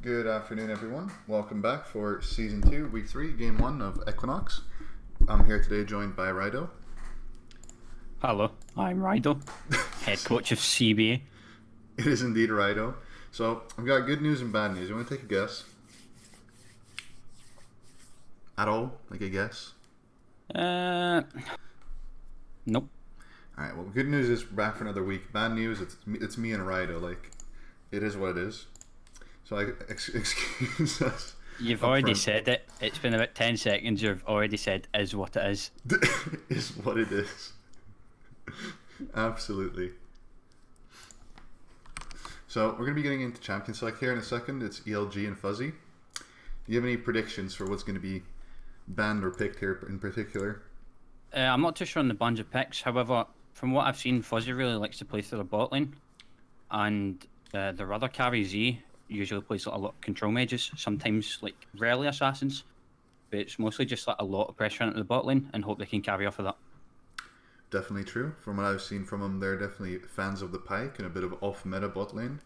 Good afternoon, everyone. Welcome back for Season 2, Week 3, Game 1 of Equinox. I'm here today joined by Rido. Hello, I'm Rido, head coach of CBA. It is indeed Rido. So, I've got good news and bad news. You want to take a guess? At all? Like a guess? Nope. Alright, well, good news is we're back for another week. Bad news, it's me and Rido. Like, it is what it is. So, excuse us. You've already said it. It's been about 10 seconds. You've already said is what it is. Is what it is. Absolutely. So, we're going to be getting into Champion Select here in a second. It's ELG and Fuzzy. Do you have any predictions for what's going to be banned or picked here in particular? I'm not too sure on the bunch of picks. However, from what I've seen, Fuzzy really likes to play through the bot lane. And the other carry Z usually plays a lot of control mages, sometimes like rarely assassins. But it's mostly just like a lot of pressure into the bot lane and hope they can carry off of that. Definitely true. From what I've seen from them, they're definitely fans of the Pike and a bit of off-meta bot lane.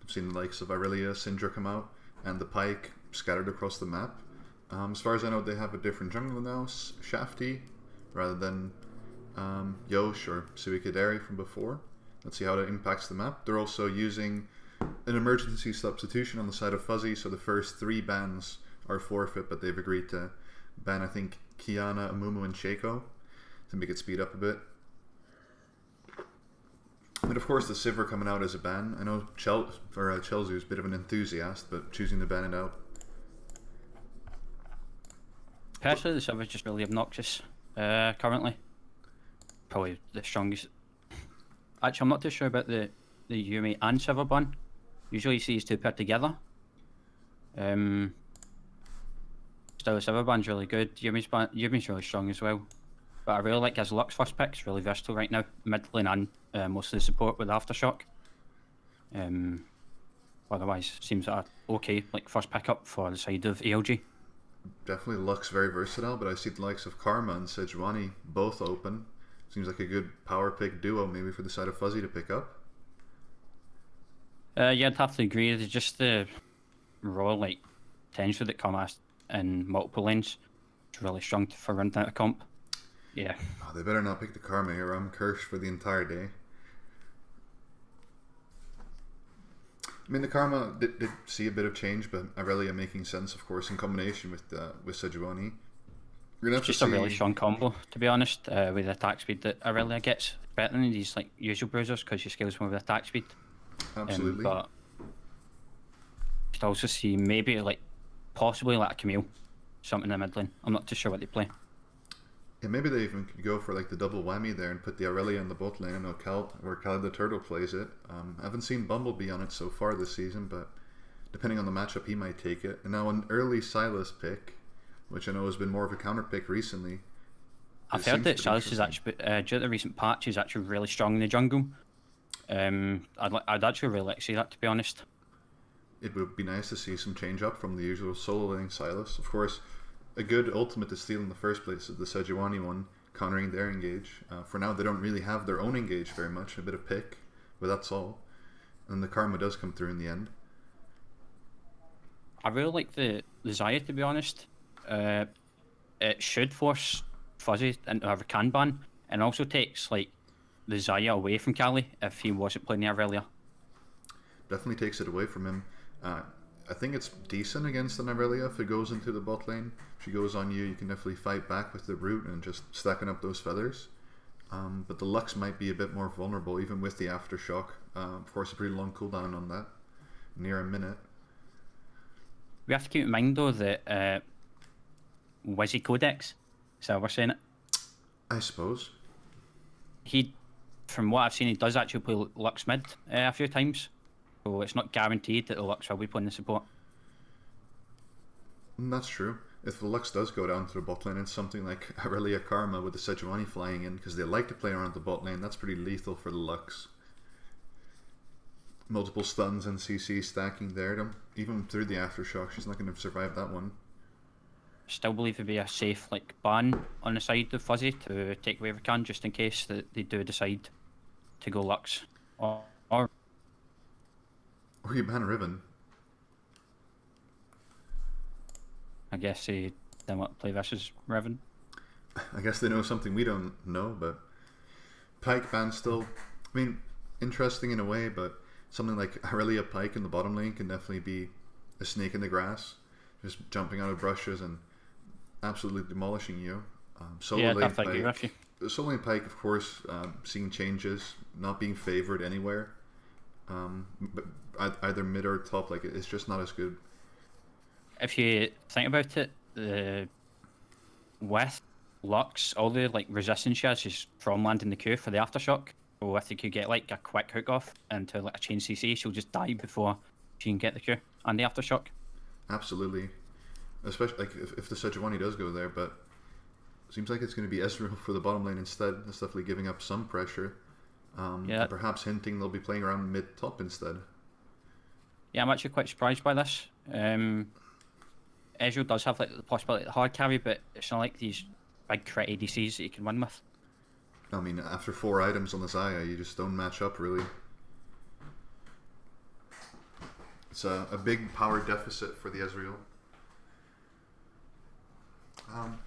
I've seen the likes of Irelia, Syndra come out, and the Pike scattered across the map. As far as I know, they have a different jungle now, Shafty, rather than Yosh or Suikaderi from before. Let's see how that impacts the map. They're also using an emergency substitution on the side of Fuzzy, so the first 3 bans are forfeit, but they've agreed to ban, I think, Kiana, Amumu, and Shaco to make it speed up a bit. And of course, the Sivir coming out as a ban. I know Chelsea is a bit of an enthusiast, but choosing to ban it out. Personally, the Sivir's just really obnoxious currently. Probably the strongest. Actually, I'm not too sure about the Yumi and Sivir ban. Usually you see these two paired together. Still, the Sivir ban's really good. Yumi's really strong as well. But I really like his Lux first pick. It's really versatile right now. Mid lane and most of the support with Aftershock. Otherwise, seems okay like first pick up for the side of ALG. Definitely Lux very versatile, but I see the likes of Karma and Sejuani both open. Seems like a good power pick duo maybe for the side of Fuzzy to pick up. Yeah, I'd have to agree. It's just the raw like potential that Karma has in multiple lanes. It's really strong for running out of comp. Yeah. Oh, they better not pick the Karma here. I'm cursed for the entire day. I mean, the Karma did see a bit of change, but Irelia making sense, of course, in combination with Sejuani. It's just a really strong combo, to be honest, with the attack speed that Irelia gets. Better than these like usual bruisers because she scales more with attack speed. Absolutely. But you could also see maybe like possibly like a Camille, something in the mid lane. I'm not too sure what they play. Yeah, maybe they even could go for like the double whammy there and put the Irelia in the bot lane. I know where Cal the Turtle plays it. I haven't seen Bumblebee on it so far this season, but depending on the matchup, he might take it. And now an early Sylas pick, which I know has been more of a counter pick recently. I've heard that Sylas is actually, due to the recent patch, is actually really strong in the jungle. I'd actually really like to see that, to be honest. It would be nice to see some change up from the usual solo lane Sylas. Of course, a good ultimate to steal in the first place is the Sejuani one, countering their engage. For now, they don't really have their own engage very much, a bit of pick, but that's all. And the Karma does come through in the end. I really like the Xayah, to be honest. It should force Fuzzy into a Rakan ban, and also takes like the Xayah away from Kali if he wasn't playing there earlier. Definitely takes it away from him. I think it's decent against an Irelia if it goes into the bot lane. If she goes on you, you can definitely fight back with the root and just stacking up those feathers. But the Lux might be a bit more vulnerable even with the Aftershock. Of course, a pretty long cooldown on that, near a minute. We have to keep in mind though that Wizzy Codex, is that how we're saying it? I suppose. He, from what I've seen, he does actually play Lux mid a few times. So it's not guaranteed that the Lux will be playing the support. That's true. If the Lux does go down to the bot lane, it's something like Irelia Karma with the Sejuani flying in, because they like to play around the bot lane. That's pretty lethal for the Lux. Multiple stuns and CC stacking there. Even through the Aftershock, she's not going to survive that one. Still believe it'd be a safe like ban on the side of Fuzzy to take away Rakan, just in case that they do decide to go Lux. Or you ban Riven. I guess he didn't want to play versus Revan. I guess they know something we don't know, but Pike ban still, I mean, interesting in a way, but something like Aurelia Pike in the bottom lane can definitely be a snake in the grass, just jumping out of brushes and absolutely demolishing you. Solo Yeah, I lane definitely agree with you. Solo lane Pike, of course, seeing changes, not being favored anywhere, but either mid or top, like it's just not as good. If you think about it, with Lux, all the like resistance she has is from landing the Q for the aftershock. Or if you could get like a quick hook off into like a chain CC, she'll just die before she can get the Q and the aftershock. Absolutely, especially like if the Sejuani does go there, but seems like it's going to be Ezreal for the bottom lane instead. That's definitely giving up some pressure. Yeah, And perhaps hinting they'll be playing around mid top instead. yeah, I'm actually quite surprised by this. Ezreal does have like the possibility of hard carry, but it's not like these big crit ADCs that you can win with. I mean, after 4 items on the Xayah, you just don't match up really. It's a big power deficit for the Ezreal. And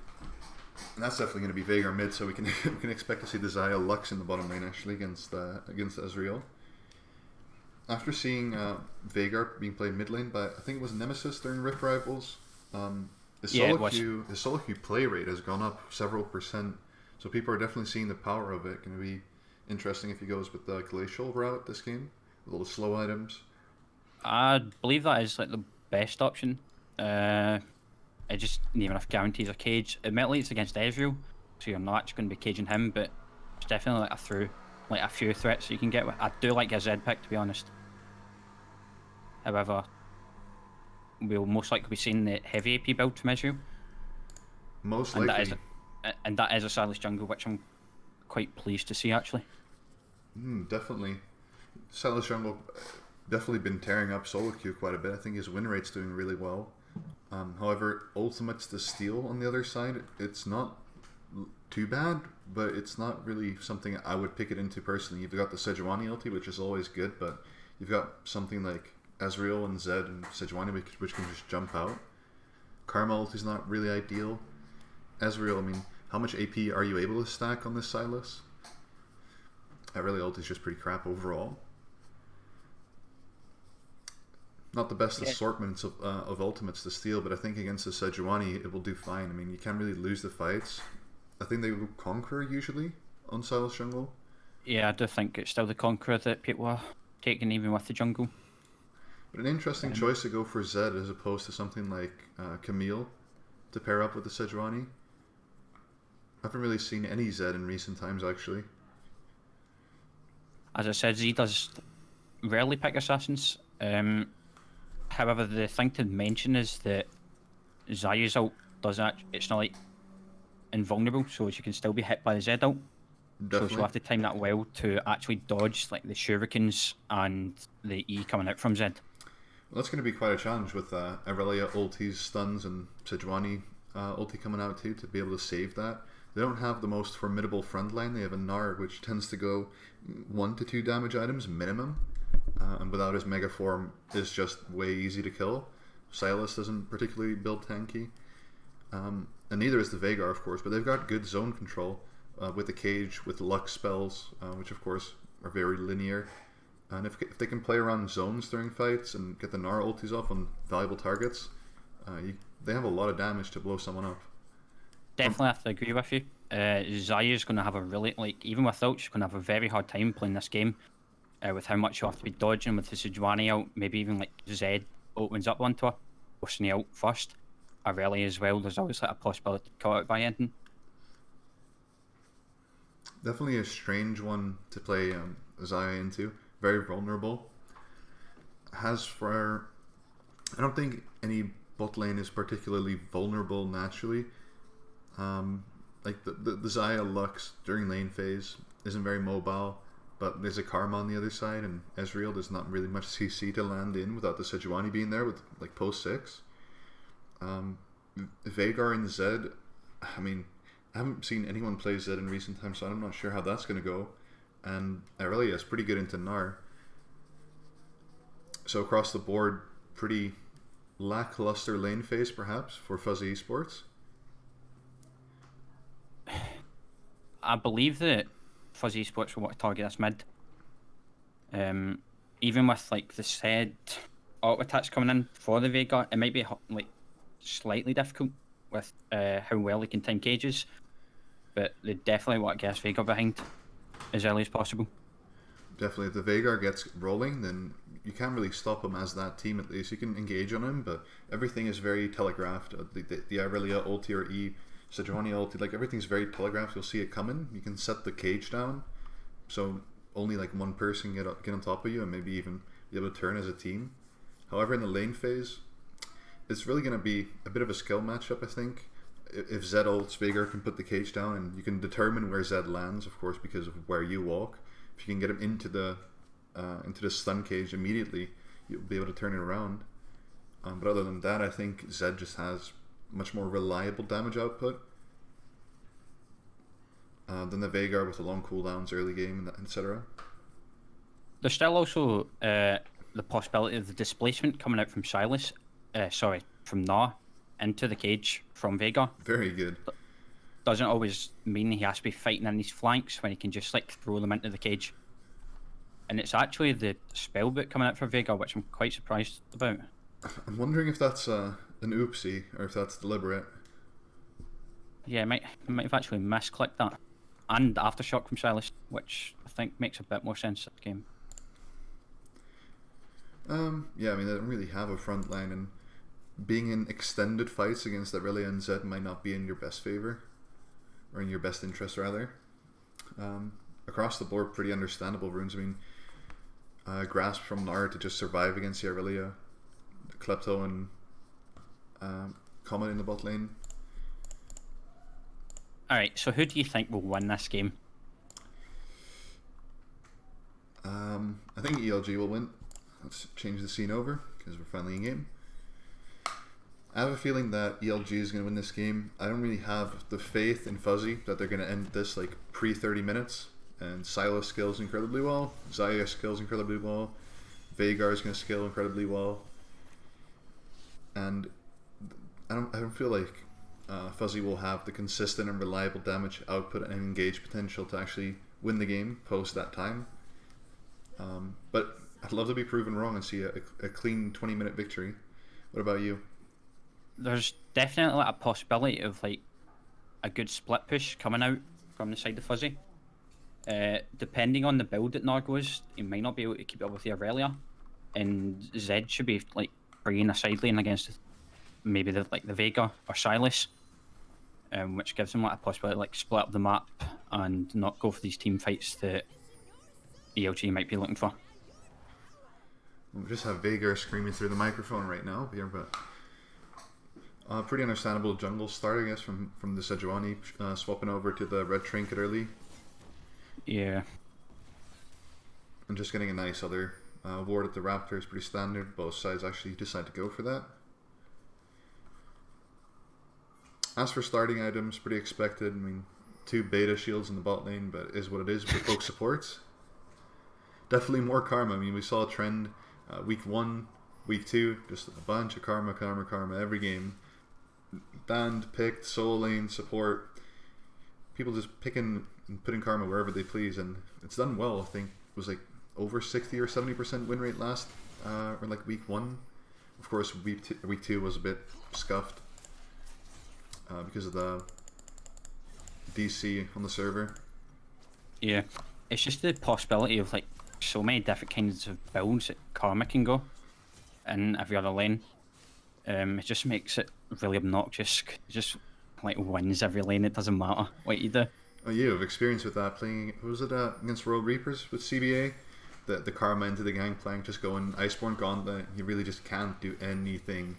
that's definitely going to be Veigar mid, so we can we can expect to see the Xayah Lux in the bottom lane actually against Ezreal. After seeing Veigar being played mid lane by, I think it was Nemesis during Rift Rivals, his solo queue play rate has gone up several percent, so people are definitely seeing the power of it. Going to be interesting if he goes with the glacial route this game, with all the slow items. I believe that is like the best option. It just near enough guarantees a cage. Admittedly, it's against Ezreal, so you're not actually going to be caging him, but it's definitely like a few threats you can get with. I do like his Zed pick, to be honest. However, we'll most likely be seeing the heavy AP build from Ezreal. Most and likely. That is a Silas jungle, which I'm quite pleased to see, actually. Definitely. Silas jungle definitely been tearing up solo queue quite a bit. I think his win rate's doing really well. However, ultimates to steal on the other side, it's not too bad, but it's not really something I would pick it into personally. You've got the Sejuani ulti, which is always good, but you've got something like Ezreal and Zed and Sejuani, which can just jump out. Karma ulti's not really ideal. Ezreal, I mean, how much AP are you able to stack on this Silas? Aurelia ulti's just pretty crap overall. Not the best assortments of ultimates to steal, but I think against the Sejuani it will do fine. I mean, you can't really lose the fights. I think they will conquer usually on Silas jungle. Yeah, I do think it's still the Conqueror that people are taking even with the jungle. But an interesting choice to go for Zed as opposed to something like Camille to pair up with the Sejuani. I haven't really seen any Zed in recent times actually. As I said, Z does rarely pick assassins. However, the thing to mention is that Xayah's ult it's not like invulnerable, so she can still be hit by the Z ult. Definitely. So she'll have to time that well to actually dodge like the shurikens and the E coming out from Zed. Well, that's going to be quite a challenge with Aurelia ultis, stuns, and Sejuani ulti coming out too to be able to save that. They don't have the most formidable front line. They have a Gnar, which tends to go 1 to 2 damage items minimum. And without his mega form is just way easy to kill. Silas doesn't particularly build tanky. And neither is the Veigar, of course, but they've got good zone control with the cage, with Lux spells, which of course are very linear. And if they can play around zones during fights and get the Gnar ultis off on valuable targets, they have a lot of damage to blow someone up. Definitely have to agree with you. Xayah's going to have a really, even with ult, she's going to have a very hard time playing this game. With how much you have to be dodging with the Sejuani out, maybe even like Zed opens up onto her, pushing the ult first. Aurelia as well, there's always like a possibility to caught out by ending. Definitely a strange one to play Xayah into. Very vulnerable. I don't think any bot lane is particularly vulnerable naturally. Like the Xayah Lux during lane phase isn't very mobile. But there's a Karma on the other side, and Ezreal, there's not really much CC to land in without the Sejuani being there with like post 6. Veigar and Zed, I mean, I haven't seen anyone play Zed in recent times, so I'm not sure how that's going to go. And Aurelia is pretty good into Gnar. So across the board, pretty lackluster lane phase, perhaps, for Fuzzy Esports. I believe that Fuzzy Esports will want to target this mid. Even with like the said auto attacks coming in for the Veigar, it might be like slightly difficult with how well they can time cages, but they definitely want to get this Veigar behind as early as possible. Definitely, if the Veigar gets rolling, then you can't really stop him as that team. At least you can engage on him, but everything is very telegraphed. The Irelia ulti or E, Sejuani ulti, like everything's very telegraphed. You'll see it coming. You can set the cage down, so only like one person get on top of you, and maybe even be able to turn as a team. However, in the lane phase, it's really going to be a bit of a skill matchup. I think if Zed ults, Veigar can put the cage down, and you can determine where Zed lands, of course, because of where you walk. If you can get him into the stun cage immediately, you'll be able to turn it around. But other than that, I think Zed just has much more reliable damage output than the Veigar with the long cooldowns early game, etc. There's still also the possibility of the displacement coming out from Silas, from Gnaw into the cage from Veigar. Very good. Doesn't always mean he has to be fighting in these flanks when he can just like throw them into the cage. And it's actually the spellbook coming out for Veigar, which I'm quite surprised about. I'm wondering if that's an oopsie or if that's deliberate. Yeah, I might have actually misclicked that. And Aftershock from Silas, which I think makes a bit more sense in the game. Yeah, I mean, they don't really have a front line, and being in extended fights against Irelia and Zed might not be in your best favor, or in your best interest, rather. Across the board, pretty understandable runes. I mean, Grasp from Nara to just survive against the Irelia, Klepto and Comet in the bot lane. Alright, so who do you think will win this game? I think ELG will win. Let's change the scene over, because we're finally in game. I have a feeling that ELG is going to win this game. I don't really have the faith in Fuzzy that they're going to end this like pre-30 minutes. And Silas skills incredibly well. Zaya skills incredibly well. Veigar is going to skill incredibly well. And I don't feel like Fuzzy will have the consistent and reliable damage output and engage potential to actually win the game post that time. But I'd love to be proven wrong and see a clean 20-minute victory. What about you? There's definitely like a possibility of like a good split push coming out from the side of Fuzzy. Depending on the build that Nar goes, he might not be able to keep up with the Irelia, and Zed should be like bringing a side lane against maybe the Veigar or Silas, which gives him like a possibility to like split up the map and not go for these team fights that ELG might be looking for. We just have Veigar screaming through the microphone right now here, but pretty understandable jungle start, I guess, from the Sejuani swapping over to the red trinket early. Yeah. And just getting a nice other ward at the Raptor is pretty standard. Both sides actually decide to go for that. As for starting items, pretty expected. I mean, 2 beta shields in the bot lane, but it is what it is with poke supports. Definitely more karma. I mean, we saw a trend week 1, week 2, just a bunch of karma every game. Banned, picked, solo lane, support. People just picking and putting karma wherever they please, and it's done well. I think it was like over 60 or 70% win rate last, or like week 1. Of course, week 2 was a bit scuffed because of the DC on the server. Yeah, it's just the possibility of like so many different kinds of builds that karma can go in every other lane. It just makes it really obnoxious. It just like wins every lane. It doesn't matter what you do. Oh, you have experience with that playing. Was it against Royal Reapers with CBA? The karma into the gangplank, just going Iceborne Gauntlet. You really just can't do anything.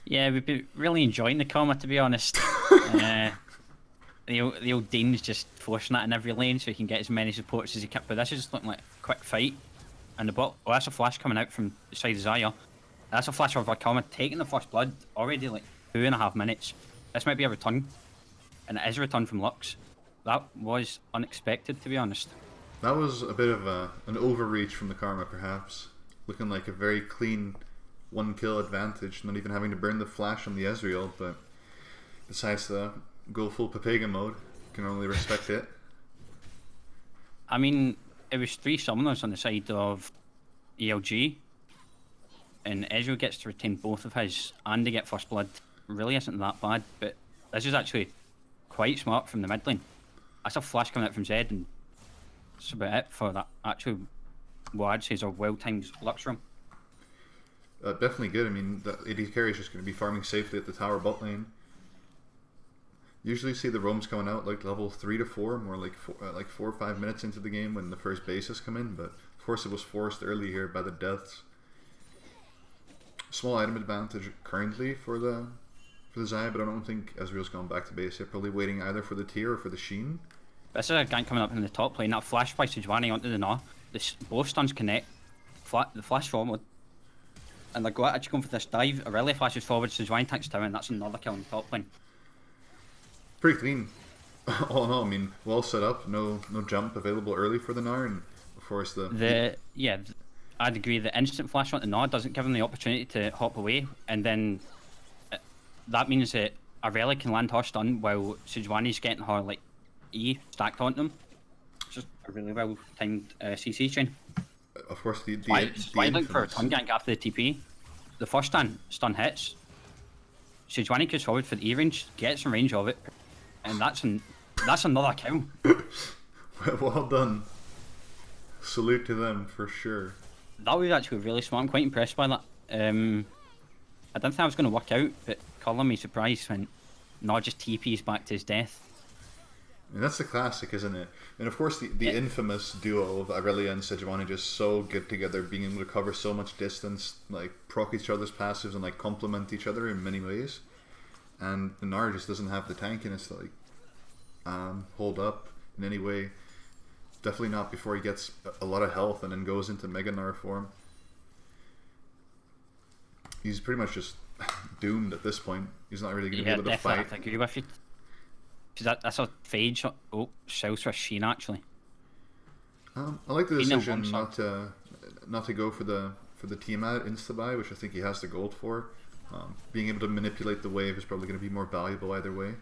Yeah, we've been really enjoying the karma, to be honest. The old Dean's just forcing that in every lane so he can get as many supports as he can. But this is just looking like a quick fight. And the bot. Oh, that's a flash coming out from the side of Zaya. That's a flash of our karma taking the first blood already, like 2.5 minutes. This might be a return, and it is a return from Lux. That was unexpected, to be honest. That was a bit of an overreach from the karma, perhaps. Looking like a very clean one kill advantage, not even having to burn the flash on the Ezreal, but decides to go full Pepega mode. Can only respect it. I mean, it was 3 summoners on the side of ELG, and Ezreal gets to retain both of his, and they get first blood. Really isn't that bad, but this is actually quite smart from the mid lane. That's a flash coming out from Zed, and that's about it for that actual, what I'd say is a well-timed Lux room. Definitely good. I mean, the AD carry is just going to be farming safely at the tower bot lane. Usually see the roams coming out like level 3 to 4, more like 4 or 5 minutes into the game when the first bases come in, but of course it was forced early here by the deaths. Small item advantage currently for the Xayah, but I don't think Ezreal's gone back to base yet. Probably waiting either for the tier or for the Sheen. This is a gank coming up in the top lane. That flash by Sejuani onto the Gnaw. Both stuns connect. The flash forward. And they're actually going for this dive. Aurelia flashes forward, Sejuani tanks tower, and that's another kill in the top lane. Pretty clean. All in all, I mean, well set up. No jump available early for the Gnar, and of course I'd agree. The instant flash onto Gnaw doesn't give him the opportunity to hop away, and then that means that Aurelia can land her stun while Sejuani's getting her like E stacked onto him. It's just a really well timed CC chain. Of course, the infamous... for a ton gank after the TP. The first stun hits. Sejuani goes forward for the E range, gets in range of it, and that's another kill. Well done. Salute to them for sure. That was actually really smart. I'm quite impressed by that. I didn't think I was going to work out, but calling me surprised when not just TP's back to his death. And that's the classic, isn't it? And of course, the infamous duo of Aurelia and Sejuani just so good together, being able to cover so much distance, like proc each other's passives and like complement each other in many ways. And the Gnar just doesn't have the tankiness to like hold up in any way. Definitely not before he gets a lot of health and then goes into Mega Gnar form. He's pretty much just doomed at this point. He's not really going to be able to fight. I agree with you. That's a fade shot. Oh, south for Sheen actually. I like the decision not to go for the team ad insta buy, which I think he has the gold for. Being able to manipulate the wave is probably going to be more valuable either way.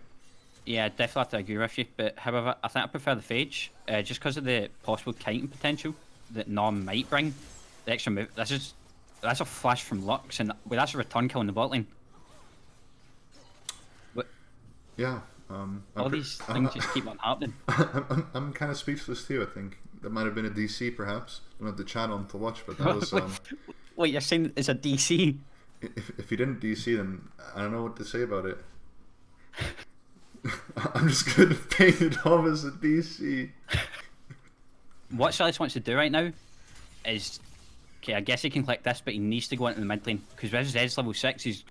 Yeah, definitely have to agree with you. But however, I think I prefer the Phage just because of the possible kiting potential that Norm might bring. The extra move. That's a flash from Lux, and that's a return kill in the bot lane. Yeah. All these things just keep on happening. I'm kind of speechless too. I think that might have been a DC, perhaps. I don't have the chat on to watch, but that was. Wait, you're saying it's a DC? If you didn't DC, then I don't know what to say about it. I'm just going to paint it off as a DC. What Silas wants to do right now is, okay, I guess he can click this, but he needs to go into the mid lane because with Zed's level 6, he's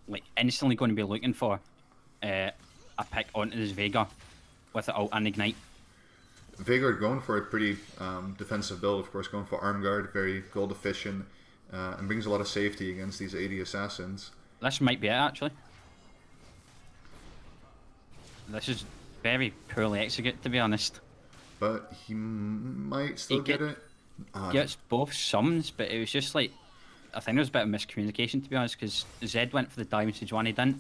like instantly going to be looking for a pick onto this Veigar with the ult and ignite. Veigar going for a pretty defensive build, of course, going for arm guard, very gold efficient, and brings a lot of safety against these AD assassins. This might be it actually. This is very poorly executed, to be honest. But he might still get it. Gets both summons, but it was just like, I think there was a bit of miscommunication, to be honest, because Zed went for the dive and Sejuani didn't.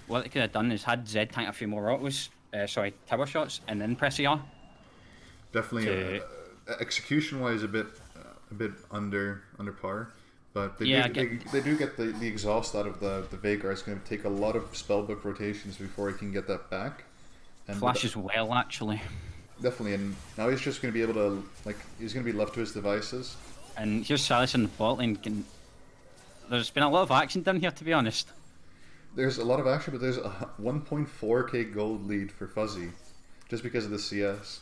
What they could have done is had Zed tank a few more autos, tower shots, and then press ER. Definitely, execution-wise, a bit under par. But they do get the exhaust out of the Veigar. It's going to take a lot of spellbook rotations before he can get that back. And Flash as well, actually. Definitely, and now he's just going to be able to, he's going to be left to his devices. And here's Silas in the bot lane. There's been a lot of action down here, to be honest. There's a lot of action, but there's a 1.4k gold lead for Fuzzy, just because of the CS.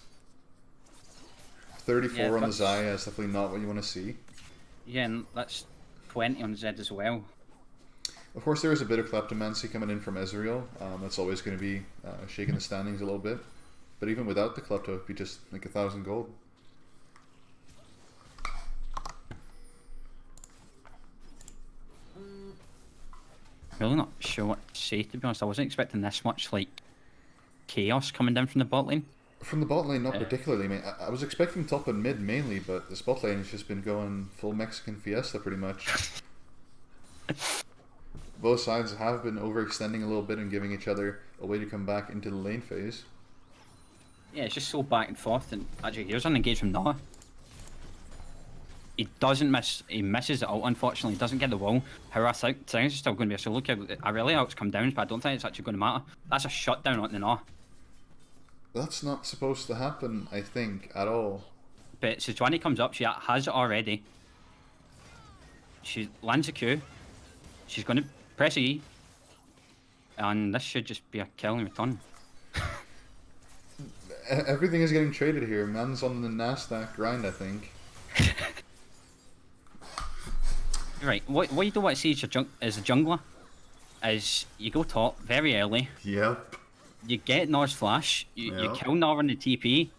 34 on the Xayah is definitely not what you want to see. Yeah, and that's 20 on Zed as well. Of course, there is a bit of kleptomancy coming in from Ezreal. That's always going to be shaking the standings a little bit. But even without the klepto, it'd be just like 1,000 gold. Really not sure what to say, to be honest. I wasn't expecting this much chaos coming down from the bot lane. From the bot lane, not particularly. I mean, I was expecting top and mid mainly, but this bot lane has just been going full Mexican fiesta pretty much. Both sides have been overextending a little bit and giving each other a way to come back into the lane phase. Yeah, it's just so back and forth, and actually here's an engage from Noah. He doesn't miss, he misses the ult unfortunately, he doesn't get the wall. However, I think it's still going to be a solo kill. I really out's come down, but I don't think it's actually going to matter. That's a shutdown on the Noah. That's not supposed to happen, I think, at all. But Sejuani comes up, she has it already. She lands a Q. She's going to press E. And this should just be a kill in return. Everything is getting traded here. Man's on the Nasdaq grind, I think. Right, what you don't want to see as a jungler is you go top very early. Yep. You get Nor's flash, you Yep. kill Nor in the TP,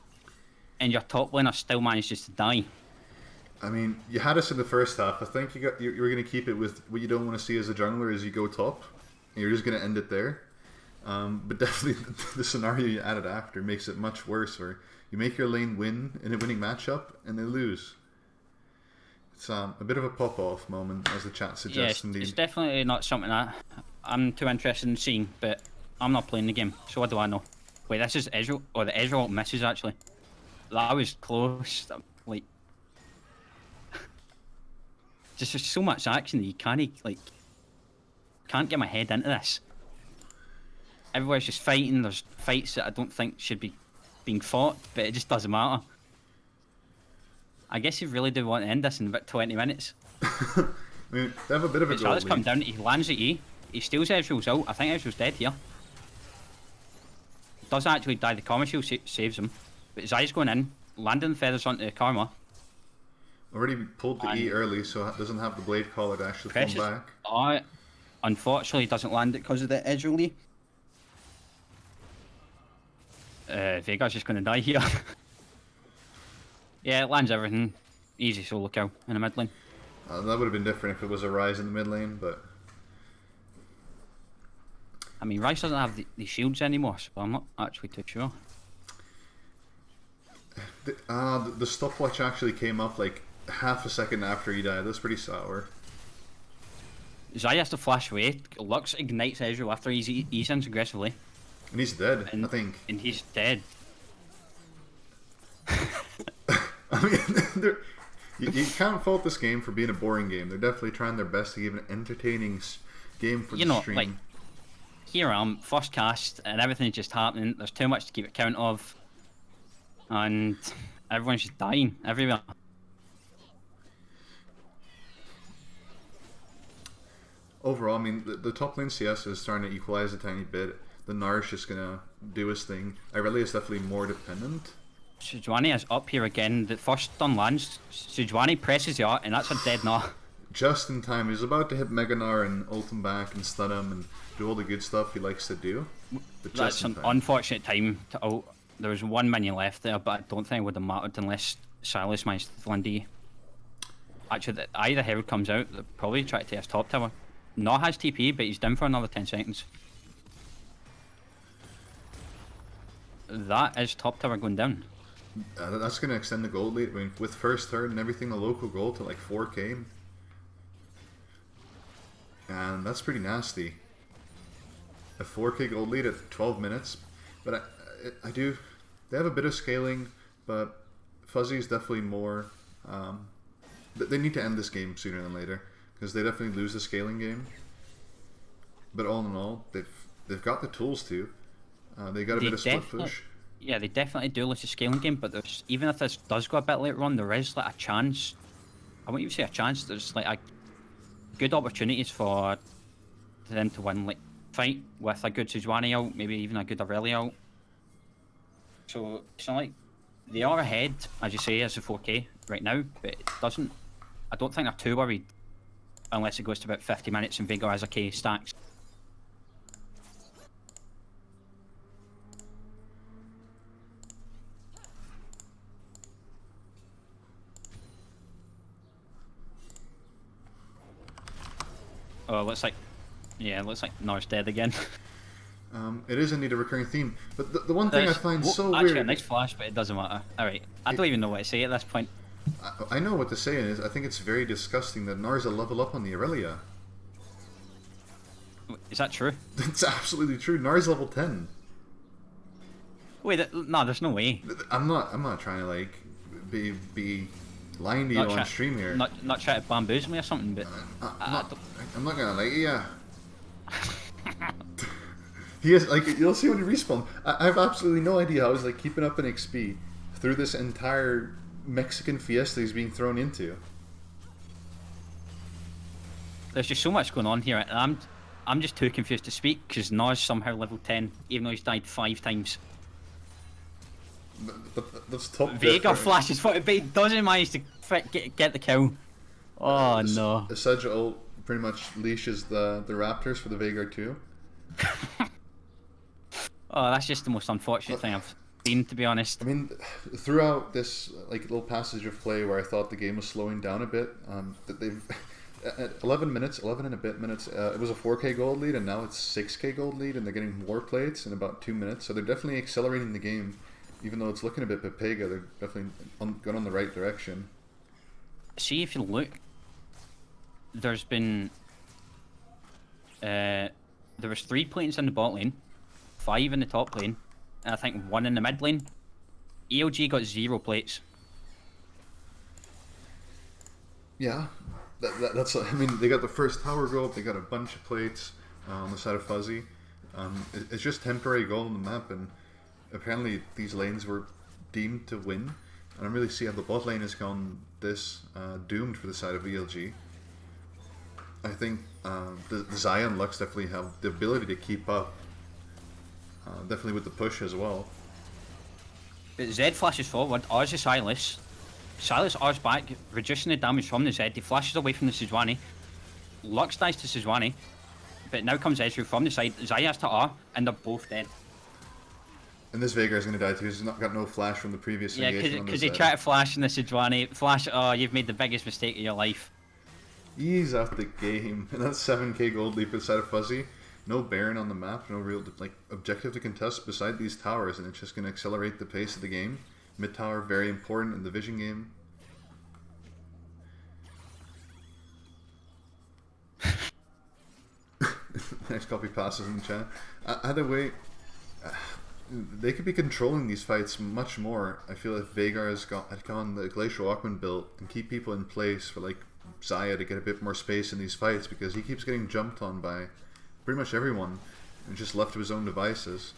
and your top laner still manages to die. I mean, you had us in the first half. I think you were going to keep it with what you don't want to see as a jungler is you go top, and you're just going to end it there. But definitely the scenario you added after makes it much worse, where you make your lane win in a winning matchup, and they lose. It's a bit of a pop-off moment, as the chat suggests, Yeah, indeed. it's definitely not something that I'm too interested in seeing, but I'm not playing the game, so what do I know? Wait, this is Ezreal, or the Ezreal misses actually. That was close, like... Just there's so much action that you can't get my head into this. Everywhere's just fighting, there's fights that I don't think should be being fought, but it just doesn't matter. I guess you really do want to end this in about 20 minutes. I mean, they have a bit of a goal Charlotte's come lead. down, he lands at E, he steals Ezreal's ult, I think Ezreal's dead here. Doesn't actually die, the Karma Shield saves him. But Zai's going in, landing feathers onto the Karma. Already pulled the E early, so it doesn't have the Blade Collar to actually come back. Unfortunately doesn't land it because of the Ezreal Lee. Vega's just going to die here. Yeah, it lands everything. Easy solo kill in the mid lane. That would have been different if it was a Rise in the mid lane, but... I mean, Rice doesn't have the shields anymore, so I'm not actually too sure. The stopwatch actually came up like half a second after he died. That's pretty sour. Zai has to flash away. Lux ignites Ezreal after he sends aggressively. And he's dead, And, I think. And he's dead. I mean, you can't fault this game for being a boring game. They're definitely trying their best to give an entertaining game for the stream. Like, here I am, first cast, and everything's just happening. There's too much to keep account of. And everyone's just dying everywhere. Overall, I mean, the top lane CS is starting to equalize a tiny bit. The Nar's just gonna do his thing. Irelia is definitely more dependent. Sejuani is up here again. The first stun lands. Sejuani presses the art, and that's a dead Gnar. Just in time. He's about to hit Mega Gnar and ult him back and stun him and do all the good stuff he likes to do. But That's an unfortunate time to ult. There was one minion left there, but I don't think it would have mattered unless Silas managed to land D. Actually, either Herald comes out, they'll probably try to take his top tower. Gnar has TP, but he's down for another 10 seconds. That is top tower going down. That's going to extend the gold lead. I mean, with first, third, and everything, the local goal to like 4k. And that's pretty nasty. A 4k gold lead at 12 minutes. But I do... They have a bit of scaling, but Fuzzy is definitely more... they need to end this game sooner than later, because they definitely lose the scaling game. But all in all, they've got the tools to. They got a bit of split push. Yeah, they definitely do lose the scaling game, but there's, even if this does go a bit later on, there is like a chance. I won't even say a chance. There's like a good opportunities for them to win, like fight with a good Sejuani out, maybe even a good Aurelia out. So it's not like they are ahead, as you say, as a 4K right now, but it doesn't. I don't think they're too worried unless it goes to about 50 minutes and Vega has a K stacks. Oh, looks like Nor's dead again. It is indeed a recurring theme, but the one thing I find so actually, weird... a nice flash, but it doesn't matter. Alright, I don't even know what to say at this point. I know what to say is, I think it's very disgusting that Nar's a level up on the Aurelia. Is that true? It's absolutely true. Nari's level 10. Wait, no, there's no way. I'm not trying to like be lying to you on stream here. Not try to bamboozle me or something, but I'm not gonna lie to you. He is like, you'll see when he respawns. I have absolutely no idea how he's like keeping up an XP through this entire Mexican fiesta he's being thrown into. There's just so much going on here, and I'm just too confused to speak because Nas somehow level 10, even though he's died 5 times. That's top. Vega flashes for it, but he doesn't manage to get the kill. Oh no. The Sedge ult pretty much leashes the Raptors for the Vega too. Oh, that's just the most unfortunate thing I've seen, to be honest. I mean, throughout this like little passage of play where I thought the game was slowing down a bit, that they've at 11 and a bit minutes, it was a 4K gold lead, and now it's 6K gold lead, and they're getting more plates in about 2 minutes. So they're definitely accelerating the game, even though it's looking a bit Pepega. They're definitely going on the right direction. See, if you look, there's been there was 3 plates in the bot lane, 5 in the top lane, and I think 1 in the mid lane. ELG got 0 plates. Yeah, that's. I mean, they got the first tower go up. They got a bunch of plates on the side of Fuzzy. It's just temporary goal on the map, and apparently these lanes were deemed to win. I don't really see how the bot lane has gone this doomed for the side of ELG. I think the Xayah and Lux definitely have the ability to keep up. Definitely with the push as well. But Zed flashes forward, Oz is Silas. Silas Oz back, reducing the damage from the Zed. He flashes away from the Sejuani. Lux dies to Sejuani. But now comes Ezreal from the side. Xayah has to R, and they're both dead. And this Veigar is going to die too. He's not got no flash from the previous engagement. Yeah, because he tried to flash in the Sejuani. Flash, oh, you've made the biggest mistake of your life. Ease off the game. And that's 7K gold lead for the side of Fuzzy. No Baron on the map, no real like objective to contest beside these towers, and it's just going to accelerate the pace of the game. Mid tower, very important in the vision game. Nice copy passes in the chat. Either way, they could be controlling these fights much more. I feel if Veigar had gone the Glacial Walkman build and keep people in place for like Xayah to get a bit more space in these fights, because he keeps getting jumped on by pretty much everyone and just left to his own devices.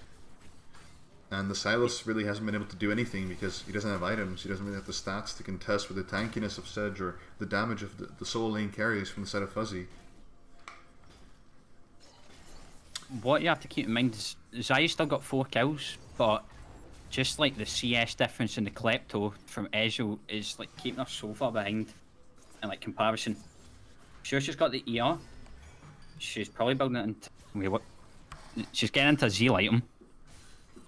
And the Silas really hasn't been able to do anything because he doesn't have items. He doesn't really have the stats to contest with the tankiness of Sedge or the damage of the solo lane carries from the side of Fuzzy. What you have to keep in mind is Xayah's still got 4 kills, but just like the CS difference in the Klepto from Ezreal is like keeping us so far behind in like comparison. Sure, she's got the ER. She's probably building it into... Wait, what? She's getting into a Zeal item.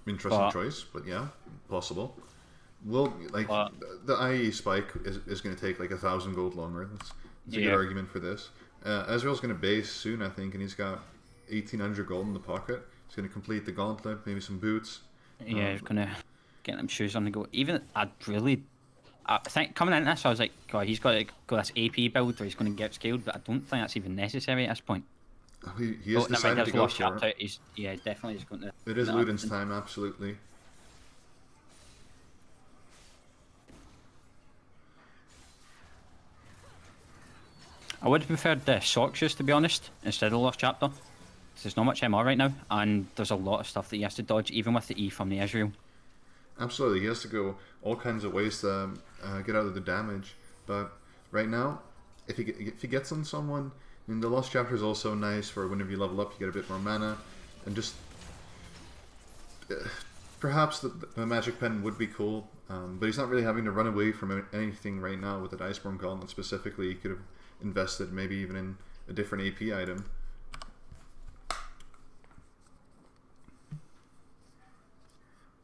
Interesting choice, but yeah, possible. Well, like, the IE spike is going to take like 1,000 gold longer. That's a good argument for this. Ezreal's going to base soon, I think, and he's got 1,800 gold in the pocket. He's going to complete the gauntlet, maybe some boots. Yeah, he's going to get them shoes on the go. Even, I think coming into this, I was like, God, he's got to go this AP build or he's going to get scaled, but I don't think that's even necessary at this point. He has decided to go for it. Yeah, definitely is going to... It is Luden's time, absolutely. I would have preferred the Soxus, to be honest, instead of the Lost Chapter. There's not much MR right now, and there's a lot of stuff that he has to dodge, even with the E from the Ezreal. Absolutely, he has to go all kinds of ways to get out of the damage. But right now, if he gets on someone... I mean, the Lost Chapter is also nice for whenever you level up, you get a bit more mana, and just perhaps the Magic Pen would be cool, but he's not really having to run away from anything right now with that Iceborne Gauntlet specifically. He could have invested maybe even in a different AP item.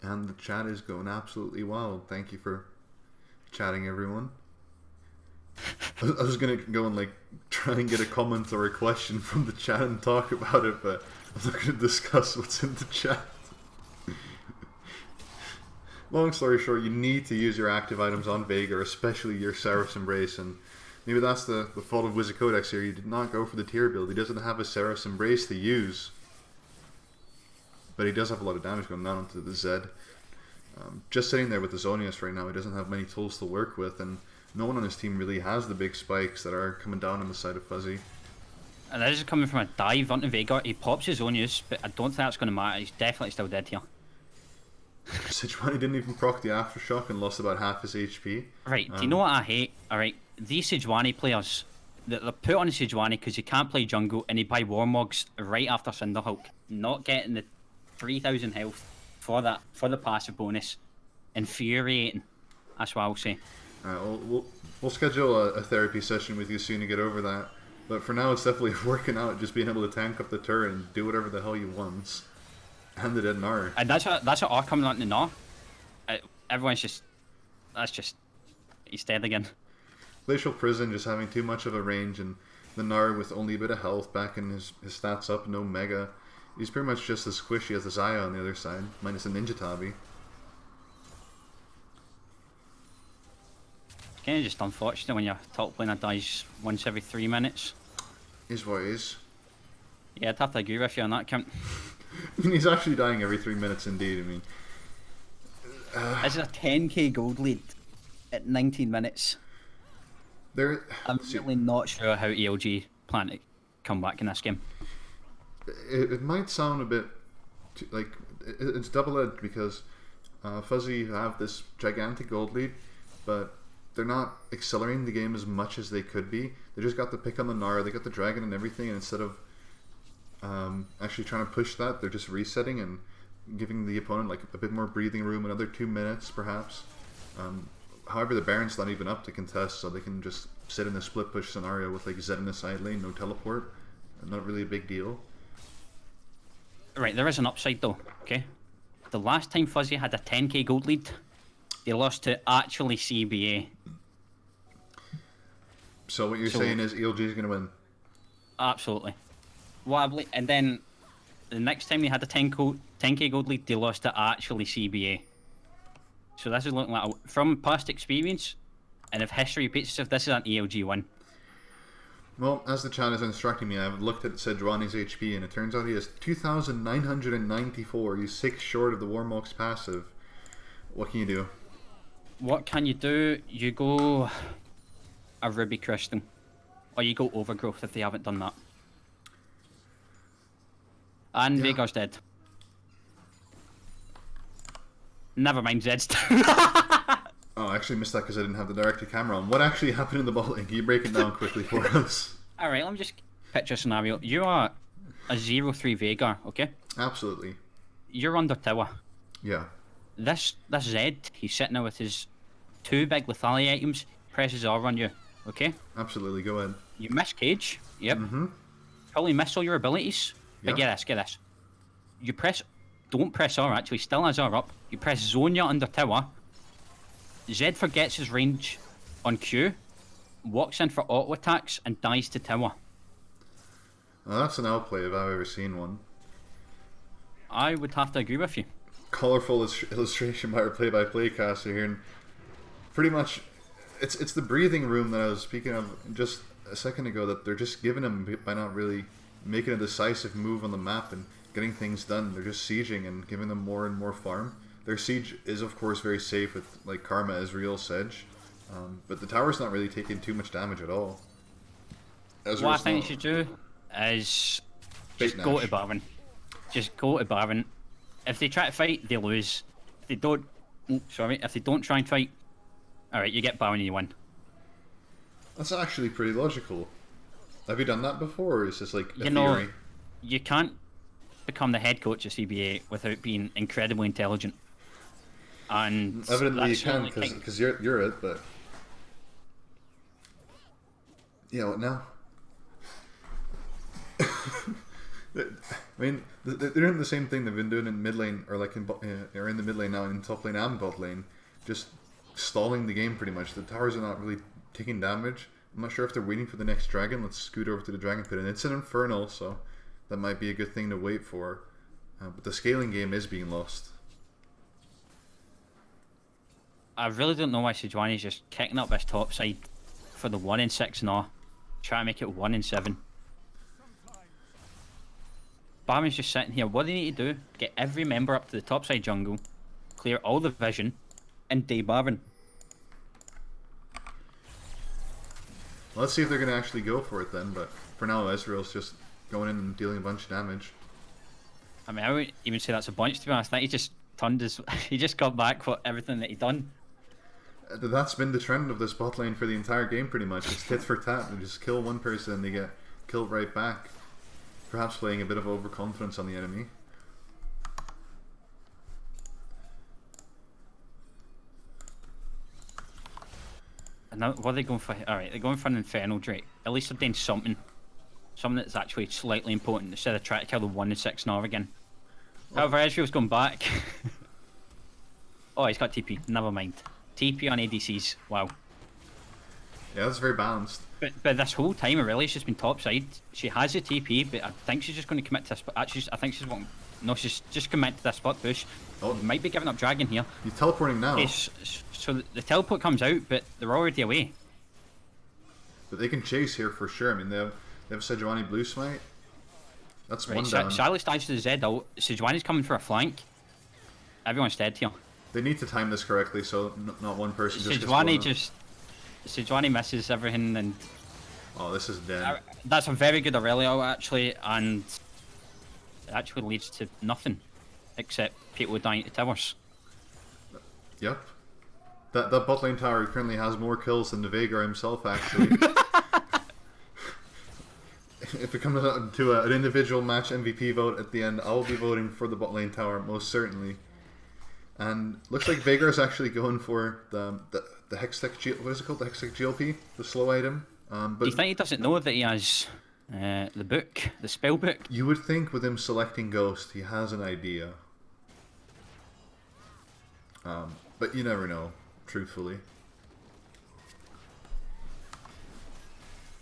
And the chat is going absolutely wild. Thank you for chatting, everyone. I was gonna go and like try and get a comment or a question from the chat and talk about it, but I'm not gonna discuss what's in the chat. Long story short, you need to use your active items on Veigar, especially your Seraph's Embrace, and maybe that's the fault of Wizard here. He did not go for the tier build. He doesn't have a Seraph's Embrace to use. But he does have a lot of damage going down onto the Zed. Just sitting there with the Zonius right now, he doesn't have many tools to work with, and no one on his team really has the big spikes that are coming down on the side of Fuzzy. And this is coming from a dive onto Veigar. He pops his Zonius, but I don't think that's going to matter. He's definitely still dead here. Sejuani didn't even proc the Aftershock and lost about half his HP. Right, do you know what I hate? Alright, these Sejuani players, they're put on Sejuani because he can't play jungle and he buy Warmogs right after Cinderhulk, not getting the 3,000 health for the passive bonus. Infuriating. That's what I'll say. We'll schedule a therapy session with you soon to get over that. But for now, it's definitely working out, just being able to tank up the turret and do whatever the hell you want. And the dead Gnar. And that's what R coming on to Gnar. Everyone's just... He's dead again. Glacial Prison just having too much of a range, and the Gnar with only a bit of health, backing his stats up, no Mega. He's pretty much just as squishy as the Xayah on the other side, minus a Ninja Tabi. It's kind of just unfortunate when your top laner dies once every 3 minutes. Is what it is. Yeah, I'd have to agree with you on that count. I mean, he's actually dying every 3 minutes indeed, I mean. This is a 10k gold lead at 19 minutes. I'm really not sure how ELG plan to come back in this game. It might sound a bit like it's double-edged because Fuzzy have this gigantic gold lead, but they're not accelerating the game as much as they could be. They just got the pick on the Gnar, they got the dragon and everything, and instead of actually trying to push that, they're just resetting and giving the opponent like a bit more breathing room, another 2 minutes perhaps. However, the Baron's not even up to contest, so they can just sit in a split push scenario with like Zed in the side lane, no teleport. Not really a big deal. Right, there is an upside though, okay? The last time Fuzzy had a 10k gold lead, they lost to actually CBA. So what you're saying is ELG is going to win? Absolutely. And then the next time they had a 10k gold lead, they lost to actually CBA. So this is looking like, from past experience, and if history repeats itself, this is an ELG win. Well, as the chat is instructing me, I've looked at Sejuani's HP, and it turns out he has 2,994. He's 6 short of the Warmox passive. What can you do? What can you do? You go a Ruby Crystal. Or you go Overgrowth if they haven't done that. And yeah. Veigar's dead. Never mind, Zed's dead. Oh, I actually missed that because I didn't have the directed camera on. What actually happened in the bot lane? Can you break it down quickly for us? Alright, let me just picture a scenario. You are a 0-3 Veigar, okay? Absolutely. You're under tower. Yeah. This Zed, he's sitting there with his 2 big lethality items, presses R on you, okay? Absolutely, go ahead. You miss Cage, yep. Probably miss all your abilities, but get this. You don't press R actually, still has R up. You press Zonia under tower. Zed forgets his range on Q, walks in for auto attacks, and dies to tower. Well, that's an outplay if I've ever seen one. I would have to agree with you. Colorful illustration by our play-by-play caster here, and pretty much it's the breathing room that I was speaking of just a second ago, that they're just giving him by not really making a decisive move on the map and getting things done. They're just sieging and giving them more and more farm. Their siege is of course very safe with like Karma as real Sedge, but the tower's not really taking too much damage at all. What I think you should do is just go to Baron. Just go to Baron. If they try to fight, they lose. If they don't, if they don't try and fight, alright, you get Baron and you win. That's actually pretty logical. Have you done that before, or is this like a theory? Know, you can't become the head coach of CBA without being incredibly intelligent. And evidently you can, because you're it, but yeah, what now? I mean, they're doing the same thing they've been doing in mid lane, or like or in the mid lane now, in top lane and bot lane, just stalling the game pretty much. The towers are not really taking damage. I'm not sure if they're waiting for the next dragon. Let's scoot over to the dragon pit, and it's an infernal, so that might be a good thing to wait for. But the scaling game is being lost. I really don't know why Sejuani is just kicking up this top side for the 1 in 6 now. Try to make it 1 in 7. Barman's just sitting here. What do they need to do? Get every member up to the top side jungle, clear all the vision, and debarman. Let's see if they're going to actually go for it then, but for now Ezreal's just going in and dealing a bunch of damage. I mean, I wouldn't even say that's a bunch, to be honest. I think he just turned his... he just got back for everything that he done. That's been the trend of this bot lane for the entire game, pretty much. It's tit for tat. They just kill one person and they get killed right back. Perhaps playing a bit of overconfidence on the enemy. And now, what are they going for? Alright, they're going for an Infernal Drake. At least they're doing something. Something that's actually slightly important instead of trying to kill the 1 in 6 Nova again. However, Ezreal's going back. Oh, he's got TP. Never mind. TP on ADCs. Wow. Yeah, that's very balanced. But this whole time, Aurelia's just been top side. She has a TP, but I think she's just going to commit to this. But actually, I think she's wanting... No, she's just commit to this spot push. Oh, might be giving up Dragon here. He's teleporting now. Okay, so the teleport comes out, but they're already away. But they can chase here for sure. I mean, they have Sejuani Blue Smite. That's right, one down. Silas dives to the Z ult. Sejuani's coming for a flank. Everyone's dead here. They need to time this correctly, so not one person just Sejuani misses everything, and... Oh, this is dead. That's a very good Aurelia ult, actually, and it actually leads to nothing except people dying to towers. Yep. That bot lane tower currently has more kills than the Veigar himself, actually. If it comes to an individual match MVP vote at the end, I will be voting for the bot lane tower, most certainly. And looks like Veigar is actually going for the Hextech, what is it called? The Hextech GLP, the slow item. But do you think he doesn't know that he has the book, the spell book? You would think with him selecting Ghost, he has an idea. But you never know, truthfully.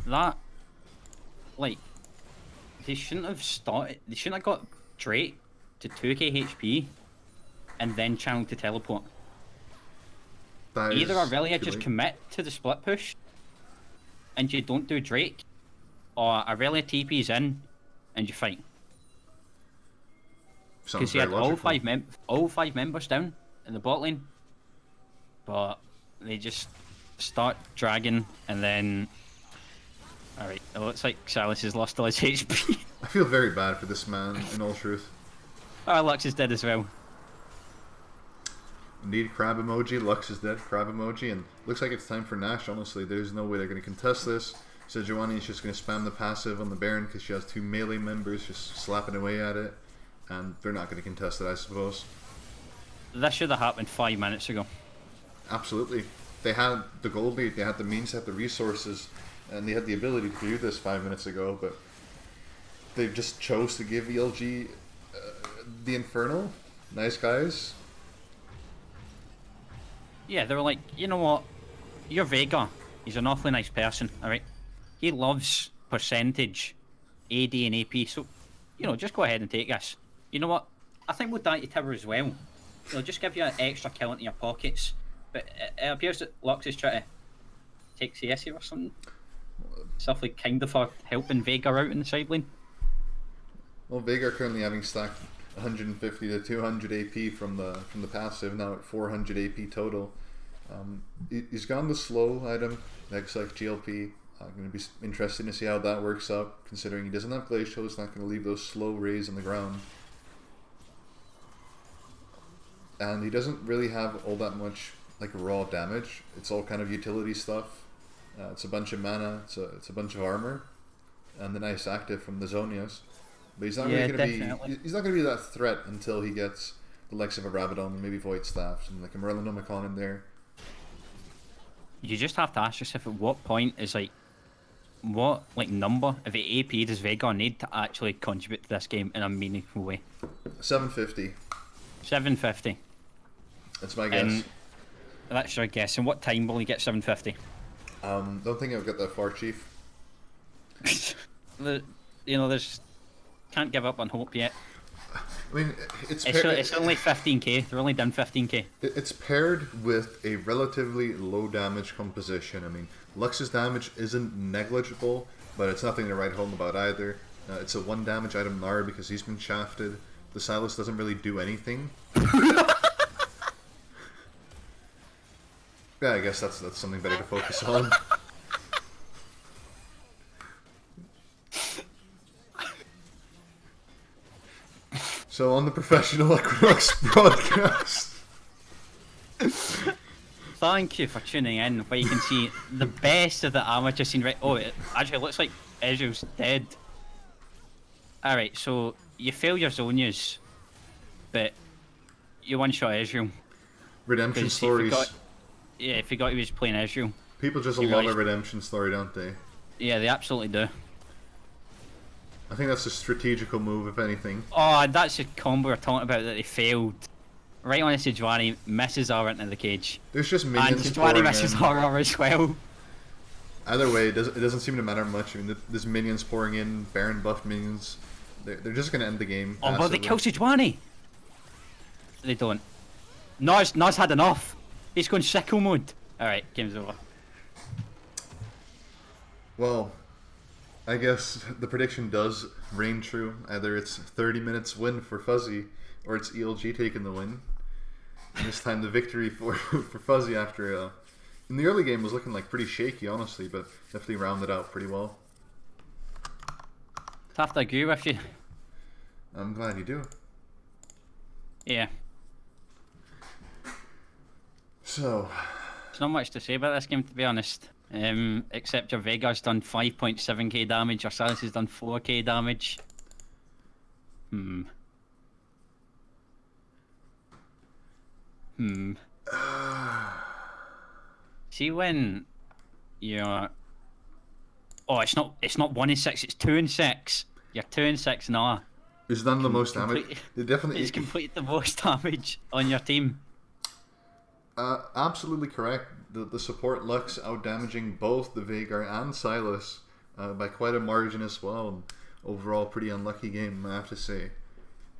That, like, they shouldn't have started. They shouldn't have got Drake to 2k HP and then channeled to teleport. Either Aurelia just commit to the split push and you don't do Drake, or Aurelia TP's in and you fight. Because he had all five members down in the bot lane, but they just start dragging and then... Alright, it looks like Silas has lost all his HP. I feel very bad for this man, in all truth. Oh, Lux is dead as well. Indeed, crab emoji. Lux is dead, crab emoji, and looks like it's time for Nash, honestly. There's no way they're going to contest this. Sejuani is just going to spam the passive on the Baron because she has 2 melee members just slapping away at it, and they're not going to contest it, I suppose. This should have happened 5 minutes ago. Absolutely. They had the gold lead, they had the means, they had the resources, and they had the ability to do this 5 minutes ago, but they just chose to give ELG the Infernal. Nice guys. Yeah, they were like, you know what? You're Veigar. He's an awfully nice person, alright? He loves percentage, AD and AP, so, you know, just go ahead and take this. You know what? I think we'll die to tower as well. It'll just give you an extra kill into your pockets. But it appears that Lux is trying to take CS here or something. Stuff like kind of for helping Veigar out in the side lane. Well, Veigar currently having stacked 150 to 200 AP from the passive, now at 400 AP total. He's gone the slow item, next like GLP. Going to be interesting to see how that works out, considering he doesn't have Glacial, he's not going to leave those slow rays on the ground. And he doesn't really have all that much like raw damage. It's all kind of utility stuff. It's a bunch of mana, it's a bunch of armor, and the nice active from the Zonias. But he's not really going to be. He's not going to be that threat until he gets the likes of a Rabadon, maybe Void Staffs, and like a Merlinomicon in there. You just have to ask yourself at what point is like, what like number of AP does Veigar need to actually contribute to this game in a meaningful way? 750. 750. That's my guess. That's your guess. And what time will he get 750? Don't think I'll get that far, Chief. You know, there's can't give up on hope yet. I mean, It's only 15k. They're only done 15k. It's paired with a relatively low damage composition. I mean, Lux's damage isn't negligible, but it's nothing to write home about either. It's a 1 damage item Nara because he's been shafted. The Silas doesn't really do anything. Yeah, I guess that's something better to focus on. So on the professional Equinox broadcast. Thank you for tuning in, where you can see the best of the amateur scene. Right? Oh, it actually looks like Ezreal's dead. Alright, so you fail your zone use, but you one-shot Ezreal. Redemption stories. If you forgot he was playing Ezreal. People just love a redemption story, don't they? Yeah, they absolutely do. I think that's a strategical move, if anything. Oh, that's a combo we're talking about that they failed. Right on Sejuani, misses R into the cage. There's just minions and Sejuani misses R as well. Either way, it doesn't seem to matter much. I mean, there's minions pouring in, Baron buffed minions. They're just going to end the game. Oh, well, they kill Sejuani. They don't. Nas had enough. He's going sickle mode. Alright, game's over. Well, I guess the prediction does reign true. Either it's 30 minutes win for Fuzzy, or it's ELG taking the win. And this time the victory for Fuzzy after... in the early game was looking like pretty shaky, honestly, but definitely rounded out pretty well. I have to agree with you. I'm glad you do. Yeah. So... There's not much to say about this game, to be honest. Except your Vega's done 5.7k damage, your Silas has done 4k damage. See when you're... Oh, it's not 1 in 6, it's 2 in 6. You're 2 in 6 now. It's done the most damage. It's completed the most damage on your team. Absolutely correct. The support Lux out damaging both the Veigar and Silas by quite a margin as well. And overall, pretty unlucky game, I have to say.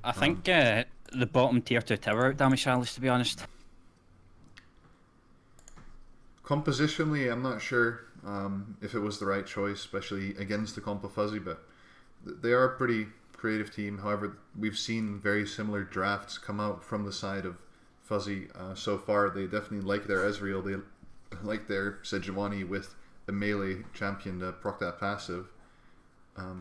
I think the bottom tier 2 tower out damaged Silas, to be honest. Compositionally, I'm not sure if it was the right choice, especially against the comp of Fuzzy, but they are a pretty creative team. However, we've seen very similar drafts come out from the side of Fuzzy so far. They definitely like their Ezreal, they like their Sejuani with a melee champion to proc that passive.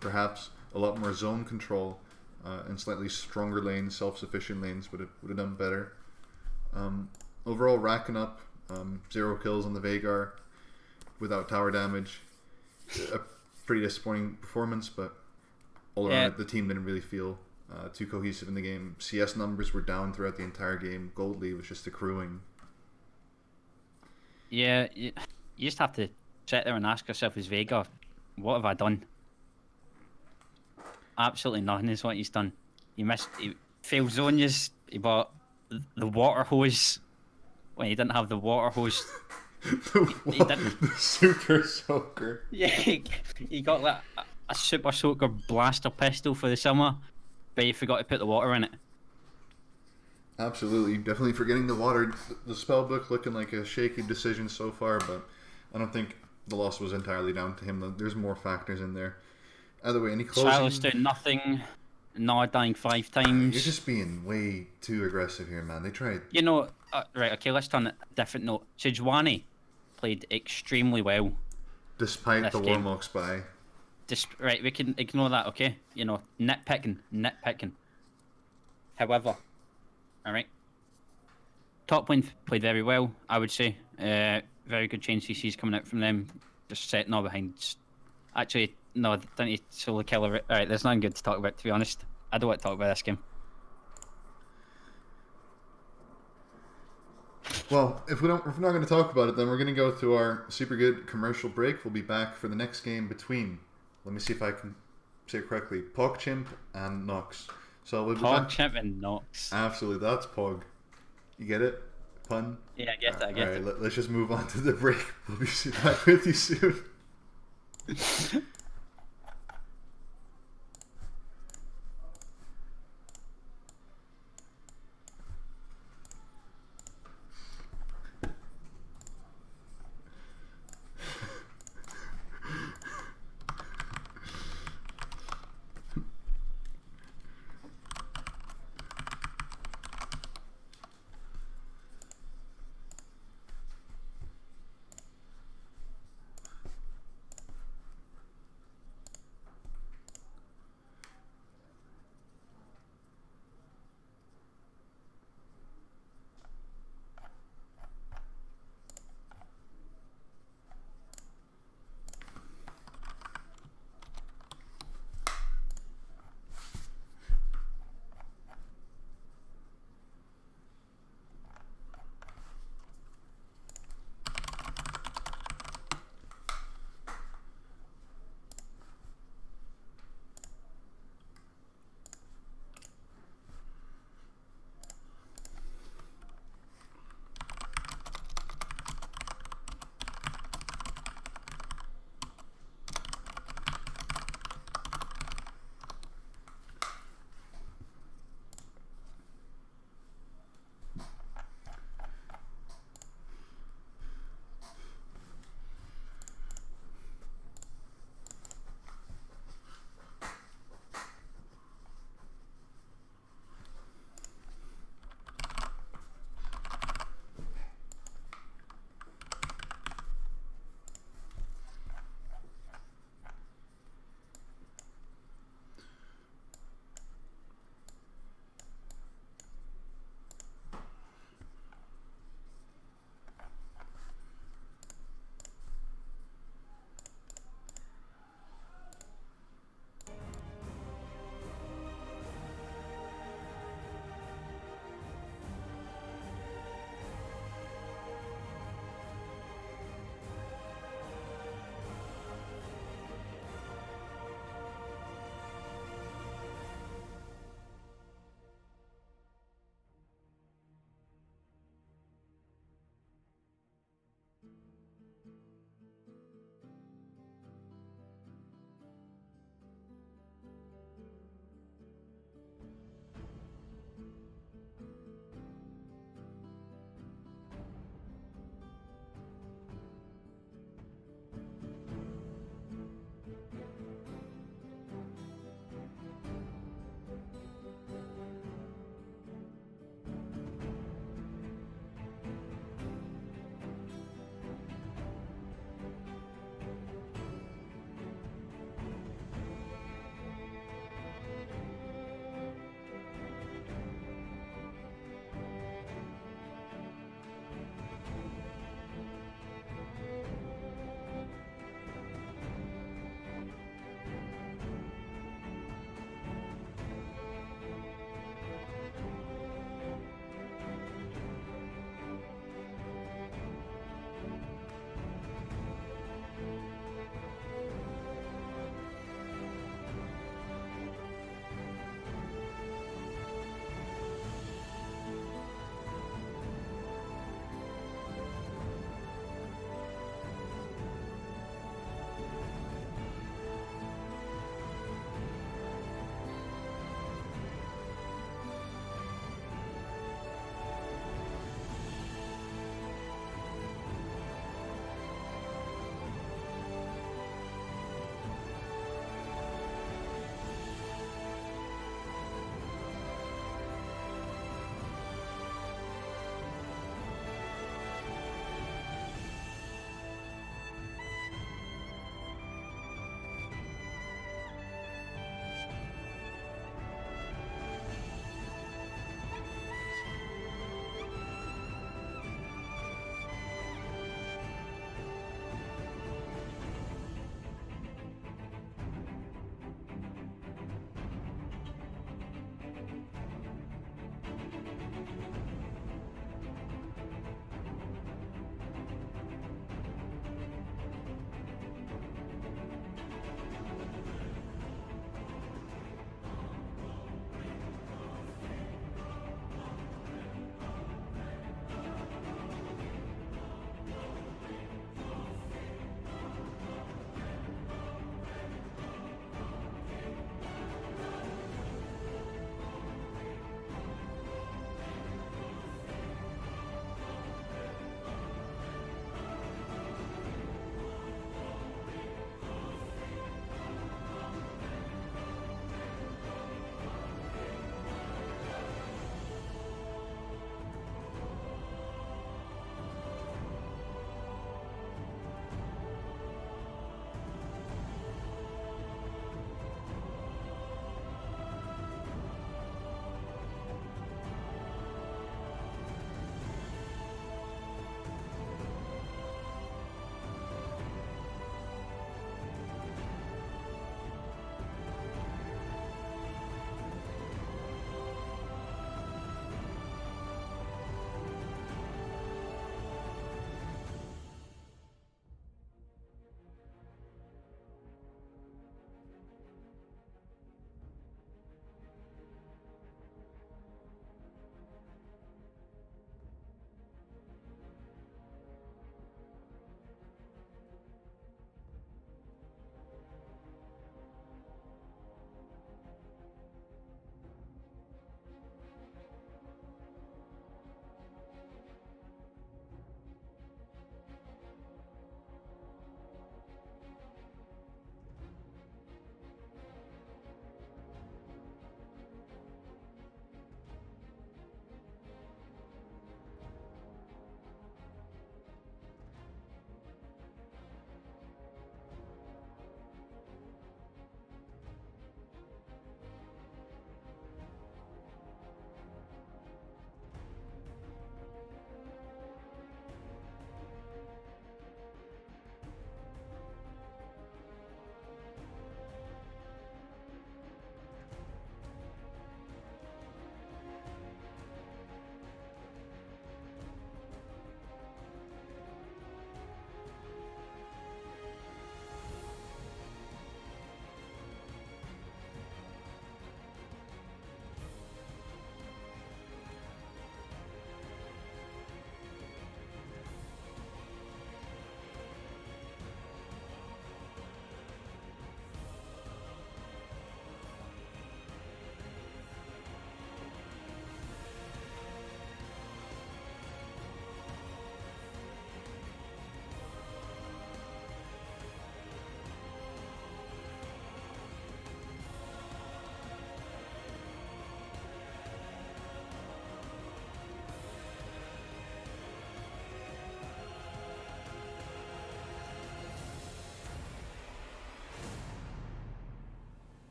Perhaps a lot more zone control and slightly stronger lanes, self-sufficient lanes would have done better. Overall, racking up 0 kills on the Veigar without tower damage. A pretty disappointing performance, but all around the team didn't really feel too cohesive in the game. CS numbers were down throughout the entire game. Gold League was just accruing. Yeah, you just have to sit there and ask yourself, as Veigar, what have I done? Absolutely nothing is what he's done. He failed zones, he bought the water hose when he didn't have the water hose. The super soaker. Yeah, he got like a super soaker blaster pistol for the summer, but he forgot to put the water in it. Absolutely, definitely forgetting the water. The spellbook looking like a shaky decision so far, but I don't think the loss was entirely down to him. There's more factors in there. Either way, any closing? Silas doing nothing, not dying 5 times. You're just being way too aggressive here, man. They tried. You know, right, okay, let's turn it a different note. Sejuani played extremely well. Despite the Warlock spy. Right, we can ignore that, okay? You know, nitpicking. However, alright. Top lane played very well, I would say. Very good chain CCs coming out from them. Just setting all behind. Actually, no, didn't he solo kill her? Alright, there's nothing good to talk about, to be honest. I don't want to talk about this game. Well, if we're not going to talk about it, then we're going to go to our super good commercial break. We'll be back for the next game between, let me see if I can say it correctly, Pogchimp and Nox. So we'll be Pogchimp and Nox. Absolutely, that's Pog. You get it? Pun? Yeah, I get it, I get it. Alright, let's just move on to the break. We'll be back with you soon.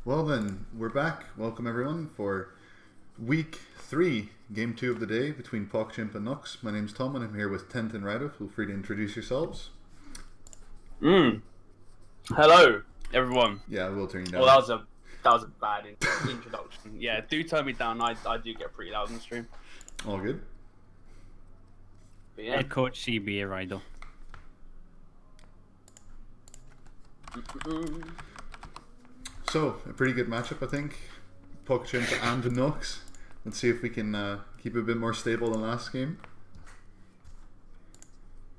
Well then, we're back. Welcome everyone for week 3, game 2 of the day between Pogchimp and Nux. My name's Tom and I'm here with Tent and Ryder. Feel free to introduce yourselves. Hello, everyone. Yeah, I will turn you down. Well, that was a bad introduction. Yeah, do turn me down. I do get pretty loud on the stream. All good. But yeah. Head coach CBA Ryder. So, a pretty good matchup, I think. Pogchimp and Nux. Let's see if we can keep it a bit more stable than last game.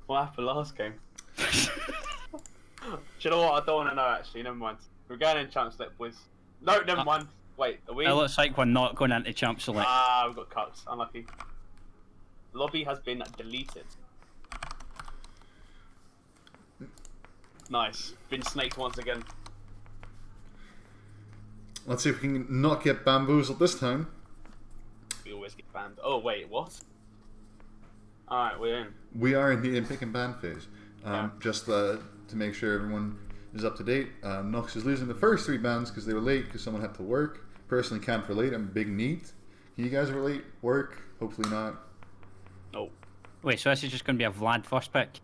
What happened last game? Do you know what? I don't want to know, actually. Never mind. We're going in Champ Select, boys. No, never mind. Wait, are we? It looks like we're not going into Champ Select. We've got cuts. Unlucky. Lobby has been deleted. Nice. Been snaked once again. Let's see if we can not get bamboozled this time. We always get banned. Oh, wait, what? Alright, we're in. We are in the pick and ban phase. Yeah. Just to make sure everyone is up to date, Nux is losing the first 3 bans because they were late because someone had to work. Personally can't relate, I'm a big neat. Can you guys relate? Work? Hopefully not. Oh. Wait, so this is just going to be a Vlad first pick?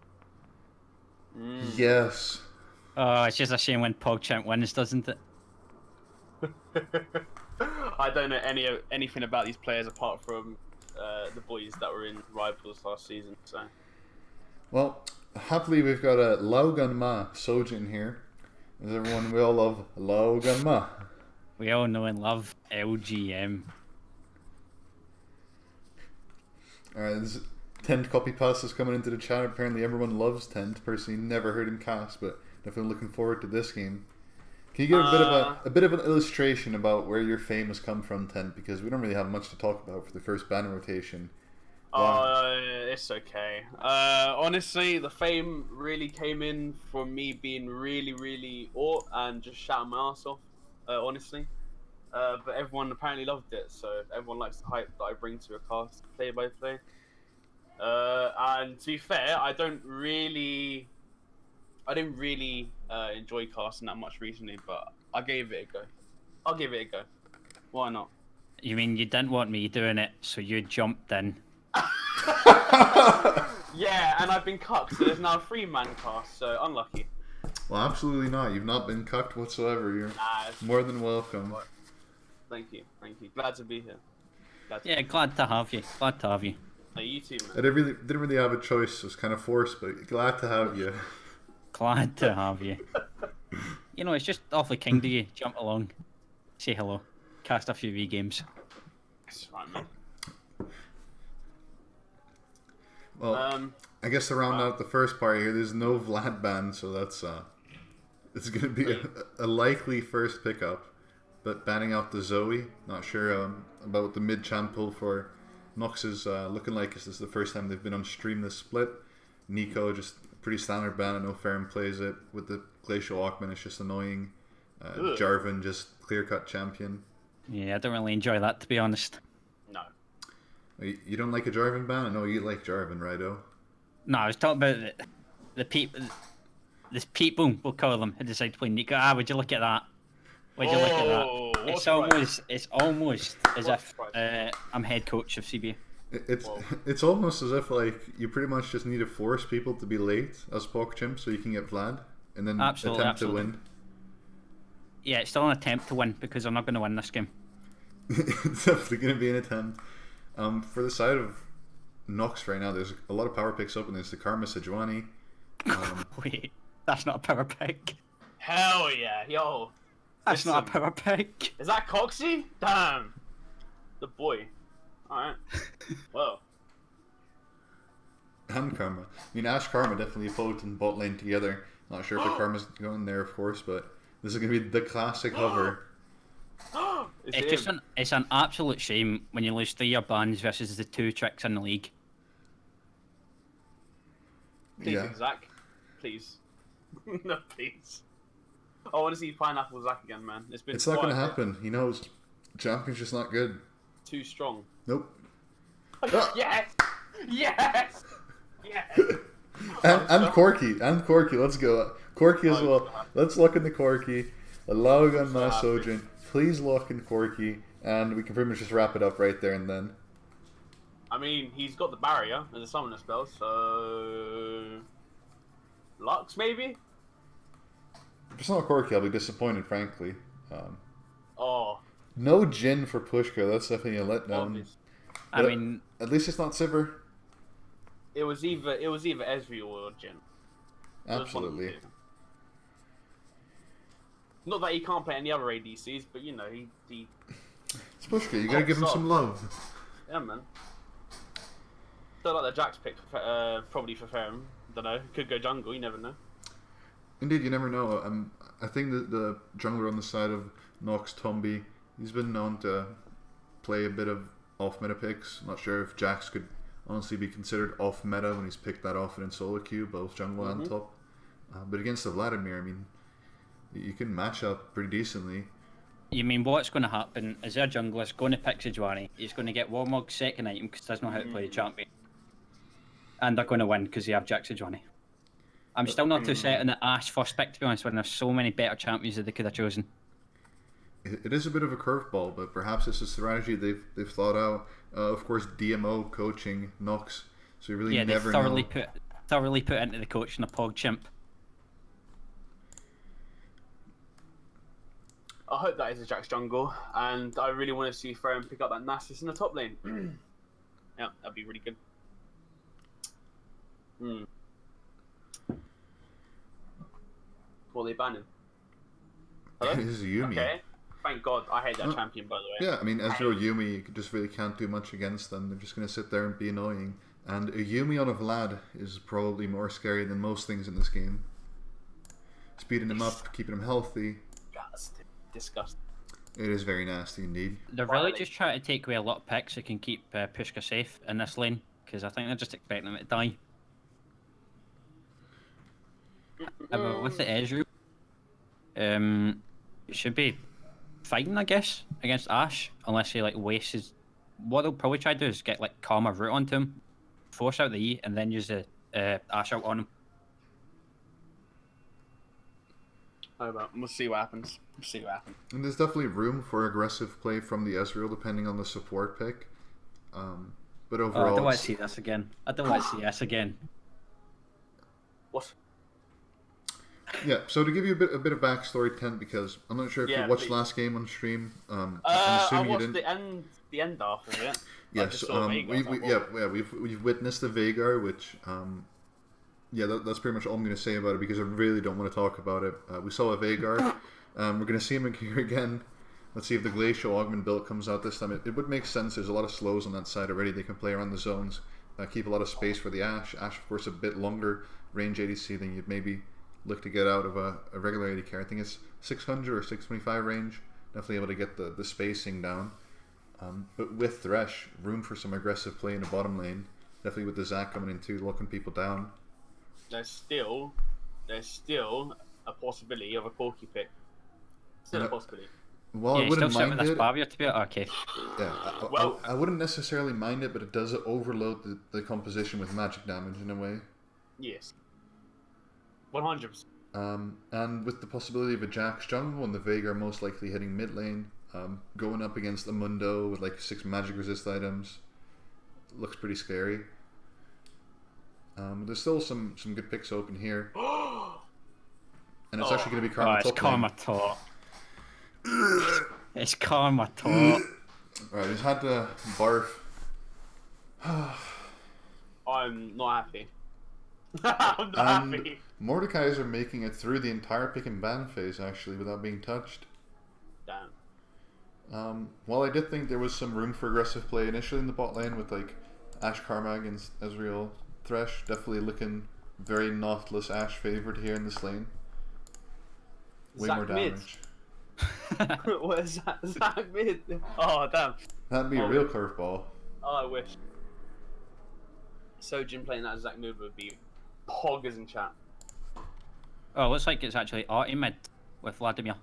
Yes. Oh, it's just a shame when Pogchamp wins, doesn't it? I don't know anything about these players apart from the boys that were in Rivals last season. So, Well, happily we've got a Laugan Ma Sojin here. As everyone, we all love Laugan Ma. We all know and love LGM. Alright, this Tent copy pass is coming into the chat. Apparently everyone loves Tent. Personally, never heard him cast, but definitely looking forward to this game. Can you give a bit of an illustration about where your fame has come from, Tent? Because we don't really have much to talk about for the first banner rotation. It's okay. Honestly, the fame really came in from me being really aut and just shouting my ass off. Honestly, but everyone apparently loved it, so everyone likes the hype that I bring to a cast play by play. And to be fair, I didn't really enjoy casting that much recently, but I gave it a go. I'll give it a go. Why not? You mean you didn't want me doing it, so you jumped in? Yeah, and I've been cucked, so there's now a 3-man cast, so unlucky. Well, absolutely not. You've not been cucked whatsoever. You're more than welcome. Thank you. Glad to be here. Glad to have you. Glad to have you. Hey, you too, man. I didn't really have a choice. It was kind of forced, but glad to have you. Glad to have you. You know, it's just awfully kind of you. Jump along, say hello, cast a few V games. That's right, man. Well, I guess to round out the first part here, there's no Vlad ban, so that's it's going to be a likely first pickup. But banning out the Zoe, not sure about the mid-champ pull for Nux is looking like this is the first time they've been on stream this split. Nico, just pretty standard ban, I know Ferrum plays it. With the Glacial Augment, it's just annoying. Jarvan, just clear-cut champion. Yeah, I don't really enjoy that, to be honest. No. You don't like a Jarvan ban? I know you like Jarvan, righto? No, I was talking about the people, this people, we'll call them, who decide to play Nico. Would you look at that? Would you look at that? It's almost as if I'm head coach of CBA. It's almost as if like you pretty much just need to force people to be late as Pogchimp so you can get Vlad and then attempt to win. Yeah, it's still an attempt to win because I'm not going to win this game. It's definitely going to be an attempt. For the side of Nux right now, there's a lot of power picks up and there's the Karma Sejuani. Wait, that's not a power pick. Hell yeah, yo. That's not a power pick. Is that Coxie? Damn. The boy. Alright. Well. And Karma. I mean, Ash Karma definitely float in bot lane together. Not sure if the Karma's going there, of course, but this is going to be the classic hover. It's an absolute shame when you lose 3-year bans versus the 2 tricks in the league. Please, Zach. Please. No, please. I want to see Pineapple Zach again, man. It's not going to happen. He knows. Champion's just not good. Too strong. Nope. Yes! Yes! Yes! And Corky. Let's go. Corky as well. Let's look in the Corky. Allowing on So my happy. Sojin. Please lock in Corki, and we can pretty much just wrap it up right there and then. I mean, he's got the barrier and the summoner spell, so Lux maybe. If it's not Corki, I'll be disappointed, frankly. Oh, No Jin for Pushka. That's definitely a letdown. obvious. I But mean, at least it's not Sivir. It was either Ezreal or Jin. It was one of the Absolutely. two. Not that he can't play any other ADCs, but you know he It's Pushka. You gotta give him some love. yeah, man. Don't like the Jax pick, probably for Ferrum. Don't know. Could go jungle. You never know. Indeed, you never know. I think that the jungler on the side of Nox Tombi, he's been known to play a bit of off-meta picks. Not sure if Jax could honestly be considered off-meta when he's picked that often in solo queue, both jungle and top. But against the Vladimir, I mean, you can match up pretty decently. you mean what's going to happen is their jungler's going to pick Sejuani. He's going to get Warmog's second item because he doesn't know how to play the champion. And they're going to win because they have Jack Sejuani. I'm still not too set on the Ashe first pick, to be honest, when there's so many better champions that they could have chosen. It is a bit of a curveball, but perhaps it's a strategy they've thought out. Of course, DMO coaching Nox, so you really Yeah, they never thoroughly put into the coaching of Pogchimp. I hope that is a Jax jungle, and I really want to see Ferrum pick up that Nasus in the top lane. Yeah, that'd be really good. What are they banning? Hello? This is Yumi. Okay. Thank God. I hate that champion, by the way. Yeah, I mean, Ezreal Yumi, you just really can't do much against them. They're just going to sit there and be annoying. And a Yumi on a Vlad is probably more scary than most things in this game. Speeding him up, keeping him healthy. Disgusting. It is very nasty indeed. They're really just trying to take away a lot of picks that can keep Pushka safe in this lane, because I think they're just expecting him to die. But with the Ezreal, it should be fine, I guess, against Ashe, unless he like wastes his... What they'll probably try to do is get like Karma Root onto him, force out the E, and then use the Ashe out on him. Oh, well, we'll see what happens. And there's definitely room for aggressive play from the Ezreal depending on the support pick. But overall... I don't want to see this again. What? Yeah, so to give you a bit of backstory, Tent, because I'm not sure if you watched last game on stream. I'm assuming I watched you didn't. the end half of it. Yes, we've witnessed the Veigar, which that's pretty much all I'm going to say about it because I really don't want to talk about it. We saw a Veigar. We're going to see him here again. Let's see if the Glacial Augment build comes out this time. It would make sense. There's a lot of slows on that side already. They can play around the zones, keep a lot of space for the Ashe. Ashe, of course, a bit longer range ADC than you'd maybe look to get out of a regular AD carry. I think it's 600 or 625 range. Definitely able to get the spacing down. But with Thresh, room for some aggressive play in the bottom lane. Definitely with the Zac coming in too, locking people down. There's still a possibility of a Corki pick. Still a possibility. Well, I wouldn't mind it. To be okay. Yeah, I wouldn't necessarily mind it, but it does overload the composition with magic damage in a way. Yes. 100%. And with the possibility of a Jax jungle and the Veigar most likely hitting mid lane, going up against a Mundo with like 6 magic resist items, looks pretty scary. There's still some good picks open here, and it's actually going to be Karma top Karma top. It's Karma top. Alright, he's had to barf. I'm not happy. I'm not happy. Mordekaiser making it through the entire pick and ban phase actually without being touched. Damn. While I did think there was some room for aggressive play initially in the bot lane with like Ashe Karma against Ezreal Thresh, definitely looking very Nautilus Ashe favored here in this lane. Way Zac more damage. What is that? Zac mid? Oh, damn. That'd be a real curveball. Oh, I wish. Sojin playing that Zac mid would be poggers in chat. Oh, it looks like it's actually Artie mid with Vladimir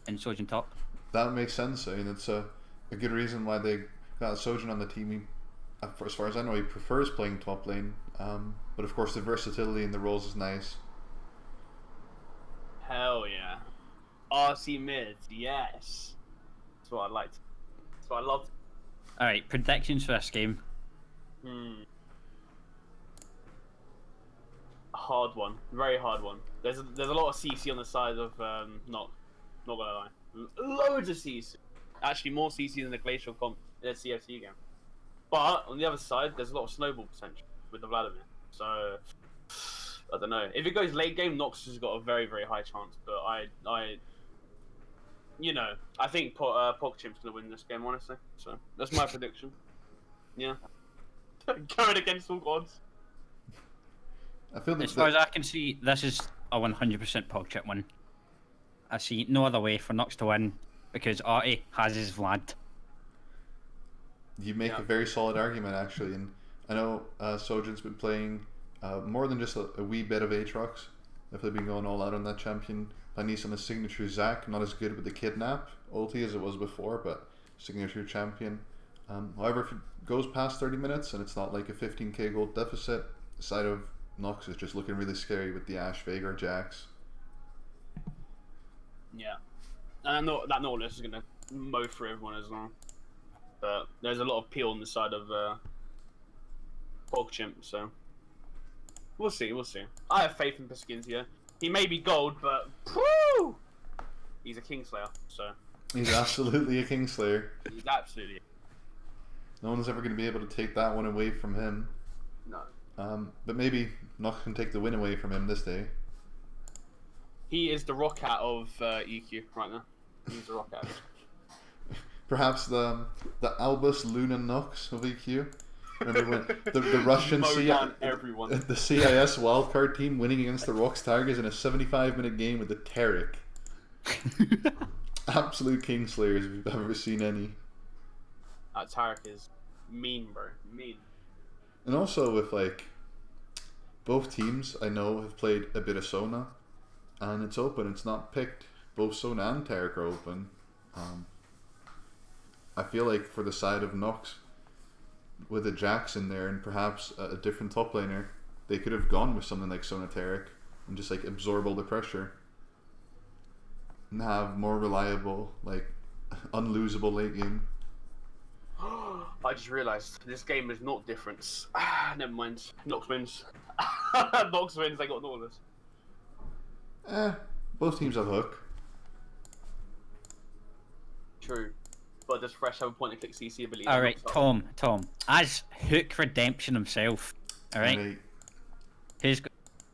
and Sojin top. That makes sense. I mean, it's a good reason why they got Sojin on the team. As far as I know, he prefers playing top lane. But of course, the versatility in the roles is nice. Hell yeah. RC mid, yes. That's what I liked. That's what I loved. All right, predictions for this game. A hard one, very hard one. There's a lot of CC on the side of not gonna lie, loads of CC. Actually, more CC than the Glacial comp in a CFC game. But on the other side, there's a lot of snowball potential with the Vladimir. So I don't know. If it goes late game, Nox has got a very, very high chance. But I think Pogchimp's gonna win this game, honestly. So that's my prediction. Yeah, going against all gods. I feel As far as I can see, this is a 100% Pogchimp win. I see no other way for Nox to win because Artie has his Vlad. You make a very solid argument, actually, and I know Sojin's been playing more than just a wee bit of Aatrox. Definitely been going all out on that champion. Panis on the signature Zac, not as good with the Kidnap ulti as it was before, but signature champion. However, if it goes past 30 minutes and it's not like a 15k gold deficit, the side of Nox is just looking really scary with the Ashe, Veigar, Jax. Yeah, and I know that Nautilus is gonna mow through everyone as well. But there's a lot of peel on the side of Pogchimp, so we'll see. I have faith in Peskinsia. He may be gold, but woo! He's a Kingslayer, so He's absolutely a Kingslayer. he's absolutely No one's ever going to be able to take that one away from him. no. But maybe Nox can take the win away from him this day. He is the Roccat of EQ right now. He's the Roccat. Perhaps the Albus Luna Nox of EQ. Remember when the Russian Mow down everyone. the CIS wildcard team winning against the Rox Tigers in a 75-minute game with the Taric. Absolute Kingslayers if you've ever seen any. That Tarek is mean, bro. Mean. And also with both teams I know have played a bit of Sona, and it's open. It's not picked. Both Sona and Taric are open. I feel like for the side of Nox, with a Jax in there and perhaps a different top laner, they could have gone with something like Sona Taric and just absorb all the pressure and have more reliable, unlosable late game. I just realised this game is not difference. Never mind. Nox wins. Nox wins. They got Nautilus. Both teams have hook. True. But does Fresh have a point and click CC ability? All right, Tom. As Hook Redemption himself, all right.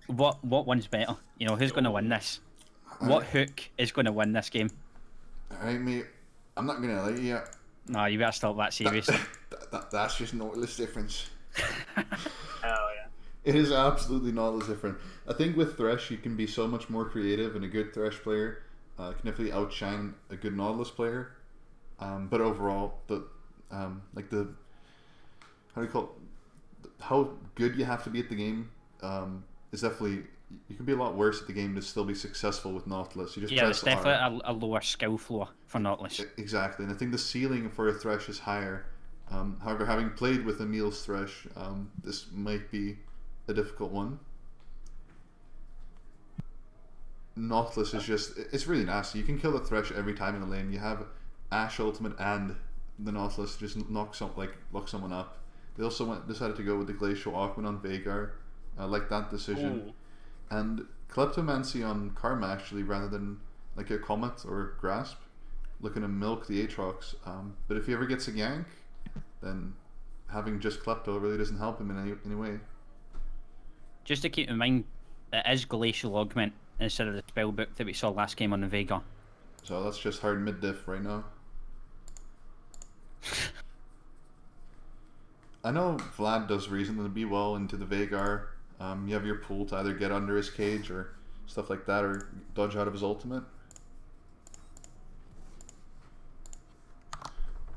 What one's better? You know, who's going to win this? What Hook is going to win this game? Alright, mate. I'm not going to lie to you. No, you better stop that seriously. That's just Nautilus difference. Hell yeah. It is absolutely Nautilus different. I think with Thresh you can be so much more creative, and a good Thresh player can definitely outshine a good Nautilus player. But overall, how do you call it? How good you have to be at the game is definitely. You can be a lot worse at the game to still be successful with Nautilus. You just there's press R. definitely a lower skill floor for Nautilus. Exactly, and I think the ceiling for a Thresh is higher. However, having played with Emil's Thresh, this might be a difficult one. Nautilus is it's really nasty. You can kill the Thresh every time in the lane. You have Ashe ultimate and the Nautilus just lock someone up. They also decided to go with the Glacial Aquan on Veigar. I like that decision. Ooh. And Kleptomancy on Karma actually, rather than a Comet or Grasp, looking to milk the Aatrox. But if he ever gets a gank, then having just Klepto really doesn't help him in any way. Just to keep in mind, it is Glacial Augment instead of the spellbook that we saw last game on the Veigar. So that's just hard mid-diff right now. I know Vlad does reasonably well into the Veigar. You have your pool to either get under his cage or stuff like that, or dodge out of his ultimate.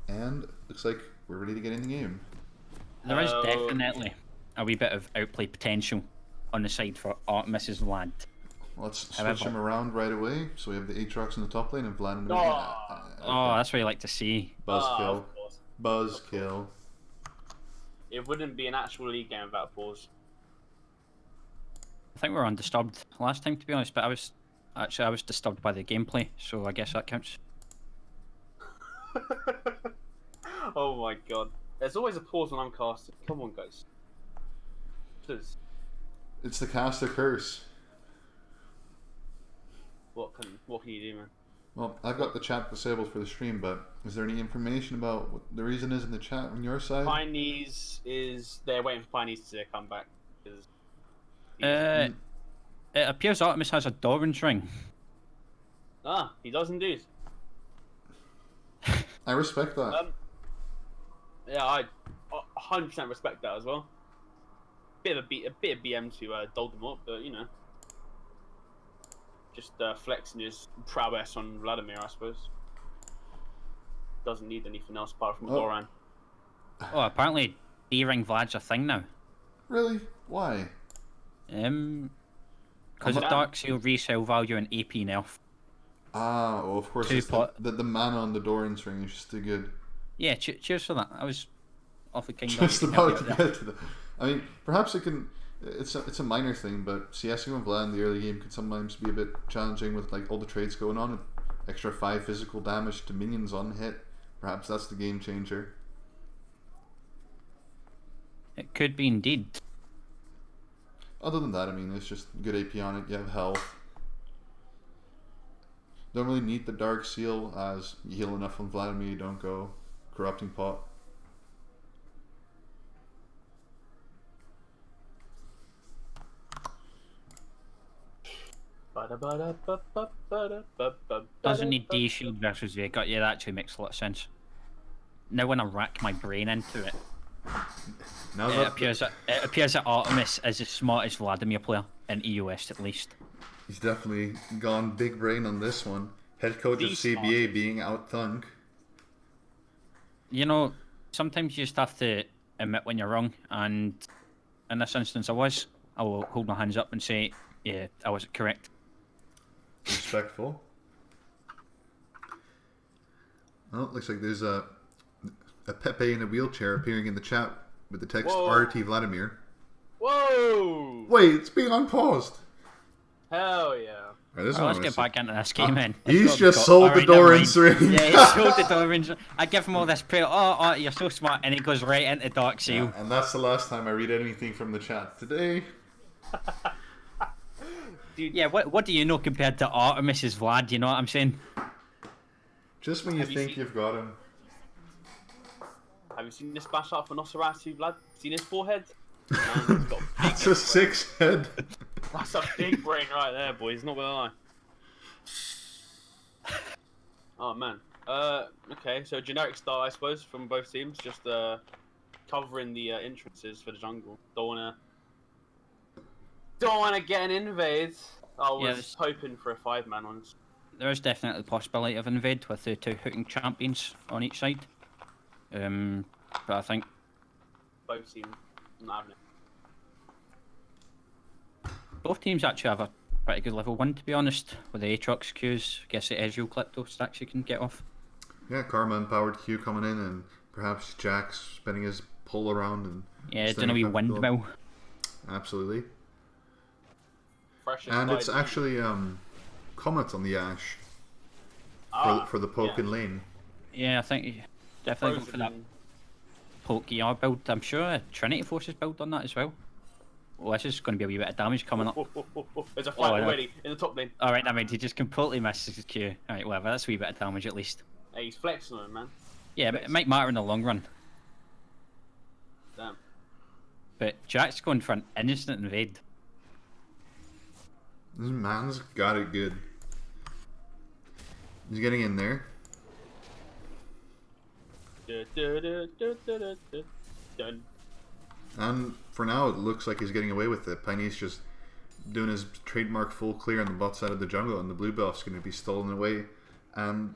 And looks like we're ready to get in the game. There is definitely a wee bit of outplay potential on the side for Artemis's Vlad. Let's switch him around right away. So we have the Aatrox in the top lane and Vlad in the Oh, that's what you like to see. Buzzkill. Buzzkill. It wouldn't be an actual league game without pause. I think we were undisturbed last time, to be honest, but I was Actually, I was disturbed by the gameplay, so I guess that counts. Oh my god. There's always a pause when I'm casting. Come on, guys. Please. It's the caster curse. What can you do, man? Well, I've got the chat disabled for the stream, but is there any information about what the reason is in the chat on your side? Pineys is... They're waiting for Pineys to come back. It appears Artemis has a Doran's ring. Ah, he does indeed. I respect that. Yeah, I 100% respect that as well. Bit of BM to dog them up, but you know, just flexing his prowess on Vladimir, I suppose. Doesn't need anything else apart from Doran. Oh, apparently D-ring Vlad's a thing now. Really? Why? Because of Dark Seal resale value and AP nerf. Ah, oh, of course. It's the mana on the Doran's ring is just too good. Yeah, cheers for that. I was awfully keen. Just about to get to that. I mean, perhaps it can. It's a minor thing, but CS:GO and Vlad in the early game can sometimes be a bit challenging with like all the trades going on. Extra 5 physical damage to minions on hit. Perhaps that's the game changer. It could be indeed. Other than that, I mean, it's just good AP on it. You have health. Don't really need the Dark Seal, as you heal enough on Vladimir, you don't go Corrupting Pot. Doesn't need D-Shield versus Vega. Yeah, that actually makes a lot of sense. Now when I rack my brain into it, it appears that Artemis is the smartest Vladimir player in EOS at least. He's definitely gone big brain on this one. Head coach of CBA being out-thunk. You know, sometimes you just have to admit when you're wrong, and in this instance I will hold my hands up and say, yeah, I wasn't correct. Respectful. Well, looks like there's a Pepe in a wheelchair appearing in the chat with the text RT Vladimir. Whoa! Wait, it's being unpaused. Hell yeah. Right, Let's get back into this game then. He's just sold the Doran's ring. Yeah, he sold the Doran's ring. I give him all this prayer. Oh, you're so smart. And he goes right into Dark Seal. Yeah, and that's the last time I read anything from the chat today. Dude, yeah, what do you know compared to Artemis's Vlad? You know what I'm saying? Just when you think you've got him. Have you seen this splash out for Nosferatu, Vlad? Seen his forehead? Man, he's got That's a 6 head. That's a big brain right there, boys. Not gonna lie. Oh man. Okay. So generic style, I suppose, from both teams. Just covering the entrances for the jungle. Don't wanna get an invade. I was hoping for a 5-man one. There is definitely the possibility of invade with the 2 hooking champions on each side. But I think Both teams not having it. both teams actually have a pretty good level 1, to be honest, with the Aatrox Qs. I guess the Ezreal Klepto stacks you can get off. Yeah, Karma empowered Q coming in, and perhaps Jax spinning his pull around and don't know, wee windmill. Absolutely. Fresh and it's actually Comet on the Ashe for the poke and lane. Yeah, I think definitely go for that poke ER build. I'm sure Trinity Forces build on that as well. Oh, this is going to be a wee bit of damage coming up. There's a fight already in the top lane. Alright, I mean, he just completely missed his Q. Alright, whatever, that's a wee bit of damage at least. Hey, he's flexing on him, man. Yeah, but it might matter in the long run. Damn. But Jack's going for an instant invade. This man's got it good. He's getting in there. Done. And for now, it looks like he's getting away with it. Pine's just doing his trademark full clear on the bot side of the jungle, and the blue buff's going to be stolen away. And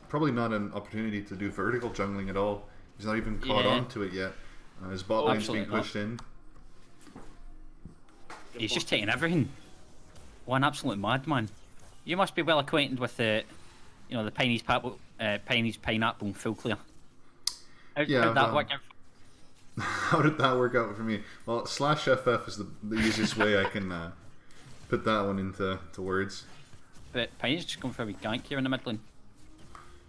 probably not an opportunity to do vertical jungling at all. He's not even caught on to it yet. His bot lane's being pushed in. He's just taking everything. One absolute madman. You must be well acquainted with the, the Pine's pineapple full clear. How did that work out? How did that work out for me? Well, /FF is the easiest way I can put that one into words. but Pine's just going for a wee gank here in the mid lane.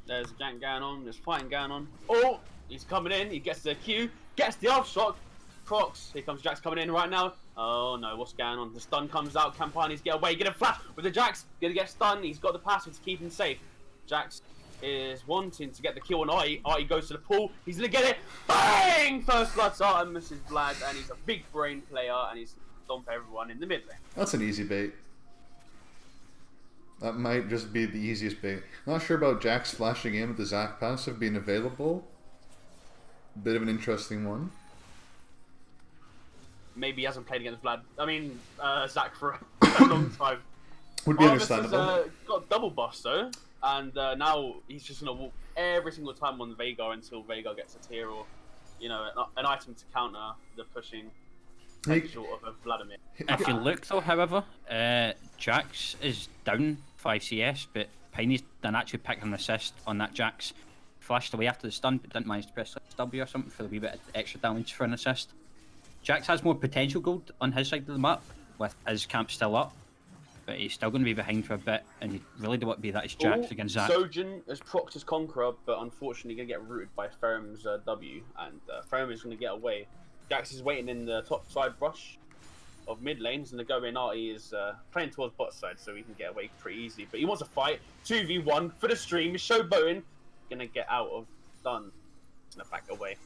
There's a gank going on. There's fighting going on. Oh, he's coming in. He gets the Q. Gets the offshot. Procs. Here comes Jax coming in right now. Oh no, what's going on? The stun comes out. Campani's get away. Get a flash with the Jax. Gonna get stunned. He's got the passive to keep him safe. Jax is wanting to get the kill on Artie. Artie goes to the pool. He's gonna get it. Bang! First blood to Artemis' Vlad, and he's a big brain player, and he's stomp everyone in the mid lane. That's an easy bait. That might just be the easiest bait. Not sure about Jax flashing in with the Zac passive being available. Bit of an interesting one. Maybe he hasn't played against Vlad. I mean, Zac for a long time. Would be Artemis understandable. has got double bust though, and now he's just gonna walk every single time on Veigar until Veigar gets a tier or, you know, an item to counter the pushing potential of a Vladimir. If you look though, however, Jax is down 5 CS, but Piney's done actually pick an assist on that Jax. Flashed away after the stun, but didn't manage to press W or something for a wee bit of extra damage for an assist. Jax has more potential gold on his side of the map, with his camp still up, but he's still going to be behind for a bit, and you really don't want to be that as Jax against Zac. Sojin has procced his Conqueror, but unfortunately going to get rooted by Ferum's W, and Ferum is going to get away. Jax is waiting in the top side brush of mid lane. He's going to go in. Artie is playing towards bot side, so he can get away pretty easily. But he wants to fight 2v1 for the stream. He's showboating. Going to get out of stun. He's going to back away.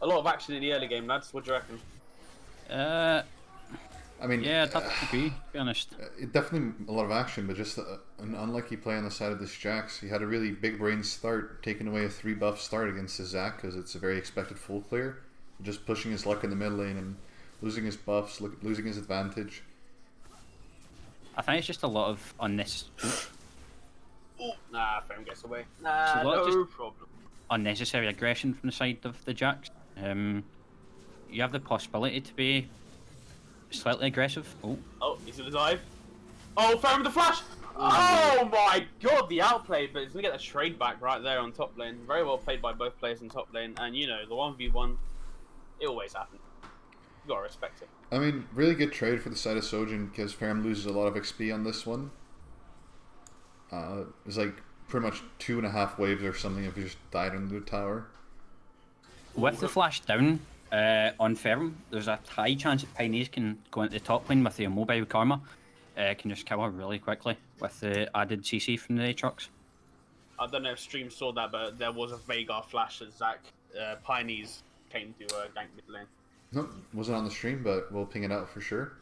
A lot of action in the early game, lads. What do you reckon? I mean, yeah, I'd agree, to be honest. Definitely a lot of action, but just an unlucky play on the side of this Jax. He had a really big brain start, taking away a 3 buff start against the Zac, because it's a very expected full clear. Just pushing his luck in the mid lane and losing his buffs, losing his advantage. I think it's just a lot of unnecessary. Nah, Ferum gets away. Nah, no problem. Unnecessary aggression from the side of the Jax. You have the possibility to be slightly aggressive. Oh, he's gonna dive. Oh, Ferum with the flash! Oh my god, the outplay, but he's gonna get the trade back right there on top lane. Very well played by both players in top lane, and you know, the 1v1, it always happens. You gotta respect it. I mean, really good trade for the side of Sojin, because Ferum loses a lot of XP on this one. It's like pretty much 2.5 waves or something if you just died under the tower. With the flash down on Ferrum, there's a high chance that Pioneers can go into the top lane with the immobile Karma. Can just kill her really quickly with the added CC from the Aatrox. I don't know if Stream saw that, but there was a Veigar flash that Zac Pioneers came to gank mid lane. Nope, wasn't on the stream, but we'll ping it out for sure.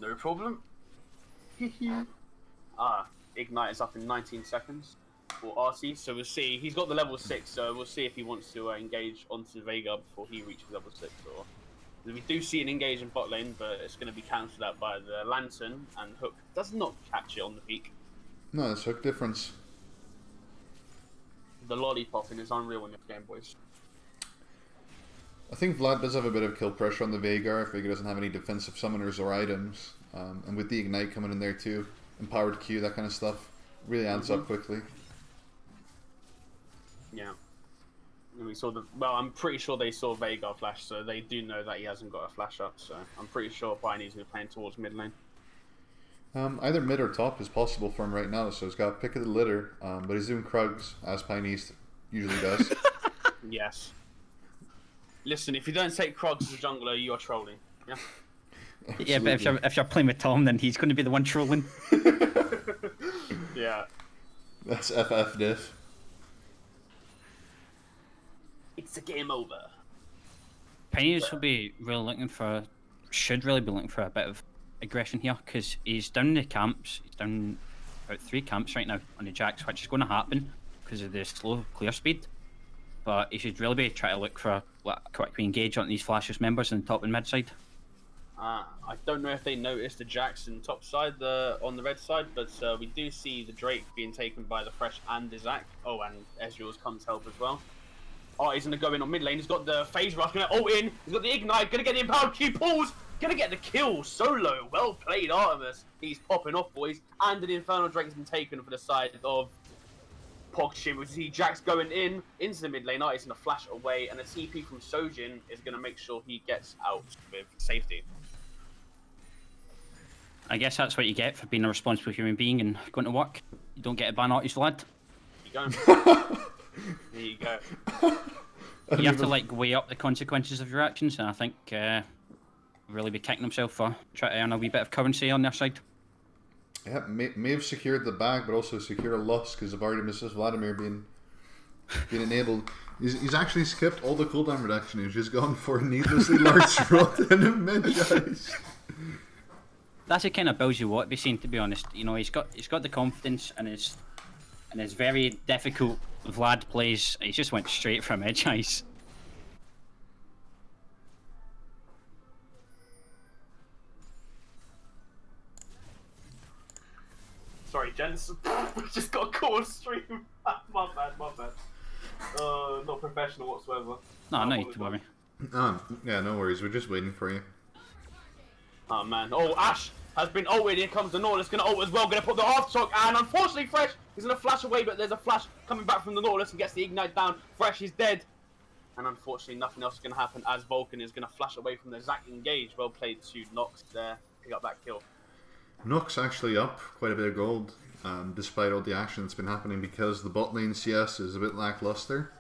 No problem. Ignite is up in 19 seconds for RC, so we'll see. He's got the level 6, so we'll see if he wants to engage onto Veigar before he reaches level 6. Or we do see an engage in bot lane, but it's going to be cancelled out by the Lantern, and Hook does not catch it on the peak. No, it's Hook difference. The lollipopping is unreal in this game, boys. I think Vlad does have a bit of kill pressure on the Veigar if Veigar doesn't have any defensive summoners or items. And with the Ignite coming in there too, empowered Q, that kind of stuff, really adds up quickly. Yeah. And we saw I'm pretty sure they saw Veigar flash, so they do know that he hasn't got a flash up, so I'm pretty sure Pioneer's going to be playing towards mid lane. Either mid or top is possible for him right now, so he's got pick of the litter, but he's doing Krugs, as Pioneers usually does. Yes. Listen, if you don't take Krugs as a jungler, you are trolling. Yeah. Absolutely. Yeah, but if you're playing with Tom, then he's going to be the one trolling. Yeah. That's FF diff. It's a game over. Pioneers should really be looking for a bit of aggression here, because he's down the camps. He's down about 3 camps right now on the Jax, which is going to happen because of the slow clear speed. But he should really be trying to look for a quick engage on these Flashes members in the top and mid side. I don't know if they noticed the Jackson top side on the red side, but we do see the Drake being taken by the Fresh and the Zac. Oh, and Ezreal's come to help as well. Oh, he's going to go in on mid lane. He's got the phase rush. Going to ult in. He's got the ignite. Going to get the empowered Q pulls. Going to get the kill. Solo. Well played, Artemis. He's popping off, boys. And an Infernal Drake has been taken for the side of Pogchimp. We see Jax going into the mid lane. He's going to flash away. And a TP from Sojin is going to make sure he gets out with safety. I guess that's what you get for being a responsible human being and going to work. You don't get a ban artist, lad. There you go. There you go. You have to like weigh up the consequences of your actions, and I think really be kicking himself for trying to earn a wee bit of currency on their side. Yeah, may have secured the bag, but also secured a loss because of already Mrs. Vladimir being enabled. He's actually skipped all the cooldown reduction. He's just gone for needlessly large rot and a mid-guys. That's the kind of build you want to be seen, to be honest. You know, he's got the confidence, and his very difficult Vlad plays. He just went straight from edge ice. Sorry, gents. We just got a call stream. My bad. Not professional whatsoever. No, no need to worry. Yeah, no worries. We're just waiting for you. Oh man. Oh, Ash has been ulted. Here comes the Nautilus. Gonna ult as well. Gonna put the aftershock. And unfortunately, Fresh is gonna flash away. But there's a flash coming back from the Nautilus and gets the ignite down. Fresh is dead. And unfortunately, nothing else is gonna happen as Vulcan is gonna flash away from the Zac engage. Well played to Nox there. Pick up that kill. Nox actually up quite a bit of gold, despite all the action that's been happening, because the bot lane CS is a bit lackluster.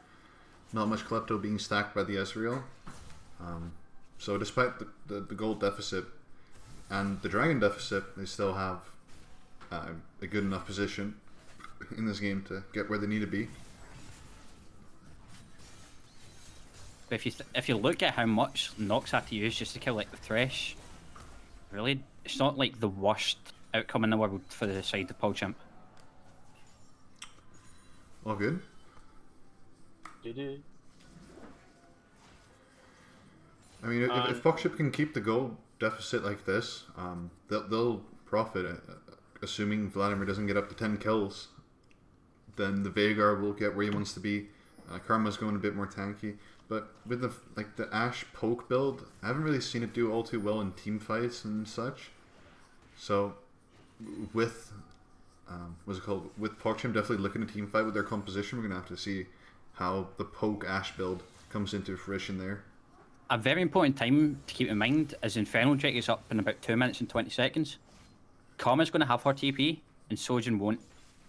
Not much Klepto being stacked by the Ezreal. So despite the gold deficit and the Dragon deficit, they still have a good enough position in this game to get where they need to be. But if you look at how much Nox had to use just to kill like the Thresh, really, it's not like the worst outcome in the world for the side of Pogchimp. All good. I mean, if Pogchimp can keep the gold deficit like this, they'll profit. Assuming Vladimir doesn't get up to 10 kills, then the Veigar will get where he wants to be. Karma's going a bit more tanky, but with the Ashe poke build, I haven't really seen it do all too well in team fights and such. So, with what's it called? With Pogchimp definitely looking to team fight with their composition, we're gonna have to see how the poke Ashe build comes into fruition there. A very important time to keep in mind is Infernal Jet is up in about 2 minutes and 20 seconds. Karma's going to have her TP, and Sojin won't.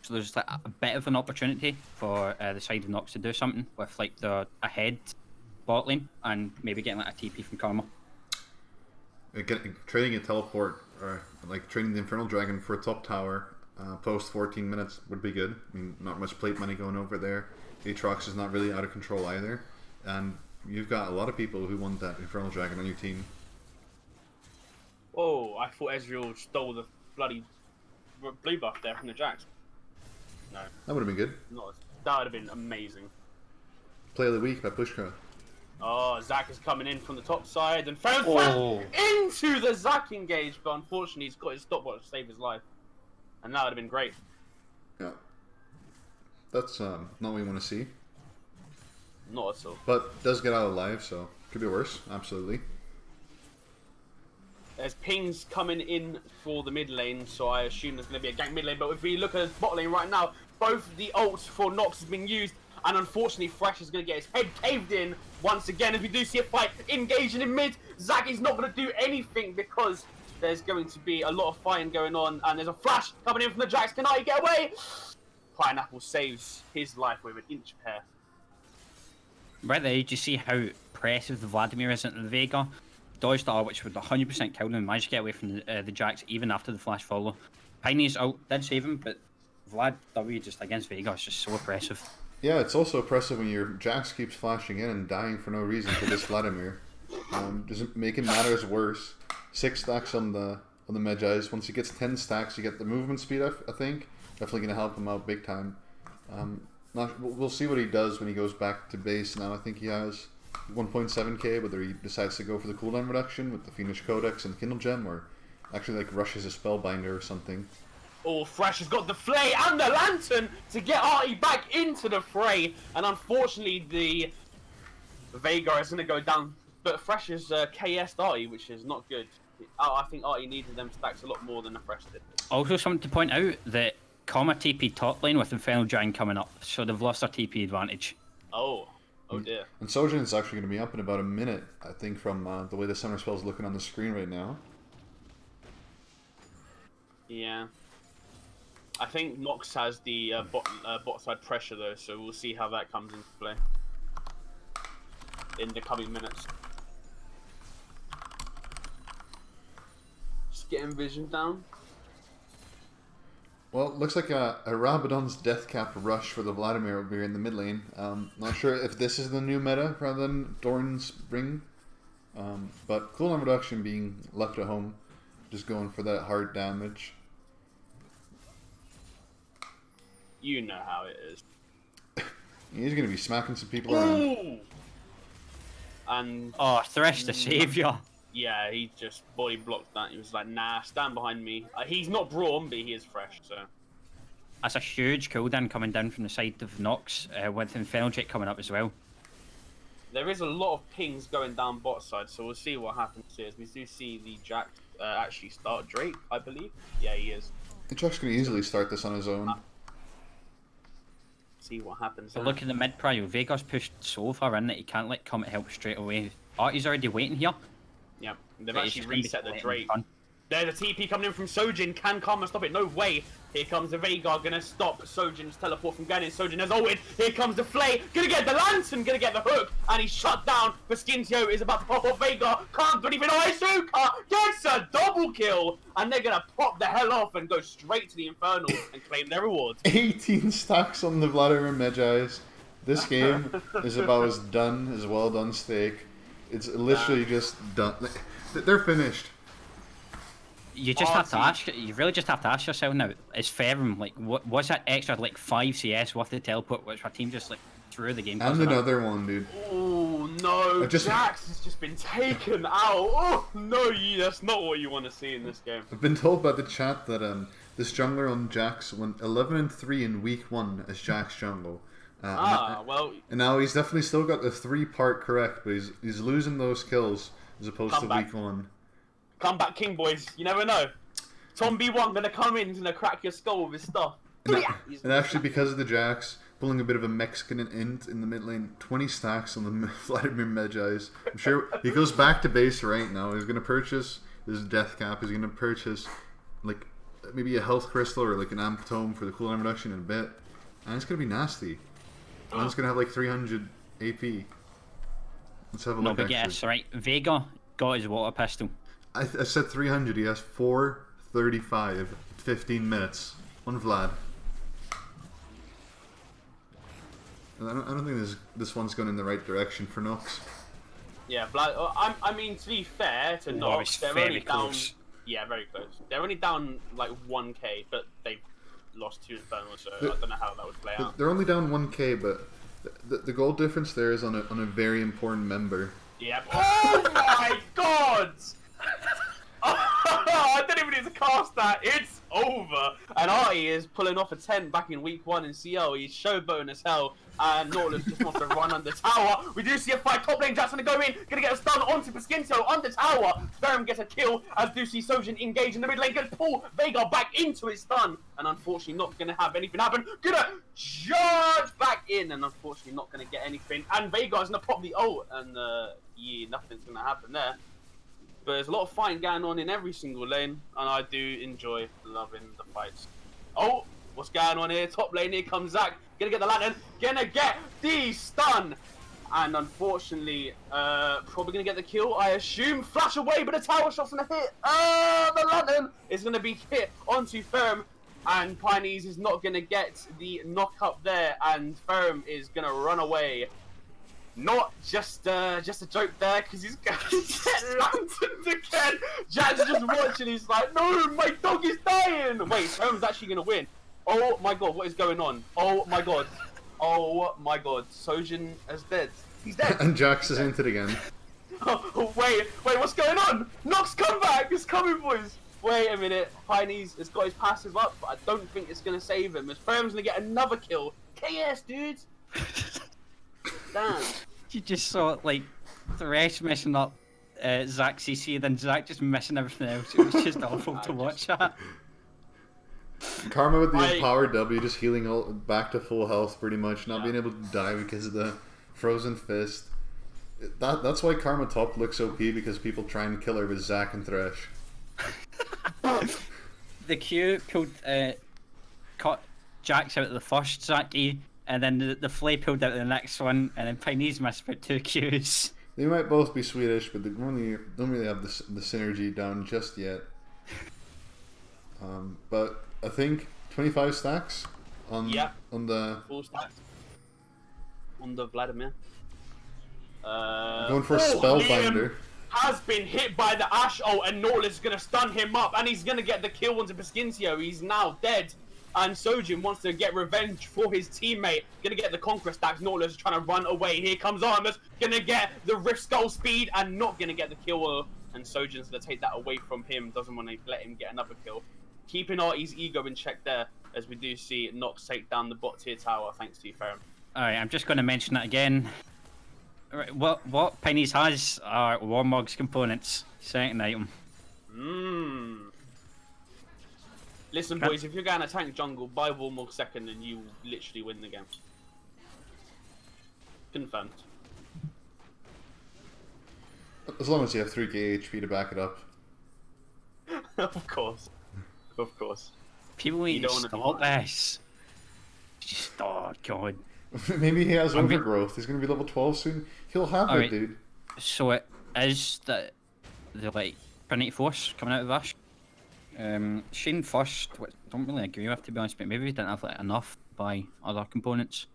So there's like a bit of an opportunity for the side of Nox to do something with like the ahead bot lane and maybe getting like a TP from Karma. Trading a teleport or like trading the Infernal Dragon for a top tower post 14 minutes would be good. I mean, not much plate money going over there. Aatrox is not really out of control either, and you've got a lot of people who want that Infernal Dragon on your team. Oh, I thought Ezreal stole the bloody blue buff there from the Jax. No. That would have been good. That would have been amazing. Play of the week by Pushka. Oh, Zac is coming in from the top side and found flash into the Zac engage, but unfortunately he's got his stopwatch to save his life. And that would have been great. Yeah. That's not what we want to see. Not at all. But does get out alive, so could be worse. Absolutely. There's pings coming in for the mid lane, so I assume there's going to be a gank mid lane. But if we look at the bot lane right now, both the ults for Nox has been used, and unfortunately Fresh is going to get his head caved in once again. As we do see a fight engaging in mid, Zac is not going to do anything because there's going to be a lot of fighting going on, and there's a flash coming in from the Jax. Can I get away? Pineapple saves his life with an inch pair. Right there, you just see how impressive the Vladimir is into the Veigar. Dodged R, which would 100% kill him, and managed to get away from the Jax even after the flash follow. Piney's ult did save him, but Vlad W just against Veigar is just so impressive. Yeah, it's also impressive when your Jax keeps flashing in and dying for no reason to this Vladimir. Doesn't make it matters worse. 6 stacks on the Medjais. Once he gets 10 stacks, you get the movement speed. I think definitely gonna help him out big time. We'll see what he does when he goes back to base. Now I think he has 1.7k. Whether he decides to go for the cooldown reduction with the Phoenix Codex and Kindle Gem, or actually like rushes a Spellbinder or something. Oh, Fresh has got the Flay and the Lantern to get Artie back into the fray, and unfortunately the Veigar is going to go down. But Fresh is KS'd Artie, which is not good. I think Artie needed them stacks a lot more than the Fresh did. Also, something to point out that Karma TP top lane with Infernal Giant coming up, so they've lost their TP advantage. Oh dear. And Sojin is actually going to be up in about a minute, I think, from the way the Summer Spell is looking on the screen right now. Yeah. I think Nox has the bot side pressure though, so we'll see how that comes into play in the coming minutes. Just getting vision down. Well, it looks like a Rabadon's death cap rush for the Vladimir over here in the mid lane. Not sure if this is the new meta rather than Doran's ring. But cooldown reduction being left at home, just going for that hard damage. You know how it is. He's going to be smacking some people around. Ooh! And Oh, Thresh the saviour. yeah, he just body blocked that. He was like, nah, stand behind me. He's not Braum, but he is fresh, so. That's a huge cooldown coming down from the side of Nox, with Infernal Jet coming up as well. There is a lot of pings going down bot side, so we'll see what happens here. We do see the Jack actually start Drake, I believe. Yeah, he is. Jack's going to easily start this on his own. See what happens. But look at the mid prio. Vega's pushed so far in that he can't like come to help straight away. Artie's already waiting here. Yeah, they've But he's actually just gonna be reset the letting Drake. fun. There's a TP coming in from Sojin. Can come and stop it? No way. Here comes the Veigar, gonna stop Sojin's teleport from getting. Sojin has ulted. Here comes the Flay, gonna get the Lantern, gonna get the hook, and he's shut down. Skintio is about to pop off Veigar. Can't do anything. Isuka gets a double kill, and they're gonna pop the hell off and go straight to the Infernal and claim their rewards. 18 stacks on the Vladimir Medjais. This game is about as done as well done steak. It's literally just done. They're finished. You just have to ask. You really just have to ask yourself now. Is Ferrum like what's that extra like 5 CS worth of teleport, which our team just like threw the game? And another one, dude. Oh no! Jax has just been taken out. Oh no! That's not what you want to see in this game. I've been told by the chat that this jungler on Jax went 11-3 in week 1 as Jax jungle. Well. And now he's definitely still got the 3-part correct, but he's losing those kills as opposed to week 1. Comeback king, boys. You never know. Tom B1 gonna come in and gonna crack your skull with his stuff. And actually, because of the Jax pulling a bit of a Mexican int in the mid lane, 20 stacks on the Vladimir Medjais. I'm sure he goes back to base right now. He's gonna purchase his death cap. He's gonna purchase like maybe a health crystal or like an amp tome for the cooldown reduction in a bit, and it's gonna be nasty. And it's gonna have like 300 AP. Let's have a look. No, but yes, right. Vega got his water pistol. I said 300. He has 435, 15 minutes on Vlad. I don't think this one's going in the right direction for Nox. Yeah, Vlad. I mean, to be fair to Nox, they're only down. Yeah, very close. They're only down like 1k, but they've lost 2 Infernals, so I don't know how that would play out. They're only down 1k, but the goal difference there is on a very important member. Yep. Oh my god! I don't even need to cast that. It's over. And Artie is pulling off a 10 back in week 1 in CL. He's showboating as hell. And Nautilus just wants to run under tower. We do see a fight. Top lane Jack's gonna go in. Gonna get a stun onto Pasquinto under tower. Ferrum gets a kill as do see Sojin engage in the mid lane. Gonna pull Veigar back into his stun. And unfortunately not gonna have anything happen. Gonna charge back in. And unfortunately not gonna get anything. And Veigar's gonna pop the ult. And yeah, nothing's gonna happen there. But there's a lot of fighting going on in every single lane, and I do enjoy loving the fights. Oh, what's going on here? Top lane, here comes Zac. Gonna get the lantern, gonna get the stun. And unfortunately, probably gonna get the kill, I assume. Flash away, but the tower shot's gonna hit. The lantern is gonna be hit onto Ferrum. And Pioneers is not gonna get the knock up there, and Ferrum is gonna run away. Not just a joke there, because he's going to get lanterned again. Jack's just watching, he's like, no, my dog is dying. Wait, Ferrum's actually going to win. Oh my god, what is going on? Oh my god. Oh my god. Sojin is dead. He's dead. And Jax is into it again. Oh, wait, what's going on? Nox comeback is coming, boys. Wait a minute. Pioneers has got his passive up, but I don't think it's going to save him. As Ferrum's going to get another kill. KS, dudes. Damn. You just saw like Thresh messing up Zac CC, then Zac just missing everything else. It was just awful to watch that. Karma with the empowered W, just healing all back to full health pretty much, not being able to die because of the frozen fist. That's why Karma top looks OP, because people try and kill her with Zac and Thresh. the Q pulled cut Jax out of the first Zaki, and then the Flay pulled out of the next one, and then Piney's missed about 2 Qs. They might both be Swedish, but they don't really have the synergy down just yet. But I think 25 stacks on the 4 stacks on the Vladimir. Going for a Spellbinder. Has been hit by the Ash ult, and Nautilus is gonna stun him up, and he's gonna get the kill onto Peskincio. He's now dead, and Sojin wants to get revenge for his teammate. Gonna get the Conqueror stacks. Nautilus is trying to run away. Here comes Armus, gonna get the Rift Skull speed, and not gonna get the kill. And Sojin's gonna take that away from him. Doesn't want to let him get another kill. Keeping Artie's ego in check there, as we do see Nox take down the bot tier tower. Thanks to you, Ferrum. Alright, I'm just going to mention that again. Right, what Penny's has are Warmog's components. Second item. Listen, boys, if you're going to tank jungle, buy Warmog second and you literally win the game. Confirmed. As long as you have 3k HP to back it up. Of course. Of course. People need to stop this. Just, oh, God. Maybe he has overgrowth. He's going to be level 12 soon. He'll have it, dude. So it is the like Trinity Force coming out of Ash. Shane first, which I don't really agree with, to be honest, but maybe we didn't have like enough by other components.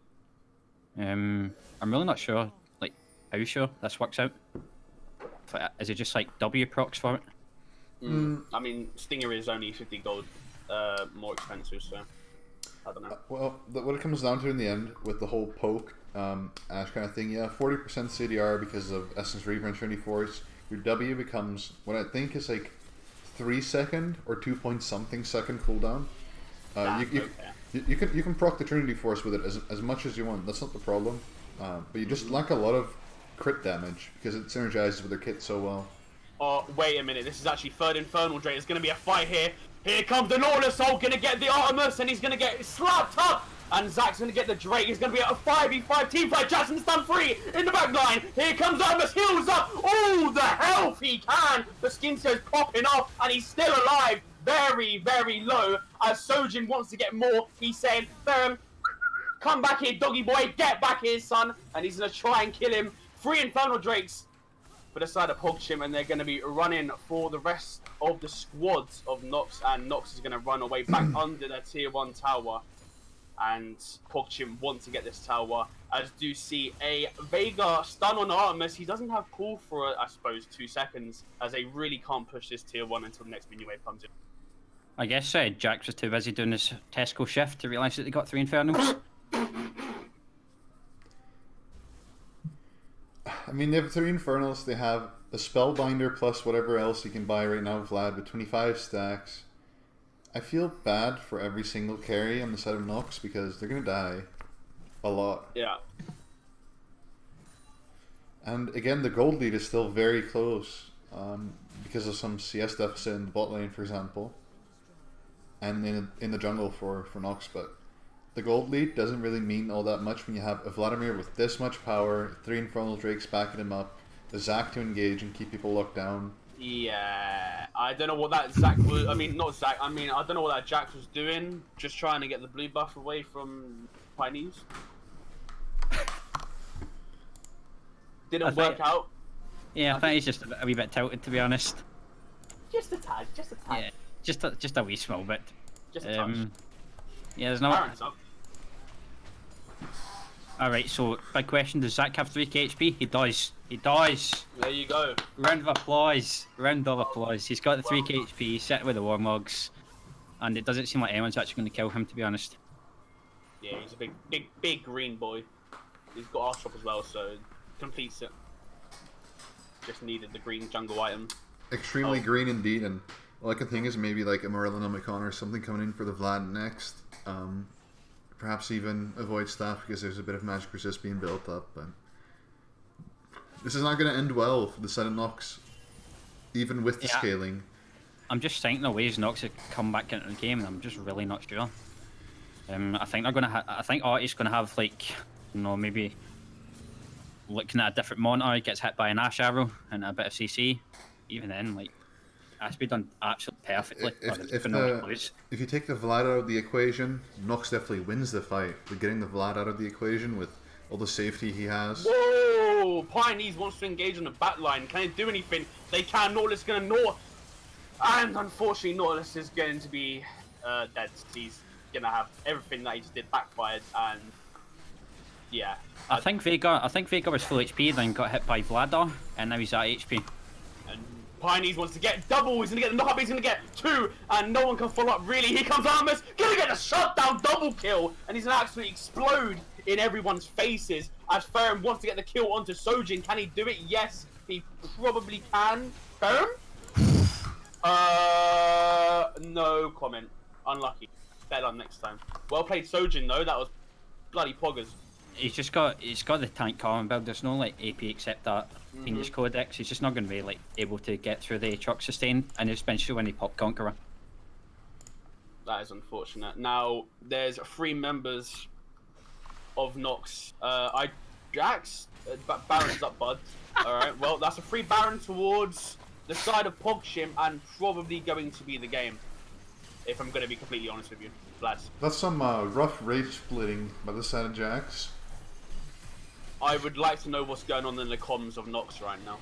I'm really not sure, like, how sure this works out. Is it just like W procs for it? I mean, Stinger is only 50 gold more expensive, so I don't know. Well, what it comes down to in the end with the whole poke Ash kind of thing, yeah, 40% CDR because of Essence Reaver and Trinity Force. Your W becomes what I think is like 3 second or 2 point something second cooldown. You can proc the Trinity Force with it as much as you want. That's not the problem. But you just lack a lot of crit damage because it synergizes with their kit so well. Oh, wait a minute. This is actually third Infernal Drake. There's going to be a fight here. Here comes the Nautilus Soul, going to get the Artemis, and he's going to get slapped up. And Zach's going to get the Drake. He's going to be a 5v5 team fight. Jackson's done free in the back line. Here comes Artemis, heals up all the health he can. The Skinsio's popping off, and he's still alive. Very, very low. As Sojin wants to get more, he's saying, Ferrum, come back here, doggy boy. Get back here, son. And he's going to try and kill him. 3 Infernal Drakes for the side of Pogchimp, and they're going to be running for the rest of the squads of Nox, and Nox is going to run away back under the tier 1 tower, and Pogchimp wants to get this tower, as do see a Vega stun on Artemis. He doesn't have cool for, I suppose, 2 seconds, as they really can't push this tier 1 until the next minion wave comes in. I guess Jax was too busy doing his Tesco shift to realise that they got 3 Infernals. I mean, they have 3 Infernals, they have a Spellbinder plus whatever else you can buy right now, Vlad, with 25 stacks. I feel bad for every single carry on the side of Nox because they're going to die a lot. Yeah. And again, the gold lead is still very close because of some CS deficit in the bot lane, for example. And in the jungle for Nox, but the gold lead doesn't really mean all that much when you have a Vladimir with this much power, 3 Infernal Drakes backing him up, the Zac to engage and keep people locked down. Yeah, I don't know what that Zac was. I mean, not Zac. I mean, I don't know what that Jax was doing. Just trying to get the blue buff away from Chinese. Didn't work out. Yeah, I think he's just a wee bit tilted, to be honest. Just a tad. Just a tad. Yeah, just a wee small bit. Just a touch. Yeah, there's no. Alright, so big question, does Zac have 3k HP? He does. He does. There you go. Round of applause. Round of applause. He's got the 3k HP, sitting with the Warmogs. And it doesn't seem like anyone's actually going to kill him, to be honest. Yeah, he's a big green boy. He's got Arstrop as well, so completes it. Just needed the green jungle item. Extremely green indeed, and all I can think is maybe like a Merlin Omicron or something coming in for the Vlad next. Perhaps even avoid staff because there's a bit of magic resist being built up, but this is not going to end well for the side of Nox, even with the scaling. I'm just thinking the ways Nox have come back into the game, and I'm just really not sure. I think they're going to. I think Artie's going to have like, you know, maybe looking at a different monitor, he gets hit by an Ash arrow and a bit of CC. Even then, like, has to be done absolutely perfectly. If you take the Vlad out of the equation, Nox definitely wins the fight. But getting the Vlad out of the equation with all the safety he has. Whoa! Pioneers wants to engage on the back line. Can they do anything? They can. Nautilus is going to Naught. And unfortunately, Nautilus is going to be dead. He's going to have everything that he just did backfired. And yeah. I think Vega was full HP, then got hit by Vladar, and now he's at HP. And Pioneers wants to get double. He's going to get the knock up. He's going to get 2. And no one can follow up, really. Here comes Armus. Going to get a shutdown double kill. And he's going to absolutely explode in everyone's faces as Ferrum wants to get the kill onto Sojin. Can he do it? Yes, he probably can. Ferrum? No comment. Unlucky. Better on next time. Well played, Sojin, though. That was bloody poggers. He's got the tank common build. There's no like AP except that Phoenix Codex. He's just not going to be like able to get through the truck sustain, and especially when he pop Conqueror. That is unfortunate. Now there's 3 members of Nox. Jax, Baron's up, bud. All right. Well, that's a free Baron towards the side of Pogchimp, and probably going to be the game. If I'm going to be completely honest with you, lads. That's some rough rage splitting by the side of Jax. I would like to know what's going on in the comms of Nox right now.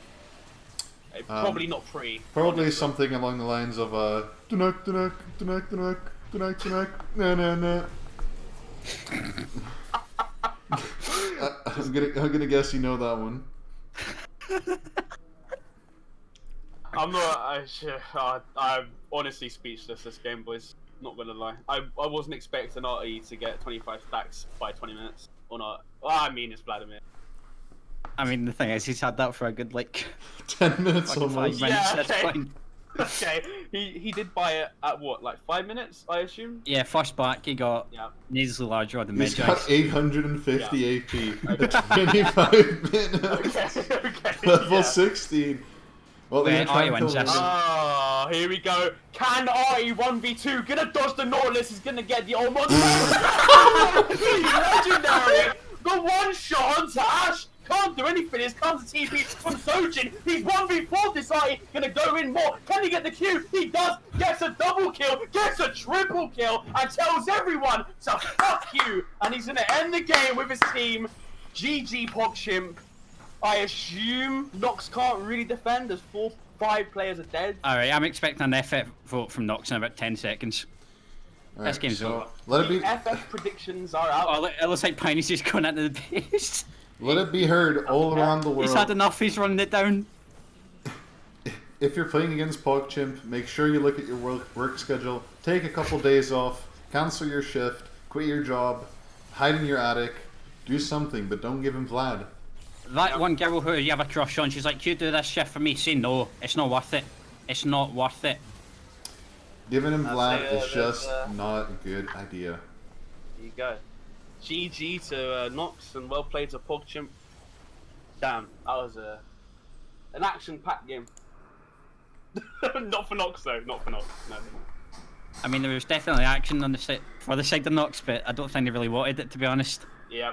Probably not pretty. Probably honestly. Something along the lines of Dunuk, Dunuk, Dunuk, Dunuk, Dunuk, Dunuk, na na na. I'm gonna guess you know that one. I'm honestly speechless this game, boys. Not gonna lie. I wasn't expecting RE to get 25 stacks by 20 minutes. Or not. Well, I mean, it's Vladimir. I mean, the thing is, he's had that for a good, like... 10 minutes almost. 5 minutes, yeah, okay. Okay, he did buy it at what, like 5 minutes, I assume? Yeah, first back, he got nasally larger on the mid. He's got 850 AP at 25 minutes. Okay. Level 16. Well, here we go. Can RE 1v2? Gonna dodge the Nautilus, he's gonna get the almost legendary. The one shot onto Ash. Can't do anything. His comes a TP from Sojin. He's 1v4 this RE. Gonna go in more. Can he get the Q? He does. Gets a double kill. Gets a triple kill. And tells everyone to fuck you. And he's gonna end the game with his team. GG Pogchimp. I assume Nox can't really defend as 4-5 players are dead. Alright, I'm expecting an FF vote from Nox in about 10 seconds. Right, this game's over. Let it be. FF predictions are out. Oh, it looks like Piney's just going into the base. Let it be heard all around the world. He's had enough, he's running it down. If you're playing against Pogchimp, make sure you look at your work schedule. Take a couple days off, cancel your shift, quit your job, hide in your attic, do something, but don't give him Vlad. That one girl who you have a crush on, she's like, you do this shift for me. Say no, it's not worth it. It's not worth it. Giving him Vlad is just not a good idea. There you go. GG to Nox and well played to Pogchimp. Damn, that was an action-packed game. Not for Nox though, not for Nox. No. I mean, there was definitely action on the side for the side of Nox, but I don't think they really wanted it, to be honest. Yeah.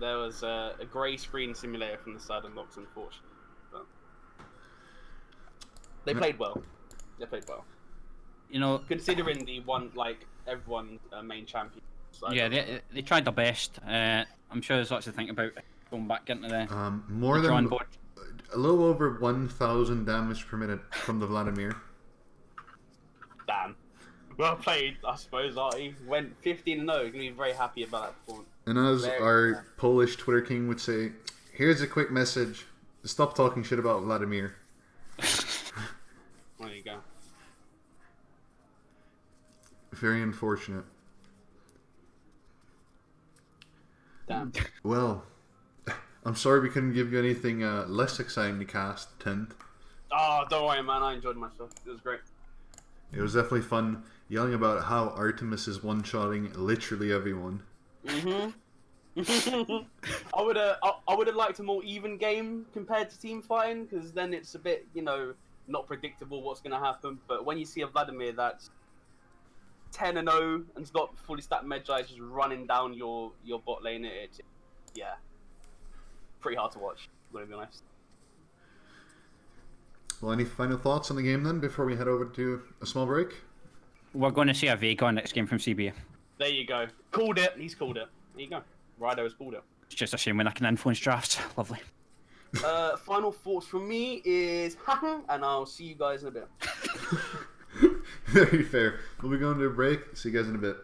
There was a grey screen simulator from the side of Nox, unfortunately. But they played well. They played well. You know, considering the one, like, everyone main champion. Yeah, they tried their best. I'm sure there's lots to think about going back into the more the than board. A little over 1,000 damage per minute from the Vladimir. Damn. Well played, I suppose. Artie went 15-0. He's gonna be very happy about that performance. And as our Polish Twitter king would say, here's a quick message: stop talking shit about Vladimir. There you go. Very unfortunate. Damn. Well, I'm sorry we couldn't give you anything less exciting to cast 10th. Oh, don't worry, man. I enjoyed myself. It was great. It was definitely fun yelling about how Artemis is one-shotting literally everyone. I would have liked a more even game compared to team fighting, because then it's a bit, you know, not predictable what's going to happen. But when you see a Vladimir that's 10-0 and's got fully stacked Medjay just running down your bot lane, yeah, pretty hard to watch. I'm gonna be honest. Well, any final thoughts on the game then before we head over to a small break? We're going to see a Vega next game from CBA. There you go. Called it. He's called it. There you go. Rido has called it. It's just a shame when I can influence drafts. Lovely. Final thoughts from me is, and I'll see you guys in a bit. Very fair. We'll be going to a break. See you guys in a bit.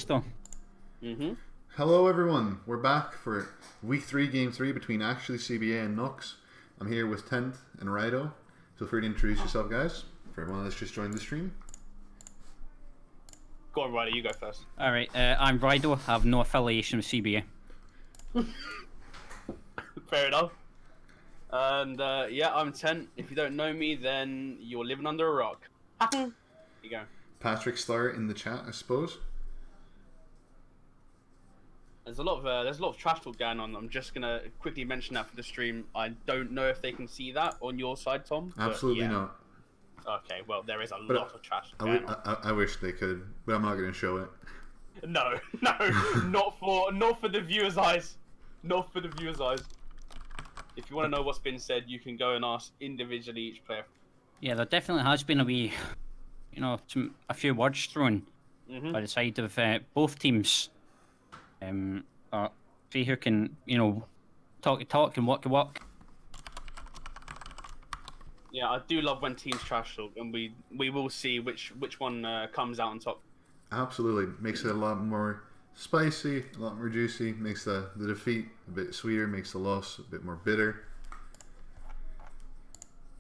though. Hello everyone, we're back for week 3, game 3 between actually CBA and Nux. I'm here with Tent and Rido. Feel free to introduce yourself, guys, for everyone that's just joined the stream. Go on, Ryder, you go first. Alright, I'm Rido, I have no affiliation with CBA. Fair enough. And yeah, I'm Tent. If you don't know me, then you're living under a rock. Here you go. Patrick Star in the chat, I suppose. There's a lot of trash talk going on. I'm just gonna quickly mention that for the stream. I don't know if they can see that on your side, Tom. Absolutely yeah. not. Okay, well there is a lot of trash going on. I wish they could, but I'm not going to show it. No, not for the viewers' eyes. Not for the viewers' eyes. If you want to know what's been said, you can go and ask individually each player. Yeah, there definitely has been a few words thrown by the side of both teams. See who can, talk and walk. Yeah, I do love when teams trash talk, and we will see which one comes out on top. Absolutely. Makes it a lot more spicy, a lot more juicy, makes the defeat a bit sweeter, makes the loss a bit more bitter.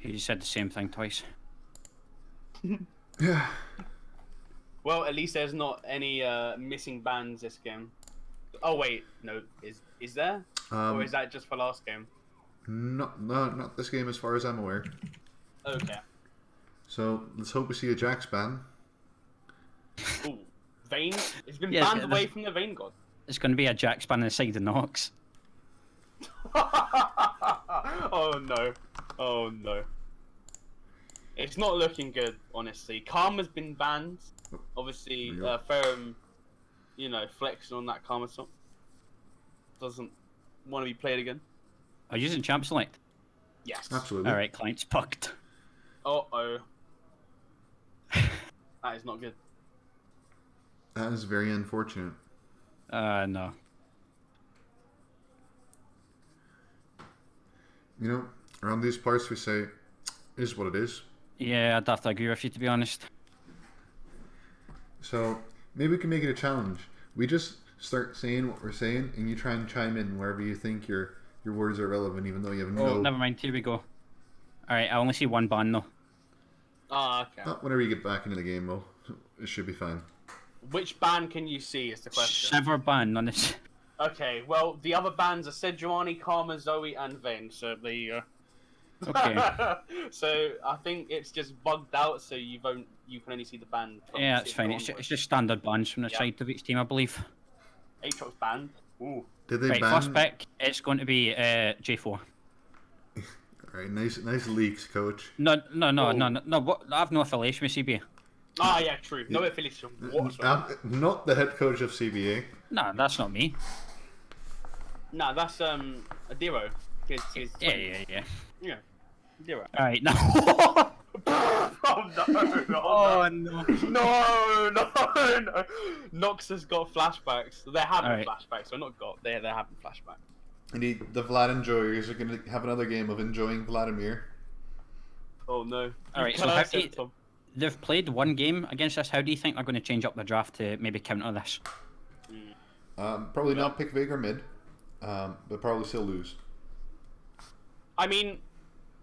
You just said the same thing twice. Yeah. Well, at least there's not any missing bans this game. Oh wait, no, is there? Or is that just for last game? No, not this game as far as I'm aware. Okay. So let's hope we see a Jax ban. Ooh, Vayne? It's been banned away from the Vayne god. It's going to be a Jax ban inside the Nox. Oh no. Oh no. It's not looking good, honestly. Karma's been banned. Obviously, Ferrum, flexing on that Karma song. Doesn't want to be played again. Are you using Champ Select? Yes. Absolutely. Alright, client's pucked. Uh-oh. That is not good. That is very unfortunate. No. Around these parts we say, is what it is. Yeah, I'd have to agree with you, to be honest. So maybe we can make it a challenge. We just start saying what we're saying, and you try and chime in wherever you think your words are relevant, even though you have no... Oh, never mind. Here we go. Alright, I only see one ban, though. Ah, okay. Whenever you get back into the game, though, it should be fine. Which ban can you see is the question. Sever ban on this. Okay, well, the other bans are Sejuani, Karma, Zoe, and Vayne, so there you go. Okay. So I think it's just bugged out, so you can only see the ban. Yeah, it's fine. It's just standard bans from the side of each team, I believe. Aatrox banned. Ooh. Did they Right, ban... first pick, it's going to be J4. Alright, nice leaks, coach. No. What? I have no affiliation with CBA. Ah, yeah, true. No affiliation whatsoever. Not the head coach of CBA. No, that's not me. Nah, that's Adiro. Yeah. Yeah, Adiro. Alright, no. Oh no! Nox has got flashbacks. They're having flashbacks. So not got. They're having flashbacks. Indeed, the Vlad enjoyers are going to have another game of enjoying Vladimir. Oh no! Alright, so they've played one game against us. How do you think they're going to change up the draft to maybe counter this? Probably not pick Veigar mid, but probably still lose. I mean,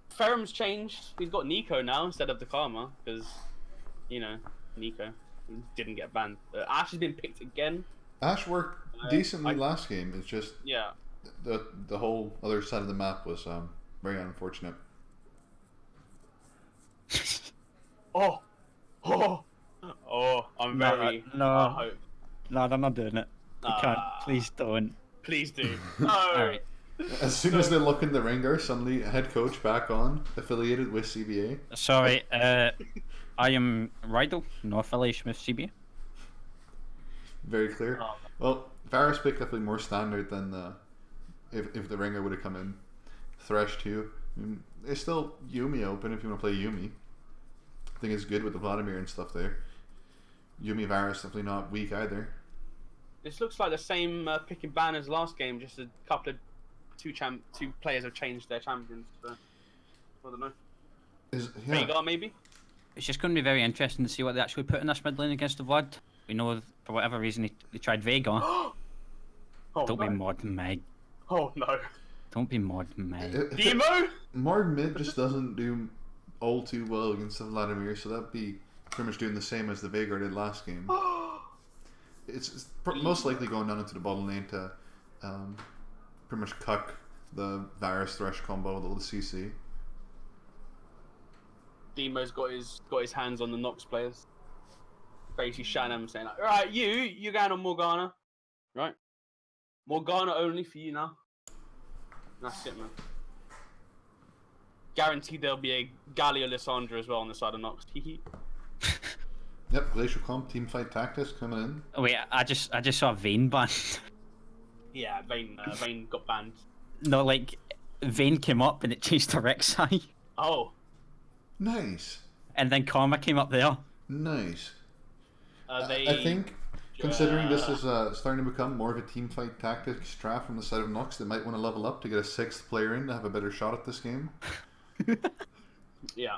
Ferrum's changed. He's got Nico now instead of the Karma because, Nico didn't get banned. Ash has been picked again. Ash worked decently last game. It's just the whole other side of the map was very unfortunate. I'm very... No, they're not doing it. You can't. Please don't. Please do. Alright. As soon as they look in the ringer, suddenly head coach back on, affiliated with CBA. Sorry, I am Rido, no affiliation with CBA. Very clear. Well, Varus picked definitely more standard than if the ringer would have come in. Thresh too. It's still Yuumi open if you want to play Yuumi. I think it's good with the Vladimir and stuff there. Yuumi Varus definitely not weak either. This looks like the same pick and ban as last game, just a couple of two players have changed their champions. So, I don't know. Veigar maybe? It's just going to be very interesting to see what they actually put in this mid lane against the Vlad. We know for whatever reason they tried Vega. Oh Don't be no. mod Meg. Oh no. Don't be mod Meg. Demo? Morg mid just doesn't do all too well against the Vladimir, so that'd be pretty much doing the same as the Veigar did last game. It's most likely going down into the bottom lane to pretty much cuck the Varus Thresh combo with all the CC. Demo's got his hands on the Nox players. Basically shouting at them saying like, alright, you're going on Morgana. Right? Morgana only for you now. That's it, man. Guaranteed there'll be a Galio Lissandra as well on the side of Nox. Yep, Glacial Comp, Teamfight Tactics coming in. Oh wait, I just saw Vayne banned. Yeah, Vayne got banned. No, like Vayne came up and it changed to Rek'Sai. Oh. Nice. And then Karma came up there. Nice. They, I think, considering this is starting to become more of a teamfight tactics strat from the side of Nox, they might want to level up to get a 6th player in to have a better shot at this game. Yeah.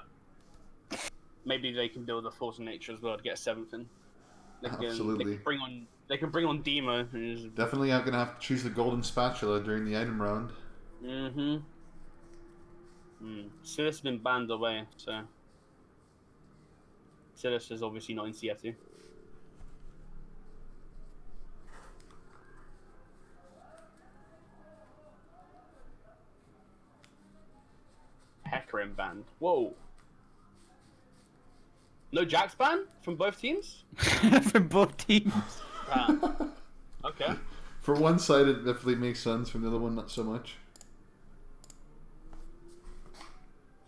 Maybe they can build a Force of Nature as well to get a 7th in. Absolutely. They can bring on Demo. Definitely, I'm gonna have to choose the golden spatula during the item round. Silas has been banned away, so Silas is obviously not in CF2. Hecarim banned. Whoa. No Jax ban from both teams? From both teams. Okay. For one side, it definitely makes sense. From the other one, not so much.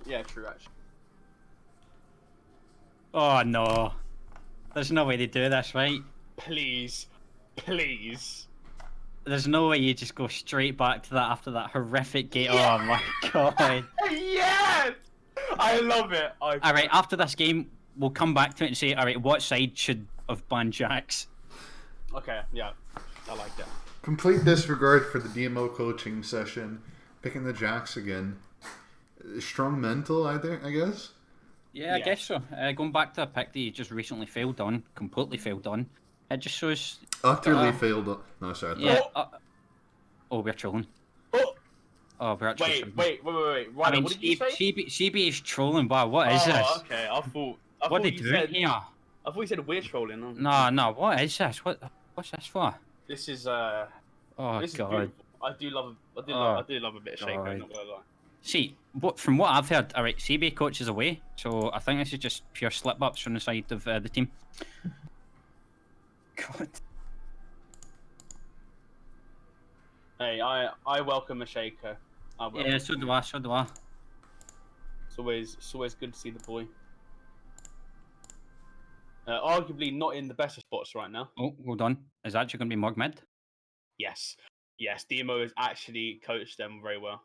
Yeah, true, actually. Oh no. There's no way they do this, right? Please. Please. There's no way you just go straight back to that after that horrific game. Yeah. Oh my god. Yes! I love it. Alright, after this game, we'll come back to it and say, alright, what side should have banned Jax? Okay, yeah. I like that. Complete disregard for the DMO coaching session. Picking the Jax again. Strong mental, I guess? Yeah, I guess so. Going back to a pick that you just recently failed on, completely failed on, it just shows... Utterly failed on... No, sorry. Yeah. Oh, we're trolling. Oh, we're actually... Wait. Right, I mean, what did you say? CB is trolling, wow, what is this? Okay, I thought What are they you doing said, here? I thought you said we're trolling. No, what is this? What's this for? This is Oh this is god. beautiful. I do love a bit of Shaco, not gonna lie. See, from what I've heard, alright, CB coaches away, so I think this is just pure slip-ups from the side of the team. God. Hey, I welcome a Shaco. Yeah, so do I. It's always good to see the boy. Arguably not in the best of spots right now. Oh, hold on. Is that actually going to be Morg mid? Yes, DMO has actually coached them very well.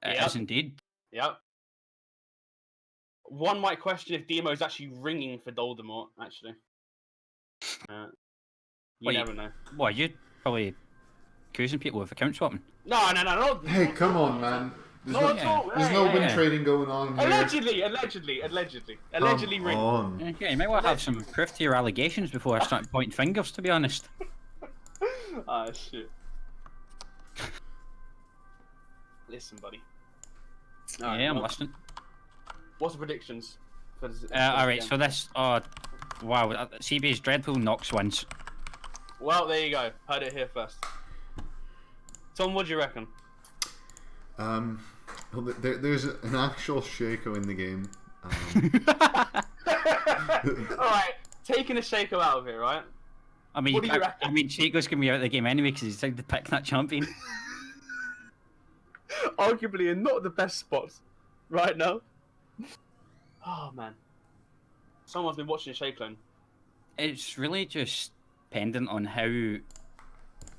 It is indeed. Yep. One might question if DMO is actually ringing for Voldemort, actually. You never know. What, you probably accusing people of account swapping? No. Hey, come on, man. There's no win trading going on here. Allegedly ringing. Okay, you might want to have some proof to your allegations before I start pointing fingers, to be honest. Ah, shit. Listen, buddy. Yeah, I'm listening. What's the predictions? Alright, so this... Oh, wow. CB's Dreadpool Nox wins. Well, there you go. Heard it here first. Tom, what do you reckon? Well, there's an actual Shaco in the game. Alright, taking a Shaco out of it, right? I mean, Shaco's going to be out of the game anyway because he's decided to pick that champion. Arguably in not the best spots right now. Oh, man. Someone's been watching Shaco. It's really just dependent on how...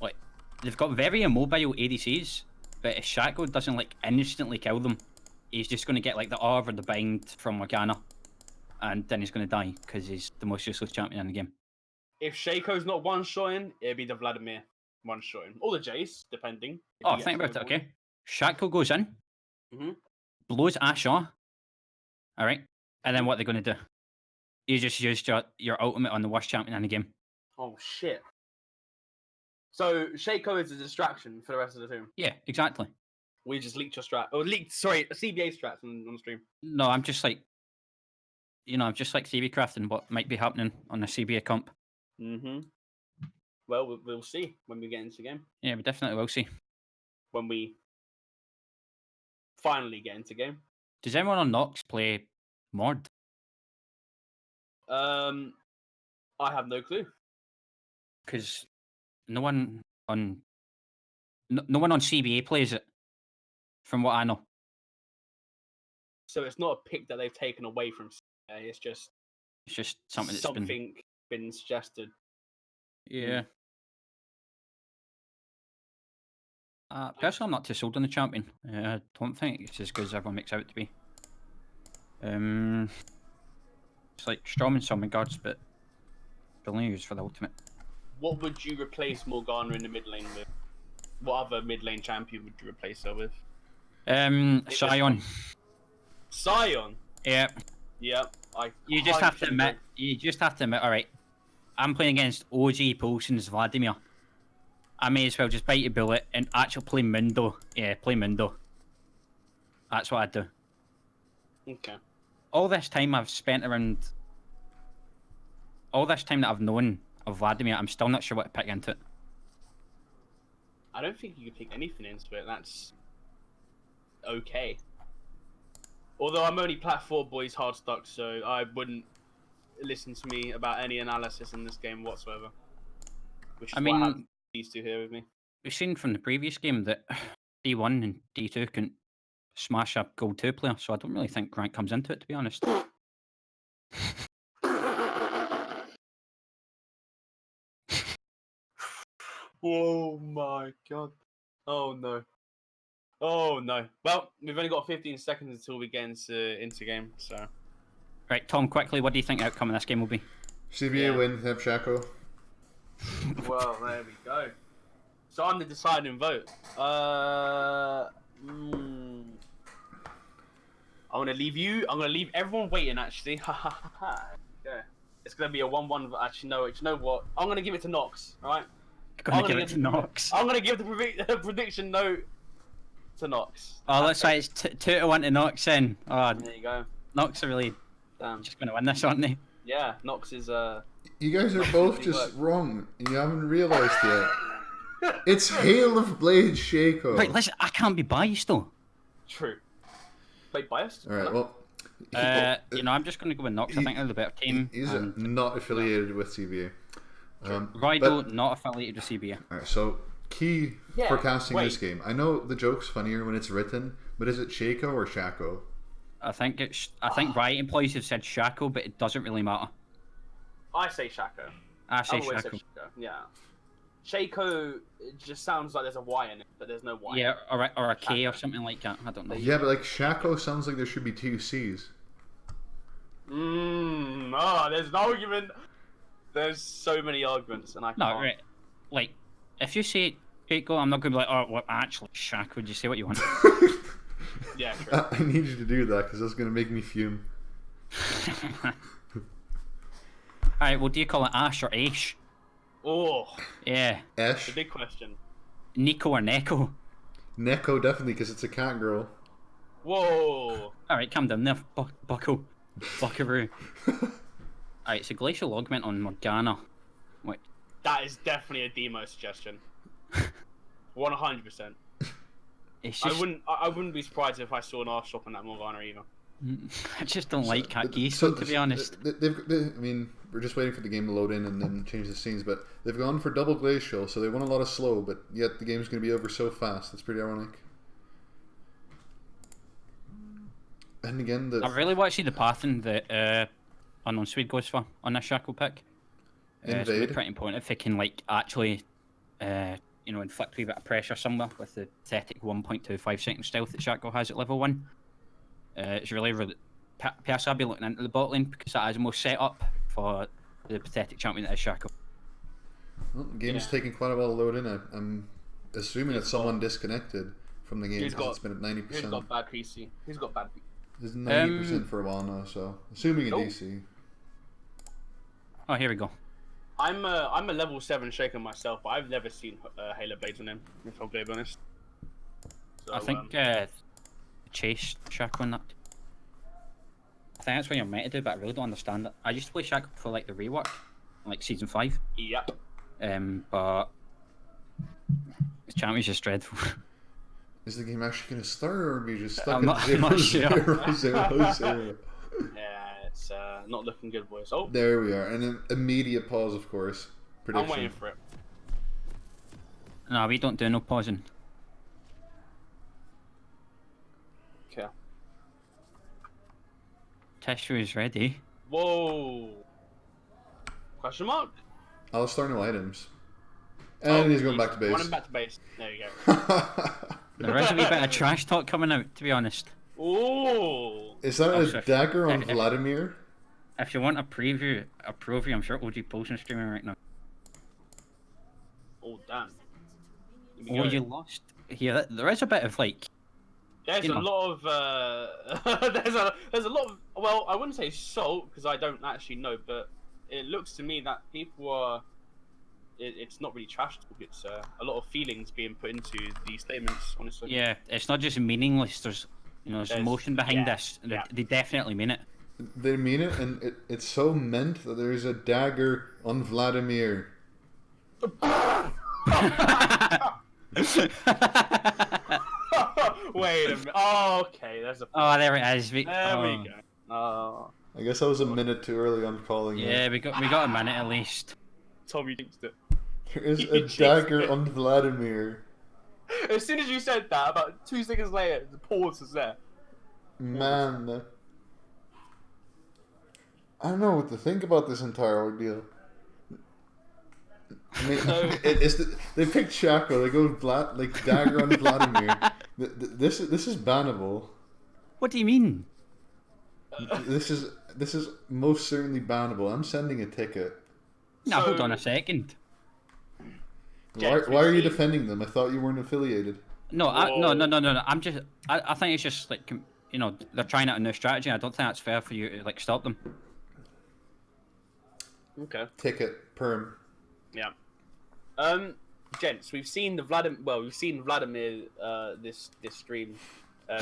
Like, they've got very immobile ADCs, but if Shaco doesn't, like, instantly kill them, he's just going to get, like, the orb or the bind from Morgana, and then he's going to die, because he's the most useless champion in the game. If Shaco's not one-shotting, it'd be the Vladimir one-shotting. Or the Jace, depending. Oh, think about it, okay? Shaco goes in, blows Asher, alright, and then what they're going to do? You just used your ultimate on the worst champion in the game. Oh shit. So Shaco is a distraction for the rest of the team. Yeah, exactly. We just leaked your strat, or leaked, sorry, CBA strats on the stream. No, I'm just like, I'm just like theory crafting what might be happening on the CBA comp. Well, we'll see when we get into the game. Yeah, we definitely will see. When we finally get into game. Does anyone on Nox play Mod? I have no clue. Because no one on CBA plays it, from what I know. So it's not a pick that they've taken away from CBA. It's just something that's been suggested. Yeah. Personally, I'm not too sold on the champion. I don't think it's as good as everyone makes out to be. It's like Strawman summon guards, but only used for the ultimate. What would you replace Morgana in the mid lane with? What other mid lane champion would you replace her with? Sion. Sion? Yeah. Yep. You just have to admit, alright, I'm playing against OG Poulsen's Vladimir. I may as well just bite a bullet and actually play Mundo. Yeah, play Mundo. That's what I'd do. Okay. All this time I've spent around... All this time that I've known of Vladimir, I'm still not sure what to pick into it. I don't think you could pick anything into it. That's... okay. Although I'm only Plat 4 boys hard stuck, so I wouldn't listen to me about any analysis in this game whatsoever. Which is why I have these two here with me. We've seen from the previous game that D1 and D2 can smash a Gold 2 player, so I don't really think rank comes into it, to be honest. Oh my god. Oh no. Oh no. Well, we've only got 15 seconds until we get into game, so... Right, Tom, quickly, what do you think the outcome of this game will be? CBA win, have Shaco. Well, there we go. So I'm the deciding vote. I'm gonna leave everyone waiting. Actually, yeah. It's gonna be a 1-1. Actually, no. You know what? I'm gonna give it to Nox. All right. I'm gonna give it to Nox. I'm gonna give the prediction note to Nox. Oh, let's say it's 2-1 to Nox. Then. Oh, there you go. Nox are really just gonna win this, aren't they? Yeah, Nox is You guys are both just wrong. You haven't realised yet. It's Hail of Blades Shaco. Right, listen, I can't be biased though. True. Play biased? Alright, well... I'm just going to go with Nox. I think they're the better team. He's not affiliated with CBA. Rido, not affiliated with CBA. Alright, so key for casting this game. I know the joke's funnier when it's written, but is it Shaco or Shaco? I think Riot employees have said Shaco, but it doesn't really matter. I say Shaco. I say Shaco. Yeah. Shaco, it just sounds like there's a Y in it, but there's no Y. Yeah, or a K or something like that. I don't know. Yeah, but like Shaco sounds like there should be 2 C's. There's an argument. There's so many arguments, and I can't. No, right. Like, if you say Shaco, I'm not going to be like, oh, well, actually, Shaco, would you say what you want? Yeah, true. I need you to do that, because that's going to make me fume. Alright, well, do you call it Ash or Aish? Oh. Yeah. Ash? The big question. Nico or Neko? Neko, definitely, because it's a cat girl. Whoa. Alright, calm down there, Bucko. Buckaroo. Alright, it's a Glacial Augment on Morgana. Wait. That is definitely a demo suggestion. 100%. It's just... I wouldn't be surprised if I saw an arse shop on that Morgana either. I just don't like Cat Geese, to be honest. I mean, we're just waiting for the game to load in and then change the scenes, but they've gone for double glacial, so they want a lot of slow, but yet the game's going to be over so fast. It's pretty ironic. And again, I really want to see the pattern that Unknown Swede goes for on this Shackle pick. It's going to be pretty important if they can actually inflict a wee bit of pressure somewhere with the pathetic 1.25 second stealth that Shackle has at level 1. It's really personally I'll be looking into the bot lane because that is most set up for the pathetic champion that is Shackle. Well, the game is taking quite a while to load in. I'm assuming it's someone disconnected from the game because it's been at 90%. Who's got bad PC? Who's got bad PC? It's 90% for a while now, so assuming a DC. Oh, here we go. I'm a level 7 shaker myself, but I've never seen Halo Blades on him, if I'm going to be honest. So, I think Chase Shaco on that. I think that's what you're meant to do, but I really don't understand it. I used to play Shaco for like the rework, like season 5. Yep. But the champion's just dreadful. Is the game actually going to start, or are we just stuck I'm at not 0-0-0-0? sure. Yeah, it's not looking good, boys. Oh, There we are, and an immediate pause, of course. Prediction. I'm waiting for it. No, we don't do no pausing. Okay. Tissue is ready. Whoa. Question mark? I'll start new items. And he's going back to base. Running back to base. There you go. There is a wee bit of trash talk coming out, to be honest. Ooh. Is that Oh, a so dagger on Vladimir? If you want a preview, I'm sure OG Potion's streaming right now. Oh, damn. Oh, you lost. Here, there is a bit of like. There's you a know. lot of there's a lot of, well, I wouldn't say salt because I don't actually know, but it looks to me that people are it's not really trash talk, it's a lot of feelings being put into these statements, honestly. Yeah, it's not just meaningless. There's there's emotion behind this. They definitely mean it. They mean it, and it's so meant that there's a dagger on Vladimir. Wait a minute. Oh, okay, there's a Oh, there it is. there we go. Oh, I guess I was a minute too early on calling it. Yeah, we got a minute at least. Tommy jinxed it. There is He a jinxed dagger it. on Vladimir. As soon as you said that, about 2 seconds later, the pause was there. Man. I don't know what to think about this entire ordeal. I mean, So- they picked Shaco, they go like dagger on Vladimir. This is bannable. What do you mean? This is most certainly bannable. I'm sending a ticket. No, So- hold on a second. James, Why are you we've seen- defending them? I thought you weren't affiliated. No, Whoa. no. I think it's just like they're trying out a new strategy. I don't think that's fair for you to like stop them. Okay. Ticket perm. Yeah. Gents, we've seen Vladimir this stream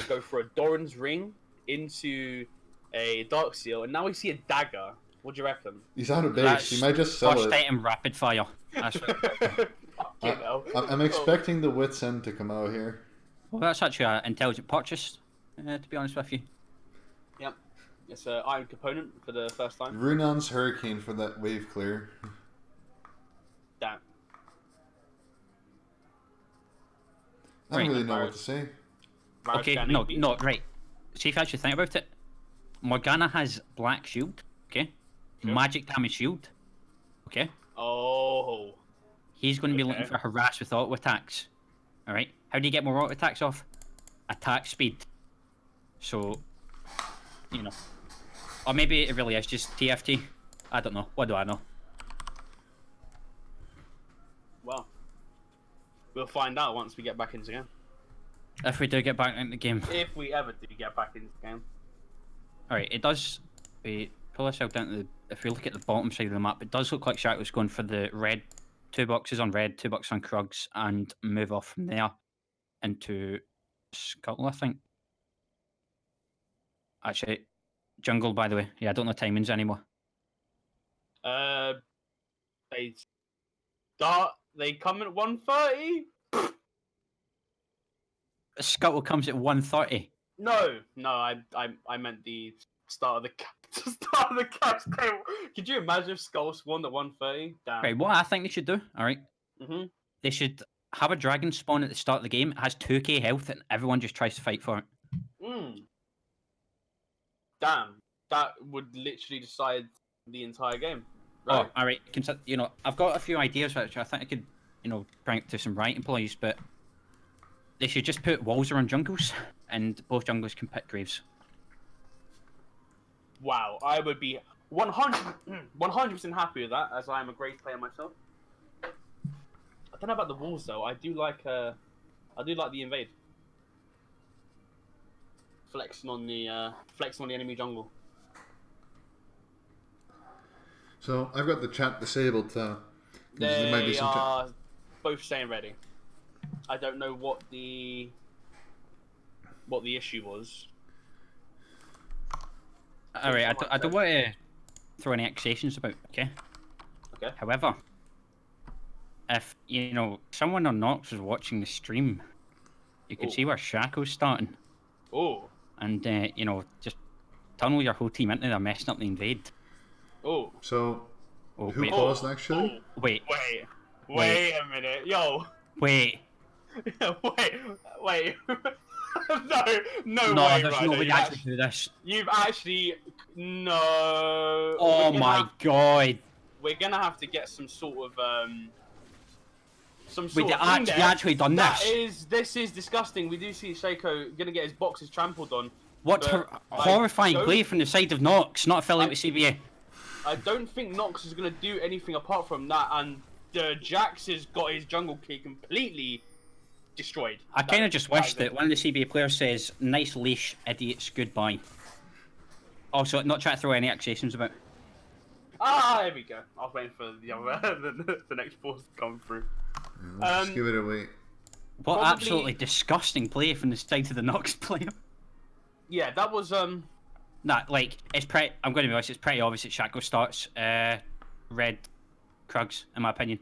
go for a Doran's ring into a Dark Seal, and now we see a dagger. What do you reckon? He's out of base. That's He might just sell First it. item rapid fire. That's what, Fucking hell. I'm expecting the Wit's End to come out here. well, that's actually an intelligent purchase. To be honest with you. Yep. It's an iron component for the first time. Runan's Hurricane for that wave clear. Damn. I don't Right. really know what to say. Okay, no, right. See if you actually think about it. Morgana has black shield. Okay. Sure. Magic damage shield. Okay. Oh. He's going to be looking Okay. for harass with auto attacks. All right. How do you get more auto attacks off? Attack speed. So, or maybe it really is just TFT. I don't know. What do I know? Well. We'll find out once we get back into the game. If we do get back into the game. If we ever do get back into the game. All right. It does. We pull ourselves down to the. If we look at the bottom side of the map, it does look like Shaq was going for the red. 2 boxes on red, 2 boxes on Krugs, and move off from there into Scuttle, I think. Actually, Jungle, by the way. Yeah, I don't know timings anymore. They come at 1:30? Scuttle comes at 1:30. No, I meant the start of the caps game. Could you imagine if Skull spawned at 1:30? Damn. Right, what I think they should do, alright? Mhm. They should have a dragon spawn at the start of the game. It has 2k health, and everyone just tries to fight for it. Damn. That would literally decide the entire game. Right. Oh, alright. I've got a few ideas which I think I could, bring to some Riot employees, but they should just put walls around jungles, and both junglers can pick graves. Wow, I would be 100% happy with that, as I am a great player myself. I don't know about the walls though. I do like the invade. Flexing on the enemy jungle. So I've got the chat disabled. There might be They some are both saying ready. I don't know what the issue was. Alright, I don't want to throw any accusations about, okay? Okay. However, if, someone on Nox was watching the stream, you could see where Shaco's starting. Oh. And, just tunnel your whole team into there, messing up the invade. Oh. So, Oh, who wait. paused actually? Wait. Wait a minute. Yo. Wait. wait. no No, way, there's right? no way to You've actually do this. You've actually... No. Oh my god. We're gonna have to get some sort of, Wait, you actually done this? This is disgusting. We do see Shaco gonna get his boxes trampled on. What horrifying play from the side of Nox, not affiliated with CBA. I don't think Nox is gonna do anything apart from that, and Jax has got his jungle key completely destroyed. I kind of just wish that one of the CBA players says, "Nice leash, idiots, goodbye." Also, not try to throw any accusations about. Ah, there we go. I was waiting for the other, the next pause to come through. Yeah, let's give it away. What absolutely disgusting play from the side of the Nox player. Yeah, that was Nah, like it's pretty. I'm going to be honest. It's pretty obvious that Shaco starts red Krugs, in my opinion.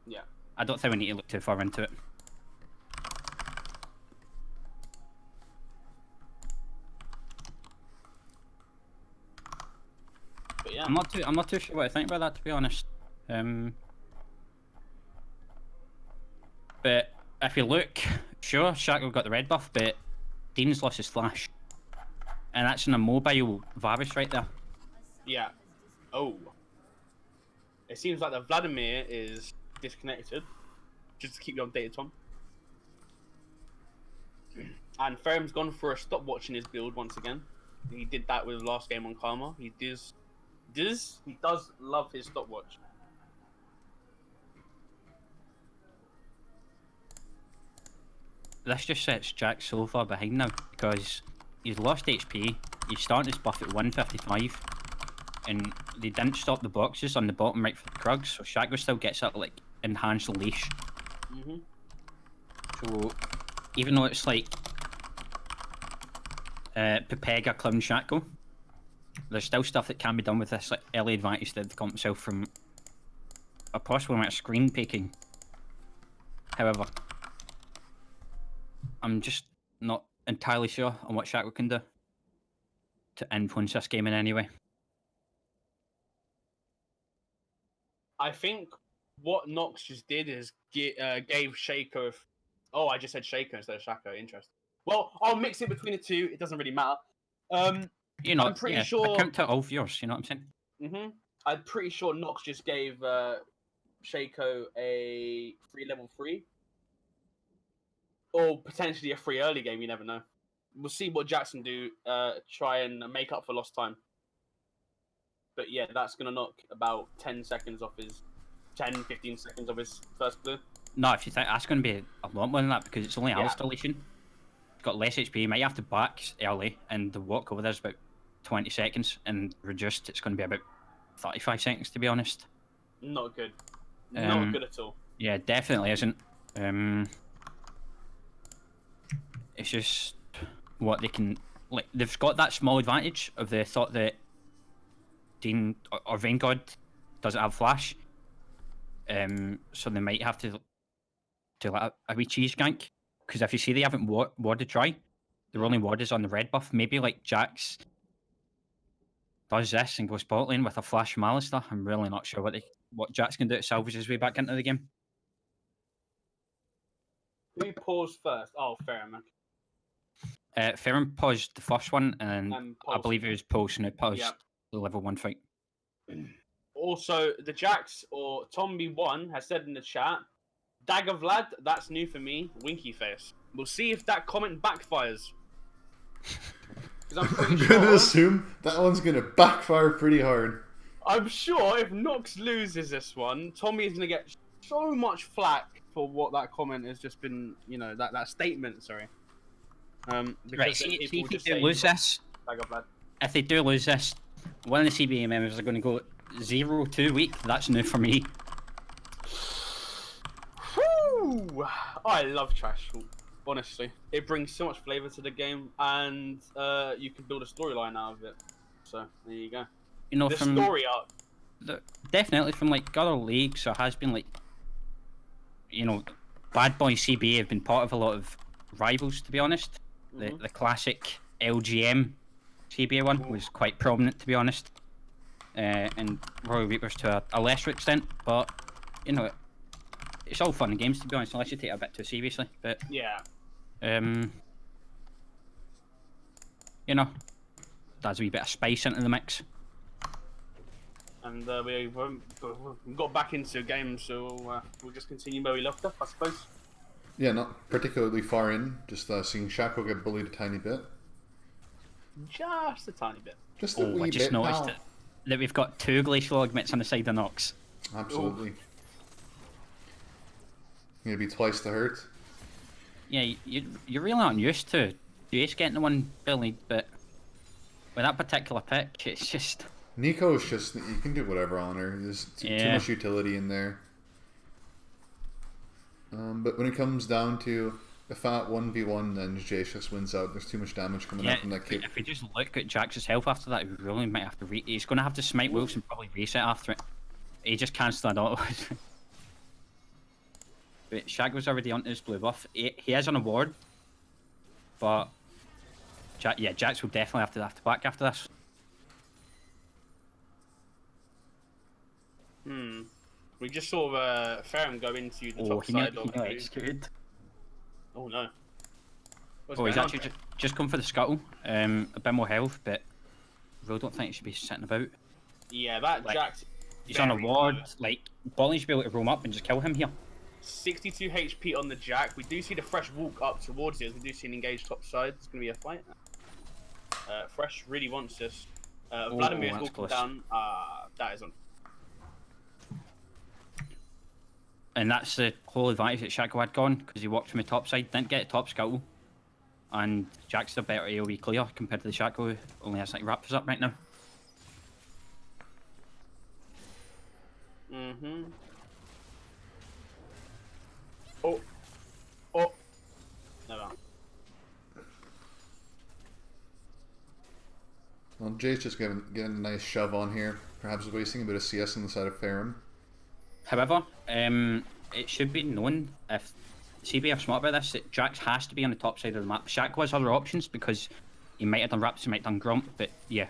Yeah. I don't think we need to look too far into it. But yeah. I'm not too sure what to think about that, to be honest. But if you look, sure, Shaco got the red buff, but Dean's lost his flash, and that's in a mobile Varus right there. Yeah. Oh. It seems like the Vladimir is disconnected. Just to keep you updated, Tom. And Ferrum's gone for a stopwatch in his build once again. He did that with the last game on Karma. He does love his stopwatch. This just sets Jack so far behind now because he's lost HP. He's starting his buff at 155, and they didn't stop the boxes on the bottom right for the Krugs, so Shaco still gets that like enhanced leash. So even though it's like Pepega clown Shaco, there's still stuff that can be done with this like early advantage that got himself from a possible amount of screen peeking. However, I'm just not entirely sure on what Shaco can do to influence this game in any way. I think what Nox just did is gave Shaco... Oh, I just said Shaco instead of Shaco. Interesting. Well, I'll mix it between the two. It doesn't really matter. I'm pretty sure... I count to all viewers, you know what I'm saying? I'm pretty sure Nox just gave Shaco a free level 3. Or potentially a free early game, you never know. We'll see what Jackson do, try and make up for lost time. But yeah, that's going to knock about 10 seconds off his... 10, 15 seconds of his first blue. No, if you think that's going to be a lot more than that because it's only Alistar leashing. He's got less HP, might have to back early, and the walk over there's about 20 seconds, and reduced it's going to be about 35 seconds to be honest. Not good. Not good at all. Yeah, definitely isn't. It's just what they can... Like, they've got that small advantage of the thought that Dean or Vaingod doesn't have flash. So they might have to let a wee cheese gank. Because if you see they haven't warded dry, their only ward is on the red buff. Maybe like Jax does this and goes bot lane with a flash from Alistar. I'm really not sure what Jax can do to salvage his way back into the game. Who paused first? Oh, Ferrum. Ferrum paused the first one, and I believe it was Pulse, and it paused the level 1 fight. Also, the Jax or Tomby1 has said in the chat, Dagger Vlad, that's new for me, winky face. We'll see if that comment backfires. I'm gonna assume that one's gonna backfire pretty hard. I'm sure if Nox loses this one, Tommy is gonna get so much flack for what that comment has just been, that statement, sorry. Right, see if they do lose this, if they do lose this, one of the CBA members are going to go 0-2 week. That's new for me. Whew! I love trash talk. Honestly, it brings so much flavor to the game, and you can build a storyline out of it. So there you go. You know, The from story arc. definitely from like other leagues, there has been like, you know, Bad Boy CBA have been part of a lot of rivals. To be honest, the classic LGM CBA one was quite prominent, to be honest, and Royal Reapers to a lesser extent. But you know, it's all fun and games, to be honest, unless you take it a bit too seriously. But Yeah. you know, adds a wee bit of spice into the mix. And we got back into a game, so we'll just continue where we left off, I suppose. Yeah, not particularly far in. Just seeing Shaco get bullied a tiny bit. Just a tiny bit. Just a wee I just bit, noticed pal. that we've got 2 glacial augments on the side of Nox. Absolutely. Gonna be twice the hurt. Yeah, you're really not used to Jace getting the one bullied, but with that particular pick, it's just... Nico is just, you can do whatever on her. There's too much utility in there. But when it comes down to a fat 1v1, then Jace just wins out. There's too much damage coming out from that kick. If we just look at Jax's health after that, we really might have to he's going to have to smite wolves and probably reset after it. He just can't stand auto. But Shag was already onto his blue buff. He is on a ward, but Jax will definitely have to back after this. We just saw Ferrum go into the top side of the executed. Oh no. He's actually just come for the scuttle. A bit more health, but I really don't think he should be sitting about. Yeah, that Jax. He's on a ward. Like, Bolly should be able to roam up and just kill him here. 62 HP on the Jack. We do see the Fresh walk up towards it. We do see an engaged top side. It's going to be a fight. Fresh really wants this. Vladimir's walking close. down. That is on. And that's the whole advantage that Shaco had gone, because he walked from the top side, didn't get a top scuttle. And Jack's a better AoE clear compared to the Shaco, who only has like Raptors up right now. Oh. Never. Well, Jay's just getting a nice shove on here. Perhaps wasting a bit of CS on the side of Ferrum. However, it should be known, if CB are smart about this, that Jax has to be on the top side of the map. Shaco has other options because he might have done Raptors, he might have done Grump, but yeah.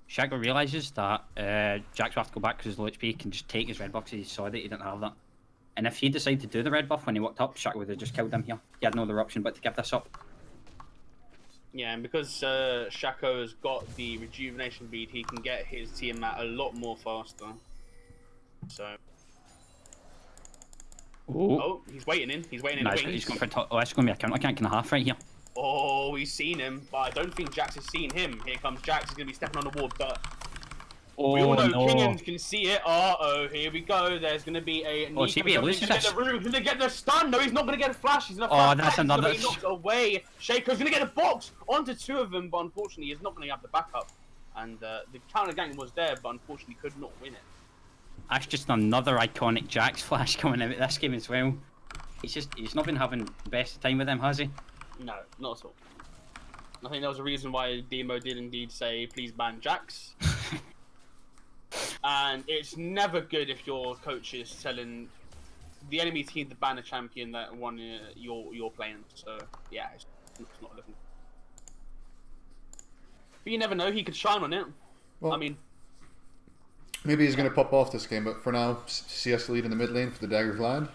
Shaco realises that Jax will have to go back because his low HP can just take his red buff because he saw that he didn't have that. And if he decided to do the red buff when he walked up, Shaco would have just killed him here. He had no other option but to give this up. Yeah, and because Shaco has got the rejuvenation bead, he can get his Tiamat a lot more faster. So. Oh, he's waiting in. He's waiting in. Nah, he's going for top. Oh, it's going to be a counter gank and a half right here. Oh, he's seen him, but I don't think Jax has seen him. Here comes Jax. He's going to be stepping on the ward, but we all know Kingans can see it. Uh-oh, here we go. There's going to be a... He's going to get the stun. No, he's not going to get a flash. He's going to that's another... He's knocked away. Shaco's going to get a box onto 2 of them, but unfortunately he's not going to have the backup. And the counter gank was there, but unfortunately could not win it. That's just another iconic Jax flash coming out of this game as well. He's not been having the best time with them, has he? No, not at all. I think there was a reason why Demo did indeed say, please ban Jax. And it's never good if your coach is telling the enemy team to ban a champion that you're playing. So, yeah, it's not looking. But you never know, he could shine on it. Well, I mean... Maybe he's going to pop off this game, but for now, CS lead in the mid lane for the Dagger Vlad.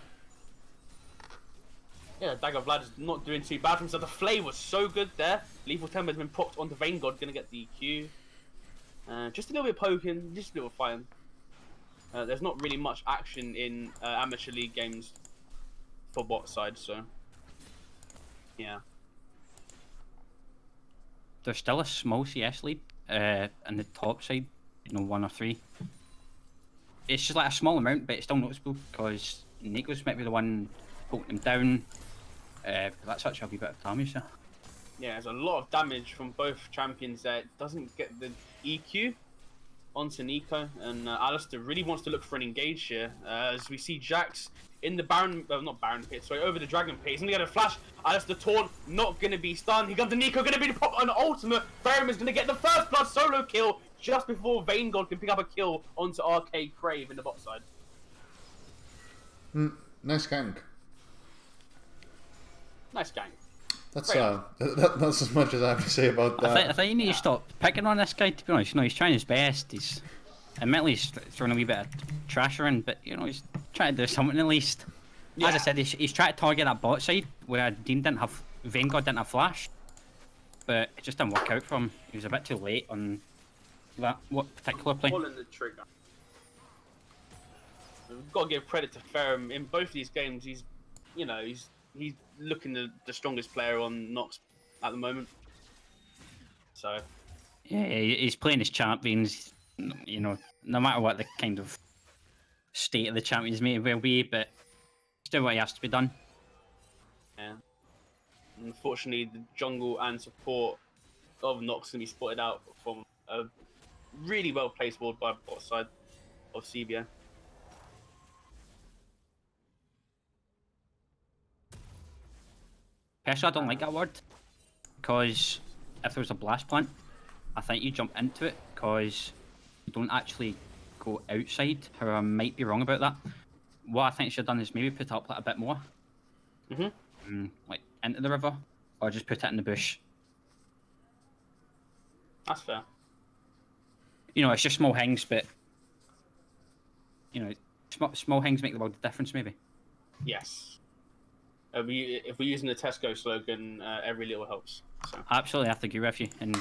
Yeah, Dagger Vlad is not doing too bad for himself. The Flay was so good there. Lethal Temper has been popped onto Vayne God, going to get the Q. Just a little bit poking, just a little fighting. There's not really much action in amateur league games for bot side, so yeah. There's still a small CS lead in the top side, 1 or 3. It's just like a small amount, but it's still noticeable because Nico's might be the one poking him down. That's actually a wee bit of damage there. Yeah, there's a lot of damage from both champions there. It doesn't get the EQ onto Nico, and Alistair really wants to look for an engage here. As we see Jax in the Baron, not Baron pit, sorry, over the Dragon pit. He's gonna get a flash. Alistair taunt, not gonna be stunned. He comes to Nico, gonna be an ultimate. Ferrum is gonna get the first blood solo kill just before Vanguard can pick up a kill onto Arcade Crave in the bot side. Nice gank. Nice gang. That's that's as much as I have to say about that. I think you need to stop picking on this guy, to be honest. You know, he's trying his best. Admittedly, he's throwing a wee bit of trash around, but, you know, he's trying to do something at least. Yeah. As I said, he's trying to target that bot side where Vanguard didn't have flash, but it just didn't work out for him. He was a bit too late on that particular play. Pulling the trigger. We've got to give credit to Ferrum. In both these games, he's looking the strongest player on Nox at the moment. So yeah, he's playing his champions. You know, no matter what the kind of state of the champions may well be, but still what has to be done. Yeah. Unfortunately, the jungle and support of Nox can be spotted out from a really well placed ward by bot side of CBA. Personally, I don't like that word, because if there was a blast plant, I think you jump into it, because you don't actually go outside. However, I might be wrong about that. What I think you should have done is maybe put up a bit more. Like into the river, or just put it in the bush. That's fair. You know, it's just small things, but, you know, small things make the world of difference, maybe. Yes. If we're using the Tesco slogan, every little helps. So. Absolutely, I have to agree with you. And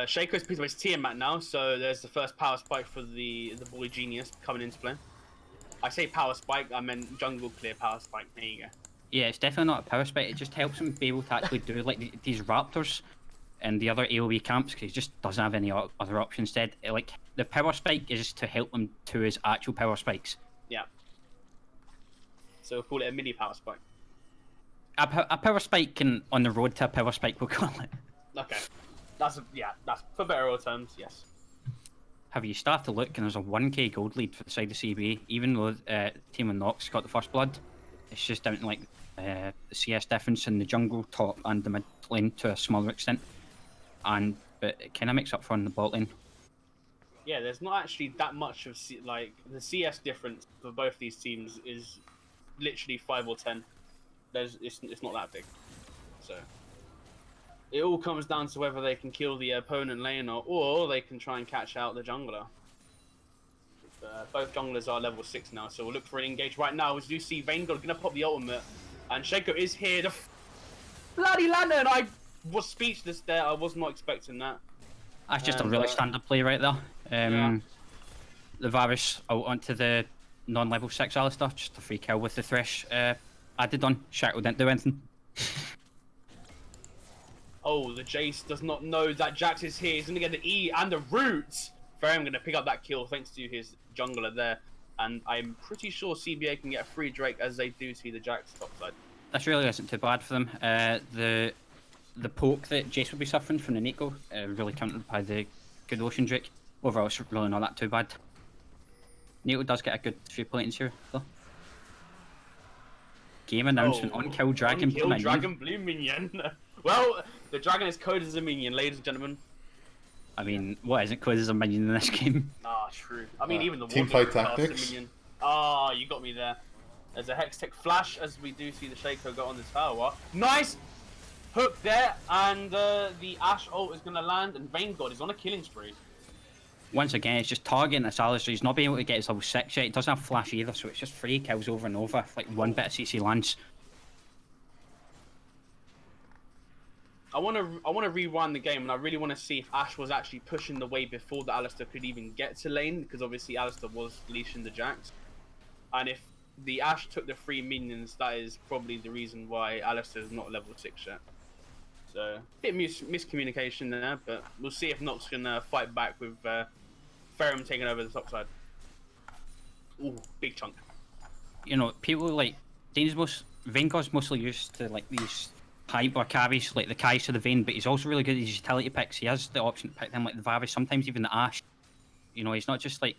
Shaco's picked up his Tiamat now, so there's the first power spike for the boy genius coming into play. I say power spike, I meant jungle clear power spike. There you go. Yeah, it's definitely not a power spike. It just helps him be able to actually do like these raptors and the other AoE camps, because he just doesn't have any other option instead. Like, the power spike is just to help him to his actual power spikes. Yeah. So we'll call it a mini power spike. A power spike can, on the road to a power spike, we'll call it. Okay. That's for better terms, yes. Have you started to look, and there's a 1k gold lead for the side of CB, even though Team of Nox got the first blood. It's just down to like the CS difference in the jungle, top, and the mid lane to a smaller extent. But it kind of makes up for in the bot lane. Yeah, there's not actually that much of the CS difference for both these teams is literally 5 or 10. It's not that big. So it all comes down to whether they can kill the opponent lane or they can try and catch out the jungler. Both junglers are level 6 now, so we'll look for an engage right now. As you see, Vanguard gonna pop the ultimate, and Shaco is here. The bloody lantern! I was speechless there. I was not expecting that. That's just a really standard play right there. Yeah. The Varus out onto the non-level 6 Alistair, just a free kill with the Thresh added on. Shaco didn't do anything. Oh, the Jace does not know that Jax is here. He's going to get the E and the roots. Ferrum going to pick up that kill thanks to his jungler there. And I'm pretty sure CBA can get a free Drake, as they do see the Jax top side. This really isn't too bad for them. The poke that Jace will be suffering from the Nico, really countered by the good Ocean Drake. Overall, it's really not that too bad. Nico does get a good few points here, though. Game announcement on Kill Dragon Blue Minion. Dragon Blue Minion. Well, the dragon is coded as a minion, ladies and gentlemen. I mean, what isn't coded as a minion in this game? Ah, true. I mean, even the Teamfight Tactics. Minion. Ah, you got me there. There's a Hextech flash, as we do see the Shaco go on the tower. Nice hook there, and the Ashe ult is going to land, and Vanguard is on a killing spree. Once again, it's just targeting this Alistair. He's not being able to get his level 6 yet. He doesn't have flash either, so it's just 3 kills over and over. Like, one bit of CC lands. I want to rewind the game, and I really want to see if Ashe was actually pushing the way before the Alistair could even get to lane, because obviously Alistair was leashing the Jax. And if the Ashe took the 3 minions, that is probably the reason why Alistair is not level 6 yet. So, a bit miscommunication there, but we'll see if Nox can fight back with Ferrum taking over the top side. Ooh, big chunk. You know, people like Vanguard's mostly used to like these hyper carries, like the Kai's to the Vayne, but he's also really good at his utility picks. He has the option to pick them like the Varus, sometimes even the Ashe. You know, he's not just like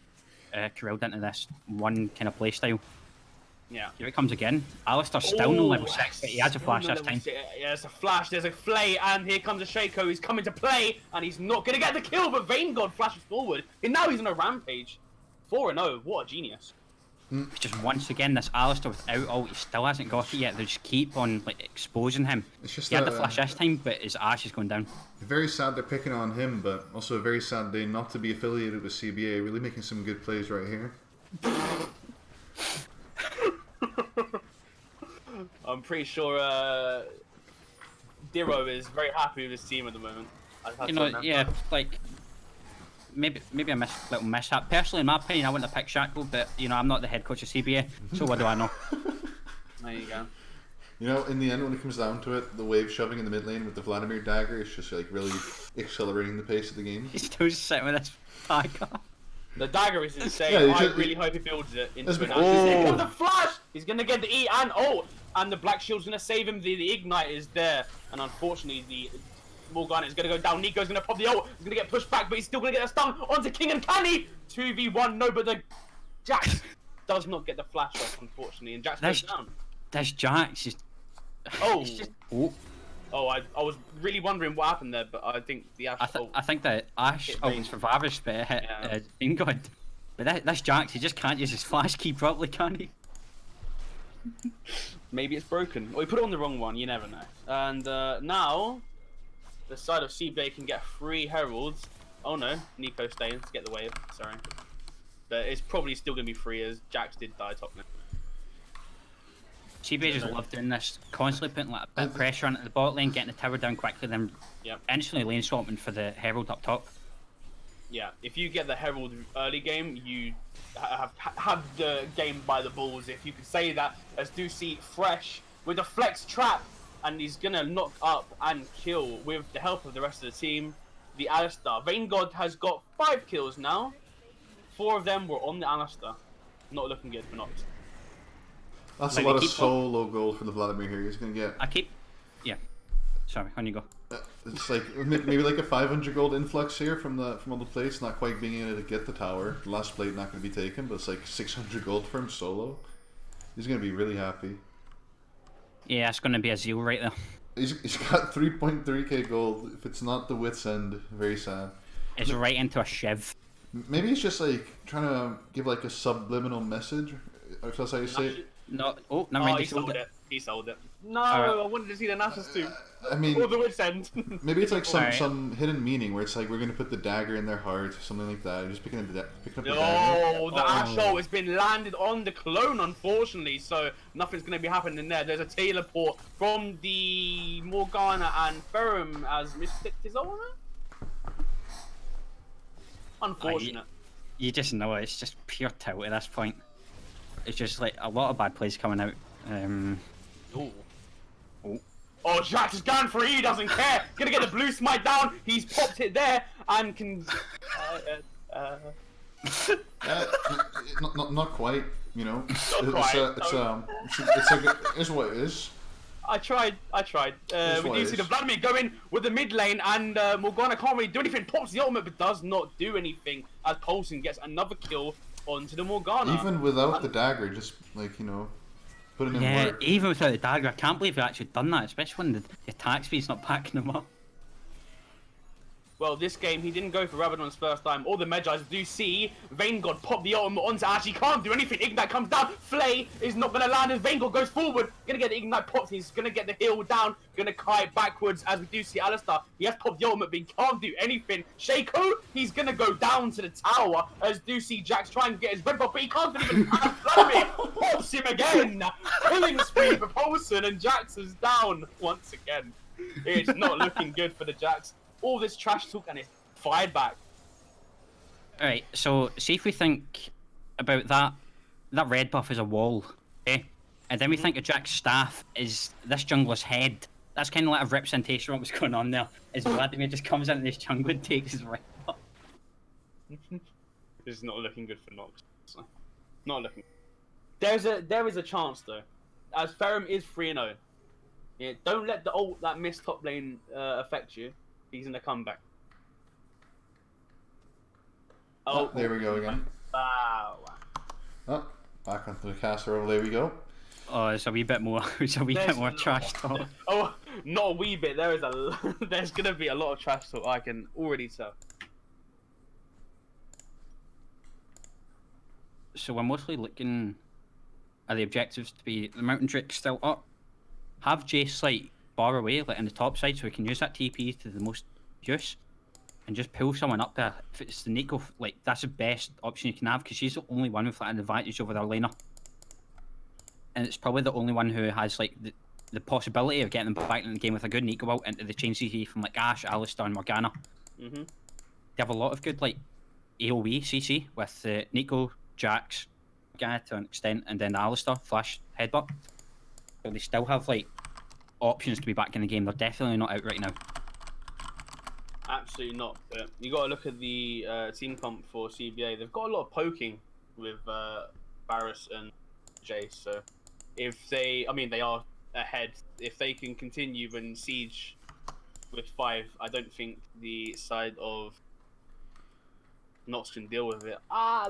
corralled into this one kind of play style. Yeah. Here it comes again. Alistair's still no level 6, but he has a flash this time. Yeah, there's a flash, there's a flay, and here comes a Shaco. He's coming to play, and he's not going to get the kill, but Vayne God flashes forward. And now he's on a rampage. 4-0, what a genius. Just once again, this Alistair without ult, he still hasn't got it yet. They just keep on like exposing him. It's just he had the flash this time, but his Ashe is going down. Very sad they're picking on him, but also a very sad day not to be affiliated with CBA. Really making some good plays right here. I'm pretty sure Diro is very happy with his team at the moment. You know, yeah, like maybe a little mishap. Personally, in my opinion, I wouldn't have picked Shackle, but you know, I'm not the head coach of CBA, so what do I know? There you go. You know, in the end, when it comes down to it, the wave shoving in the mid lane with the Vladimir dagger is just like really accelerating the pace of the game. He's still sitting with this dagger. The dagger is insane. Yeah, I really hope he builds it into an oh. Here comes the flash! He's gonna get the E and ult, and the Black Shield's gonna save him. The Ignite is there, and unfortunately the Morgana is gonna go down. Nico's gonna pop the ult. He's gonna get pushed back, but he's still gonna get a stun onto King and Canny. 2v1, no, but the Jax does not get the flash off, unfortunately, and Jax goes down. That's Jax. Oh. Just, oh. Oh, I was really wondering what happened there, but I think the Ashe. I think that Ashe ult for Varus, but it hit Ingod. But that's Jax. He just can't use his flash key properly, can he? Maybe it's broken. Or he put it on the wrong one. You never know. And now, the side of CBA can get 3 heralds. Oh no, Nico staying to get the wave. Sorry, but it's probably still gonna be 3 as Jax did die top lane. CBA just love doing this, constantly putting like a bit of pressure on the bot lane, getting the tower down quickly, then instantly lane swapping for the herald up top. Yeah, if you get the herald early game, you have the game by the balls, if you could say that. As do see Fresh with a flex trap, and he's gonna knock up and kill with the help of the rest of the team. The Alistair. Vayne God has got 5 kills now. 4 of them were on the Alistair. Not looking good for Nox. That's a lot of solo gold for the Vladimir here. He's gonna get. Yeah. Sorry, on you go. It's like maybe like a 500 gold influx here from all the plates, not quite being able to get the tower. The last plate not going to be taken, but it's like 600 gold for him solo. He's going to be really happy. Yeah, it's going to be a zeal right there. He's got 3.3k gold. If it's not the wit's end, very sad. It's right into a shiv. Maybe he's just like trying to give like a subliminal message, if that's how you say it. No, oh, never mind. He sold it. He sold it. No, right. I wanted to see the Nasus too. I mean, or the wit's end. Maybe it's like some hidden meaning where it's like we're gonna put the dagger in their heart, something like that. You're just picking up the dagger. Oh, the Ashe ult has been landed on the clone, unfortunately. So nothing's gonna be happening there. There's a teleport from the Morgana and Ferrum as misclicked his ult on it. Unfortunate. You just know it's just pure tilt at this point. It's just like a lot of bad plays coming out. Oh, Jax is going for it. He doesn't care. Gonna get the blue smite down. He's popped it there and can. Not quite. You know, it's what it is. I tried. We do see the Vladimir go in with the mid lane, and Morgana can't really do anything. Pops the ultimate, but does not do anything. As Poulsen gets another kill onto the Morgana. Even without the dagger, just like putting in work. Even without the dagger, I can't believe they actually done that, especially when the attack speed's not backing them up. Well, this game, he didn't go for Rabadon's first time. All the Medjais do see Vayne God pop the ultimate onto Ashe. He can't do anything. Ignite comes down. Flay is not going to land as Vayne God goes forward. Going to get the Ignite popped. He's going to get the heal down. Going to kite backwards as we do see Alistair. He has popped the ultimate, but he can't do anything. Shaco, he's going to go down to the tower as do see Jax try and get his red buff, but he can't do even Vladimir pops him again. Killing spree for Poulsen, and Jax is down once again. It's not looking good for the Jax. All this trash talk and it's fired back. Alright, so see if we think about that red buff is a wall, okay? And then we think of Jack's staff is this jungler's head. That's kind of like a representation of what was going on there. As Vladimir just comes into this jungle and takes his red buff. This is not looking good for Nox. Not looking. There is a chance though, as Ferrum is 3-0. Yeah, don't let the ult that missed top lane affect you. He's gonna come back. Oh, there we go again. Wow. Oh, back onto the caster overlay we go. Oh, it's a wee bit more. It's a wee bit more trash talk. Oh, not a wee bit. There is there's gonna be a lot of trash talk. I can already tell. So we're mostly looking at the objectives to be the Mountain Drake's still up. Have Jace like bar away like in the top side so we can use that TP to the most use. And just pull someone up there. If it's the Nico, like that's the best option you can have because she's the only one with like, an advantage over their laner. And it's probably the only one who has like the possibility of getting them back in the game with a good Nico ult into the chain CC from like Ashe, Alistar, and Morgana. Mm-hmm. They have a lot of good like AoE CC with Nico, Jax, Morgana to an extent, and then Alistar, Flash, Headbutt. So they still have like options to be back in the game. They're definitely not out right now. Absolutely not. But you got to look at the team comp for CBA. They've got a lot of poking with Varus and Jace. So if they, I mean, they are ahead. If they can continue and siege with 5, I don't think the side of Nox can deal with it.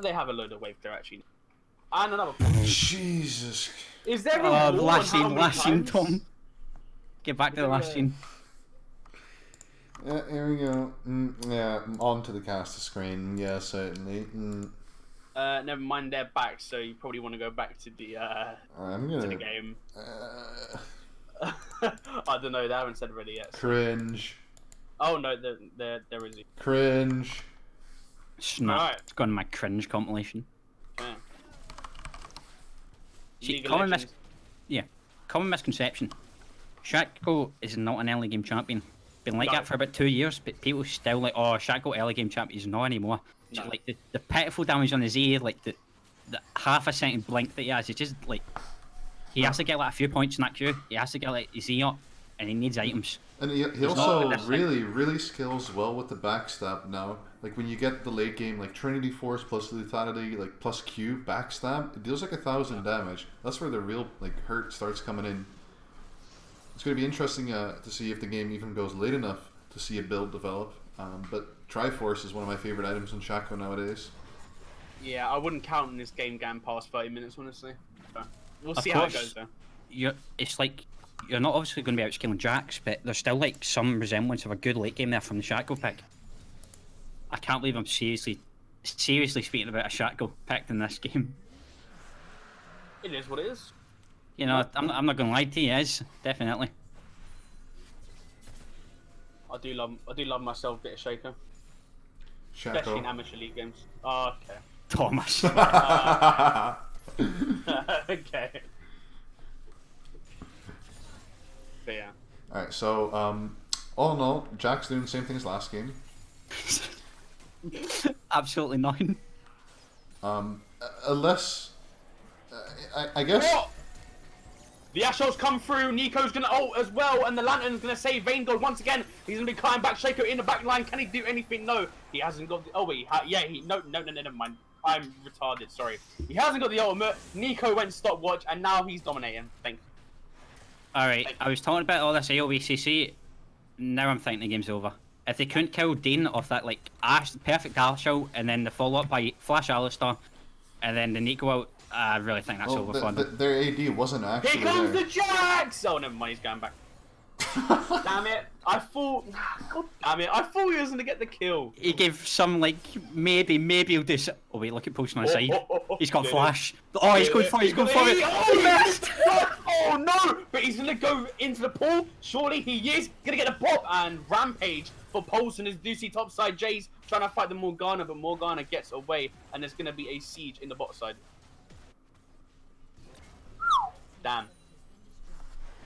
They have a load of wave clear actually. And another. Jesus. Is there a the last scene, Tom. Get back to the last scene. Yeah, here we go. Yeah, onto the caster screen. Yeah, certainly. Never mind, they're back, so you probably want to go back to the to the game. I don't know. They haven't said ready yet. So. Cringe. Oh no, there is. Cringe. It's not. Right. It's gone in my cringe compilation. Yeah. See, common misconception. Shaco is not an early game champion. Been like that for about 2 years, but people still like, oh, Shaco early game champion. He's not anymore. No. Like the pitiful damage on his E, like the half a second blink that he has, it's just like he has to get like a few points in that queue. He has to get like his E up, and he needs items. And he also really skills well with the backstab now. Like when you get the late game, like Trinity Force plus lethality, like plus Q backstab, it deals like 1,000 damage. That's where the real like hurt starts coming in. It's going to be interesting to see if the game even goes late enough to see a build develop. But Triforce is one of my favorite items in Shaco nowadays. Yeah, I wouldn't count in this game going past 30 minutes, honestly. But we'll see how it goes, though. It's like you're not obviously going to be outscaling Jax, but there's still like some resemblance of a good late game there from the Shaco pick. I can't believe I'm seriously speaking about a Shaco picked in this game. It is what it is. You know, I'm not going to lie to you, it is definitely. I do love myself a bit of Shaco. Especially in amateur league games. Oh, okay. Thomas. Okay. But yeah. Alright, so all in all, Jack's doing the same thing as last game. Absolutely nothing. Unless I guess. Oh! The Ashel's come through, Nico's gonna ult as well, and the Lantern's gonna save Vanegold once again. He's gonna be cutting back Shaco in the back line. Can he do anything? No, he hasn't got the... Oh wait, no, never mind. I'm retarded, sorry. He hasn't got the ultimate. Nico went stopwatch, and now he's dominating. Thank you. Alright, I was talking about all this AOVCC, now I'm thinking the game's over. If they couldn't kill Dane off that like perfect Ashel, and then the follow-up by Flash Alistar, and then the Nico out, I really think that's over for them. Their AD wasn't actually Here comes there. the Jax! Oh, never mind, he's going back. Damn it! I thought he was gonna get the kill. He gave some like maybe he'll do. Oh wait, look at Potion on the side. He's got Flash. Oh, he's going for it. He's going for it. Oh, he missed! Oh no! But he's gonna go into the pool. Surely he is gonna get a pop and rampage for Pulse and his Deucey topside. Jay's trying to fight the Morgana, but Morgana gets away, and there's gonna be a siege in the bot side. Damn.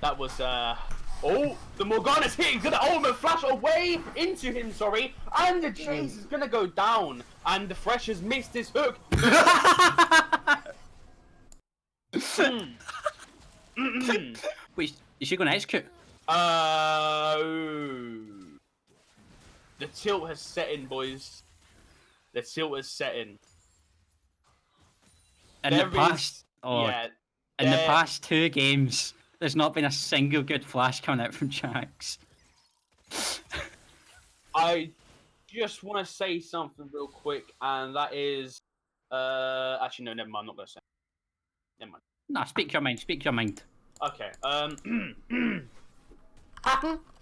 That was oh, the Morgana's hitting to the ultimate flash away into him, sorry. And the Chase is gonna go down. And the Fresh has missed his hook. Wait, is she gonna execute? The tilt has set in, boys. The tilt has set in. In the past 2 games, There's not been a single good flash coming out from Jax. I just want to say something real quick, and that is, actually no, never mind. I'm not gonna say. Never mind. Nah, speak your mind. Speak your mind. Okay. All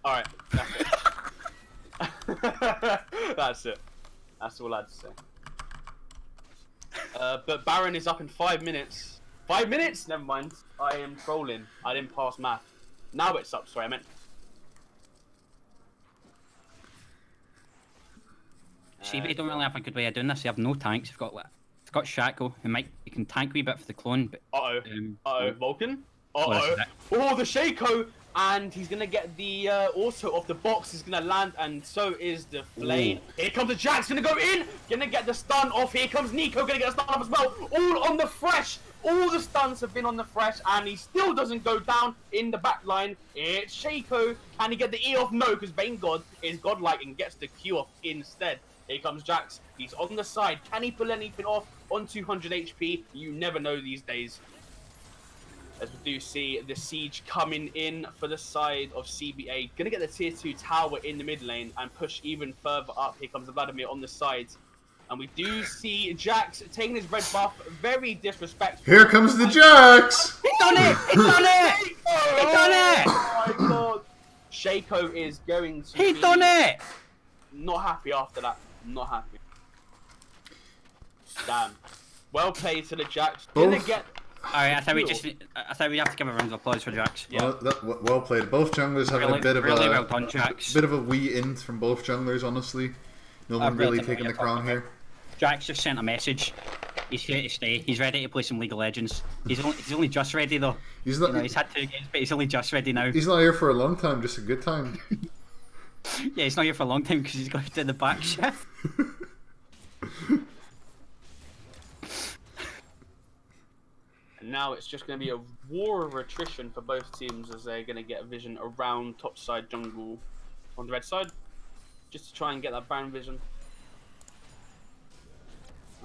right. That's it. That's it. That's all I had to say. But Baron is up in 5 minutes. 5 minutes? Never mind. I am trolling. I didn't pass math. Now it's up. Sorry, I meant. CBA don't really have a good way of doing this. They have no tanks. They've got Shaco, who can tank a wee bit for the clone, but Vulcan. What is that? Oh, the Shaco, and he's gonna get the auto off the box. He's gonna land, and so is the Flame. Ooh. Here comes the Jax, gonna go in, gonna get the stun off. Here comes Nico, gonna get a stun off as well. All on the fresh. All the stuns have been on the fresh, and he still doesn't go down in the back line. It's Shaco. Can he get the E off? No, because Vayne God is godlike and gets the Q off instead. Here comes Jax. He's on the side. Can he pull anything off on 200 HP? You never know these days. As we do see the siege coming in for the side of CBA. Gonna get the tier 2 tower in the mid lane and push even further up. Here comes Vladimir on the sides. And we do see Jax taking his red buff. Very disrespectful. Here comes the Jax! He done it! He done it! He done it! Oh my god. Shaco is going to He be done it! not happy after that. Not happy. Damn. Well played to the Jax. Gonna Both- get... Alright, I thought we have to give a round of applause for Jax. Yeah. Well played. Both junglers having Really, a bit of really a well done, Jax. bit of a wee int from both junglers, honestly. No one really didn't know taking what the you're crown talking here. Jax just sent a message. He's here to stay. He's ready to play some League of Legends. He's only just ready though. He's not. He's had 2 games, but he's only just ready now. He's not here for a long time, just a good time. Yeah, he's not here for a long time because he's got to do the back shift. And now it's just going to be a war of attrition for both teams as they're going to get a vision around top side jungle on the red side. Just to try and get that Baron vision.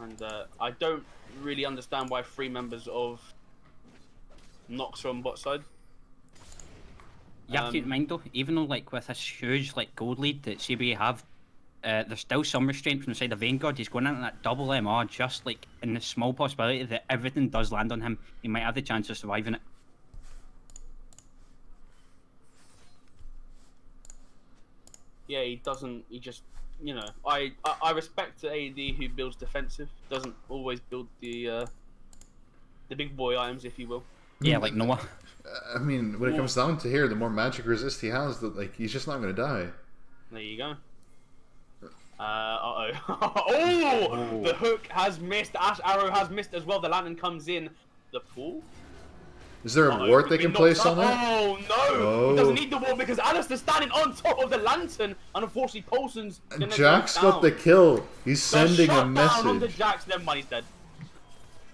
And I don't really understand why 3 members of Nox are on bot side. You have to keep in mind though, even though like with this huge like gold lead that CBA have, there's still some restraint from the side of Vayne God. He's going into that double MR just like in the small possibility that everything does land on him, he might have the chance of surviving it. Yeah, he doesn't. He just, you know, I respect the AD who builds defensive. Doesn't always build the big boy items, if you will. Yeah, like Noah. I mean, when it comes down to here, the more magic resist he has, that like he's just not going to die. There you go. Oh! The hook has missed. Ash Arrow has missed as well. The lantern comes in. The pool. Is there a ward they can place on it? Oh no! Oh. He doesn't need the ward because Alistair's standing on top of the lantern, and unfortunately Paulson's gonna Jax go down. got the kill. He's sending a Down on the message. Jax. Never mind, he's dead.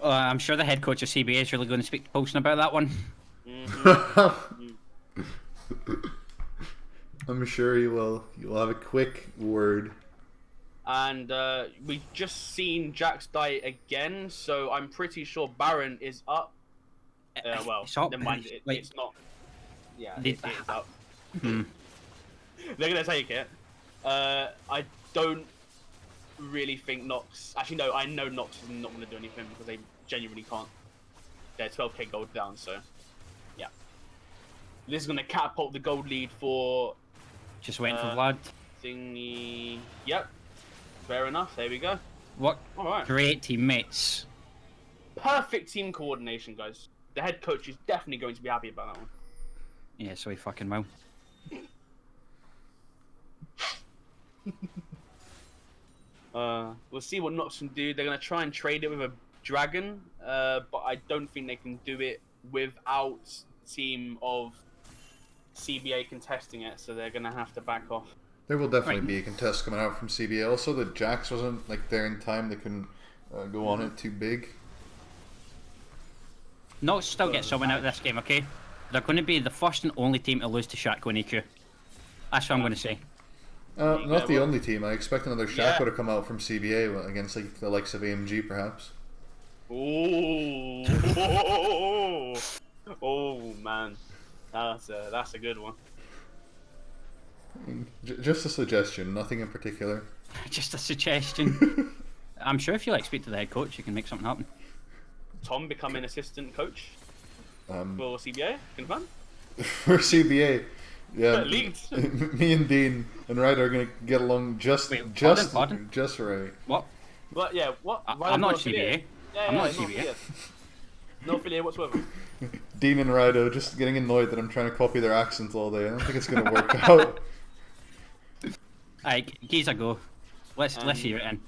I'm sure the head coach of CBA is really going to speak to Paulson about that one. I'm sure he will. You'll have a quick word. And we just seen Jax die again, so I'm pretty sure Baron is up. Well, It's up. never mind. Like- It's not. Yeah, They- it is up. Hmm. They're gonna take it. I don't really think Nox. Actually, no. I know Nox is not gonna do anything because they genuinely can't. They're 12k gold down, so yeah. This is gonna catapult the gold lead for Just waiting for Vlad. thingy. Yep. Fair enough. There we go. What All right. great teammates. Perfect team coordination, guys. The head coach is definitely going to be happy about that one. Yeah, so he fucking will. We'll see what Nox can do. They're going to try and trade it with a dragon, but I don't think they can do it without team of CBA contesting it, so they're going to have to back off. There will definitely be a contest coming out from CBA. Also, the Jax wasn't like there in time. They couldn't go on it too big. Nox still get someone out of this game, okay? They're going to be the first and only team to lose to Shaco and EQ. That's what I'm going to say. Not the only team. I expect another Shaco Yeah. to come out from CBA against like the likes of AMG, perhaps. Ooh. Oh, man. That's a good one. Just a suggestion, nothing in particular. Just a suggestion. I'm sure if you speak to the head coach, you can make something happen. Tom becoming assistant coach for CBA, confirm? For CBA, yeah. Leaked. Me and Dean and Ryder are gonna get along just right. What? What? Yeah. What? I'm not CBA. Yeah, I'm not CBA. No affiliate whatsoever. Dean and Ryder just getting annoyed that I'm trying to copy their accents all day. I don't think it's gonna work out. Alright, geez a go. Let's hear it in.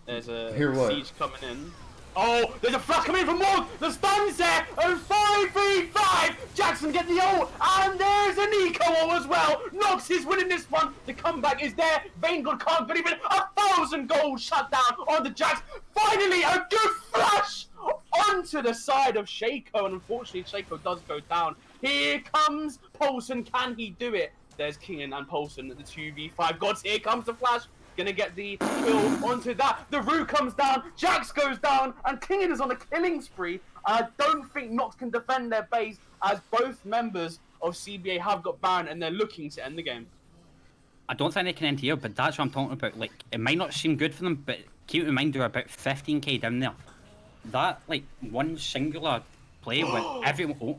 There's a Hear what? siege coming in. Oh, there's a flash coming in from Morg! The stun's there! And 5v5! Jackson get the ult! And there's an eco ult as well! Nox is winning this one! The comeback is there! Vanguard can't believe it! 1,000 gold shut down on the Jax! Finally, a good flash! Onto the side of Shaco, and unfortunately Shaco does go down. Here comes Polson, can he do it? There's Keenan and Polson at the 2v5 gods. Here comes the flash. Gonna get the kill onto that. The root comes down. Jax goes down. And Keenan is on a killing spree. I don't think Nox can defend their base as both members of CBA have got Baron and they're looking to end the game. I don't think they can end here, but that's what I'm talking about. It might not seem good for them, but keep in mind they're about 15k down there. That, one singular play with everyone...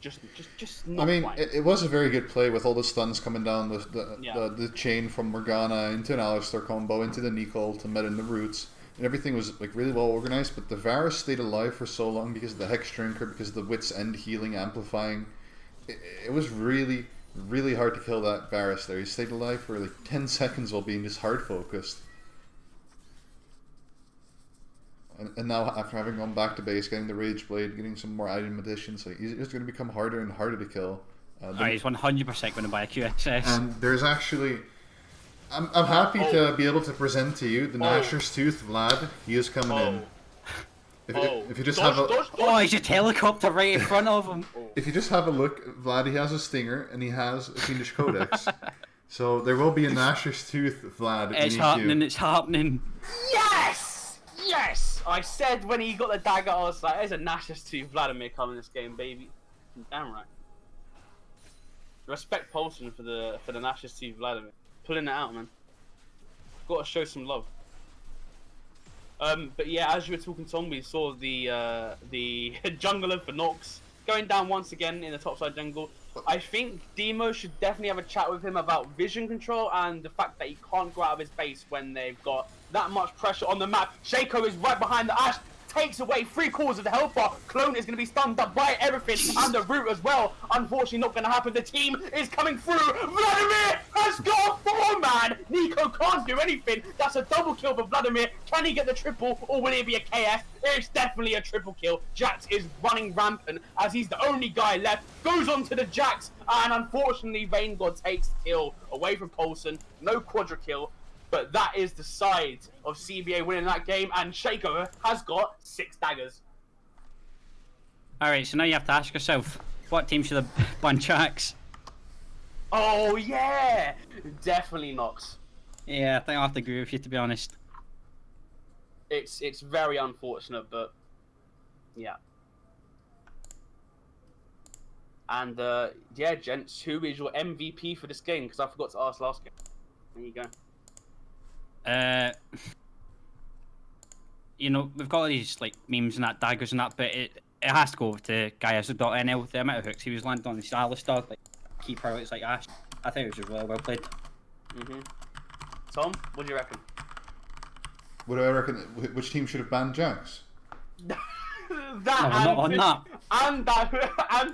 Just not I mean, quite. it was a very good play with all the stuns coming down the chain from Morgana into an Alistar combo, into the Nicole to mid in the roots. And everything was really well organized, but the Varus stayed alive for so long because of the Hex Drinker, because of the Wit's End healing, amplifying. It was really, really hard to kill that Varus there. He stayed alive for 10 seconds while being just hard focused. And now, after having gone back to base, getting the Rage Blade, getting some more item additions, he's just going to become harder and harder to kill. He's 100% going to buy a QXS. And there's actually... I'm happy to be able to present to you the Gnasher's Tooth Vlad. He is coming in. If you just have a... Oh, he's just helicopter right in front of him. If you just have a look, Vlad, he has a Stinger, and he has a Fiendish Codex. So there will be a Gnasher's Tooth Vlad. It's happening, it's happening. Yes! Yes! I said when he got the dagger, I was like, there's a Gnasher's Tooth Vladimir coming this game, baby. Damn right. Respect Polson for the Gnasher's Tooth Vladimir. Pulling it out, man. Got to show some love. But yeah, as you were talking, Tom, we saw the jungler for Nox going down once again in the topside jungle. I think Demo should definitely have a chat with him about vision control and the fact that he can't go out of his base when they've got that much pressure on the map. Shaco is right behind the Ashe, takes away 3/4 of the health bar. Clone is going to be stunned up by everything and the root as well. Unfortunately, not going to happen. The team is coming through. Vladimir has got a 4-man. Nico can't do anything. That's a double kill for Vladimir. Can he get the triple or will it be a KS? It's definitely a triple kill. Jax is running rampant as he's the only guy left. Goes on to the Jax and unfortunately Vanguard takes the kill away from Polson. No quadra kill. But that is the side of CBA winning that game, and Shaco has got 6 daggers. Alright, so now you have to ask yourself, what team should have banned Jax? Oh yeah! Definitely Nox. Yeah, I think I'll have to agree with you, to be honest. It's very unfortunate, but yeah. And yeah, gents, who is your MVP for this game? Because I forgot to ask last game. There you go. You know, we've got all these memes and that, daggers and that, but it has to go to Gaiazo.nl. The amount of hooks he was landing on the Alistar, key priorities like Ashe. I think it was just really well played. Tom, what do you reckon? What do I reckon? Which team should have banned Jax? And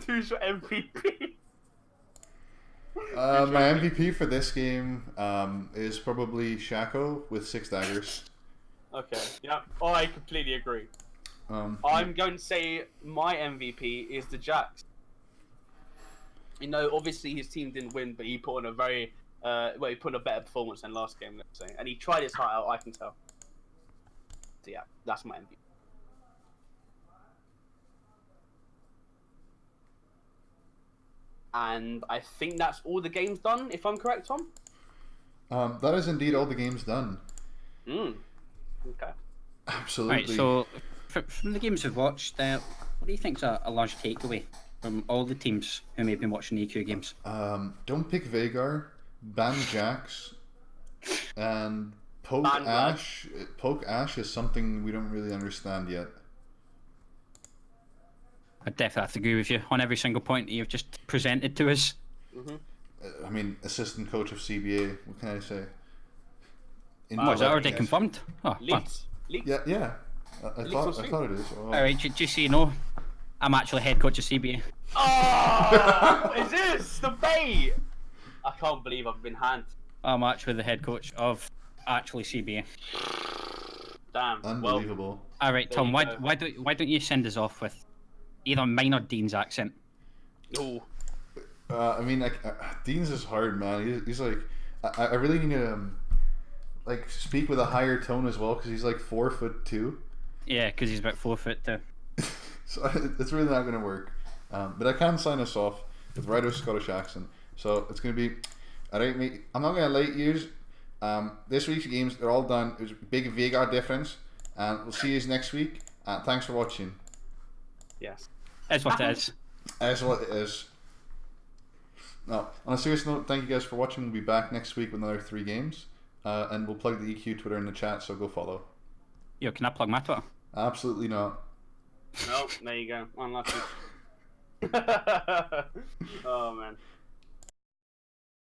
who's your MVP? My MVP for this game is probably Shaco with 6 daggers. Okay, yeah, I completely agree. I'm going to say my MVP is the Jax. You know, obviously his team didn't win, but he put on a very, he put on a better performance than last game, let's say. And he tried his heart out, I can tell. So yeah, that's my MVP. And I think that's all the games done, if I'm correct, Tom? That is indeed all the games done. Okay. Absolutely. Right, so from the games we've watched, What do you think's a large takeaway from all the teams who may have been watching the EQ games? Don't pick Vagar, ban Jax, and poke Ban Vlad. Ash. Poke Ash is something we don't really understand yet. I definitely have to agree with you on every single point that you've just presented to us. I mean, assistant coach of CBA. What can I say? Was that already confirmed? Oh, fun. Leaks. Yeah. I thought it is. Oh. Alright, just so you know, I'm actually head coach of CBA. Oh, is this the bait? I can't believe I've been handed. I'm actually the head coach of actually CBA. Damn. Unbelievable. Alright, There Tom, you why go. don't you send us off with either mine or Dean's accent? Well, I mean, like Dean's is hard, man. He's like, I really need to like speak with a higher tone as well because he's like 4'2". Yeah, because he's about 4 foot too. So it's really not going to work. But I can sign us off with right of Scottish accent. So it's going to be, alright, mate. I'm not going to lie to you. This week's games, they're all done. It was a big Vega difference. And we'll see you next week. Thanks for watching. yes. That's what it is. That's what it is. No, on a serious note, thank you guys for watching. We'll be back next week with another 3 games. And we'll plug the EQ Twitter in the chat, so go follow. Yo, can I plug my Twitter? Absolutely not. No, there you go. Unlucky. Oh man.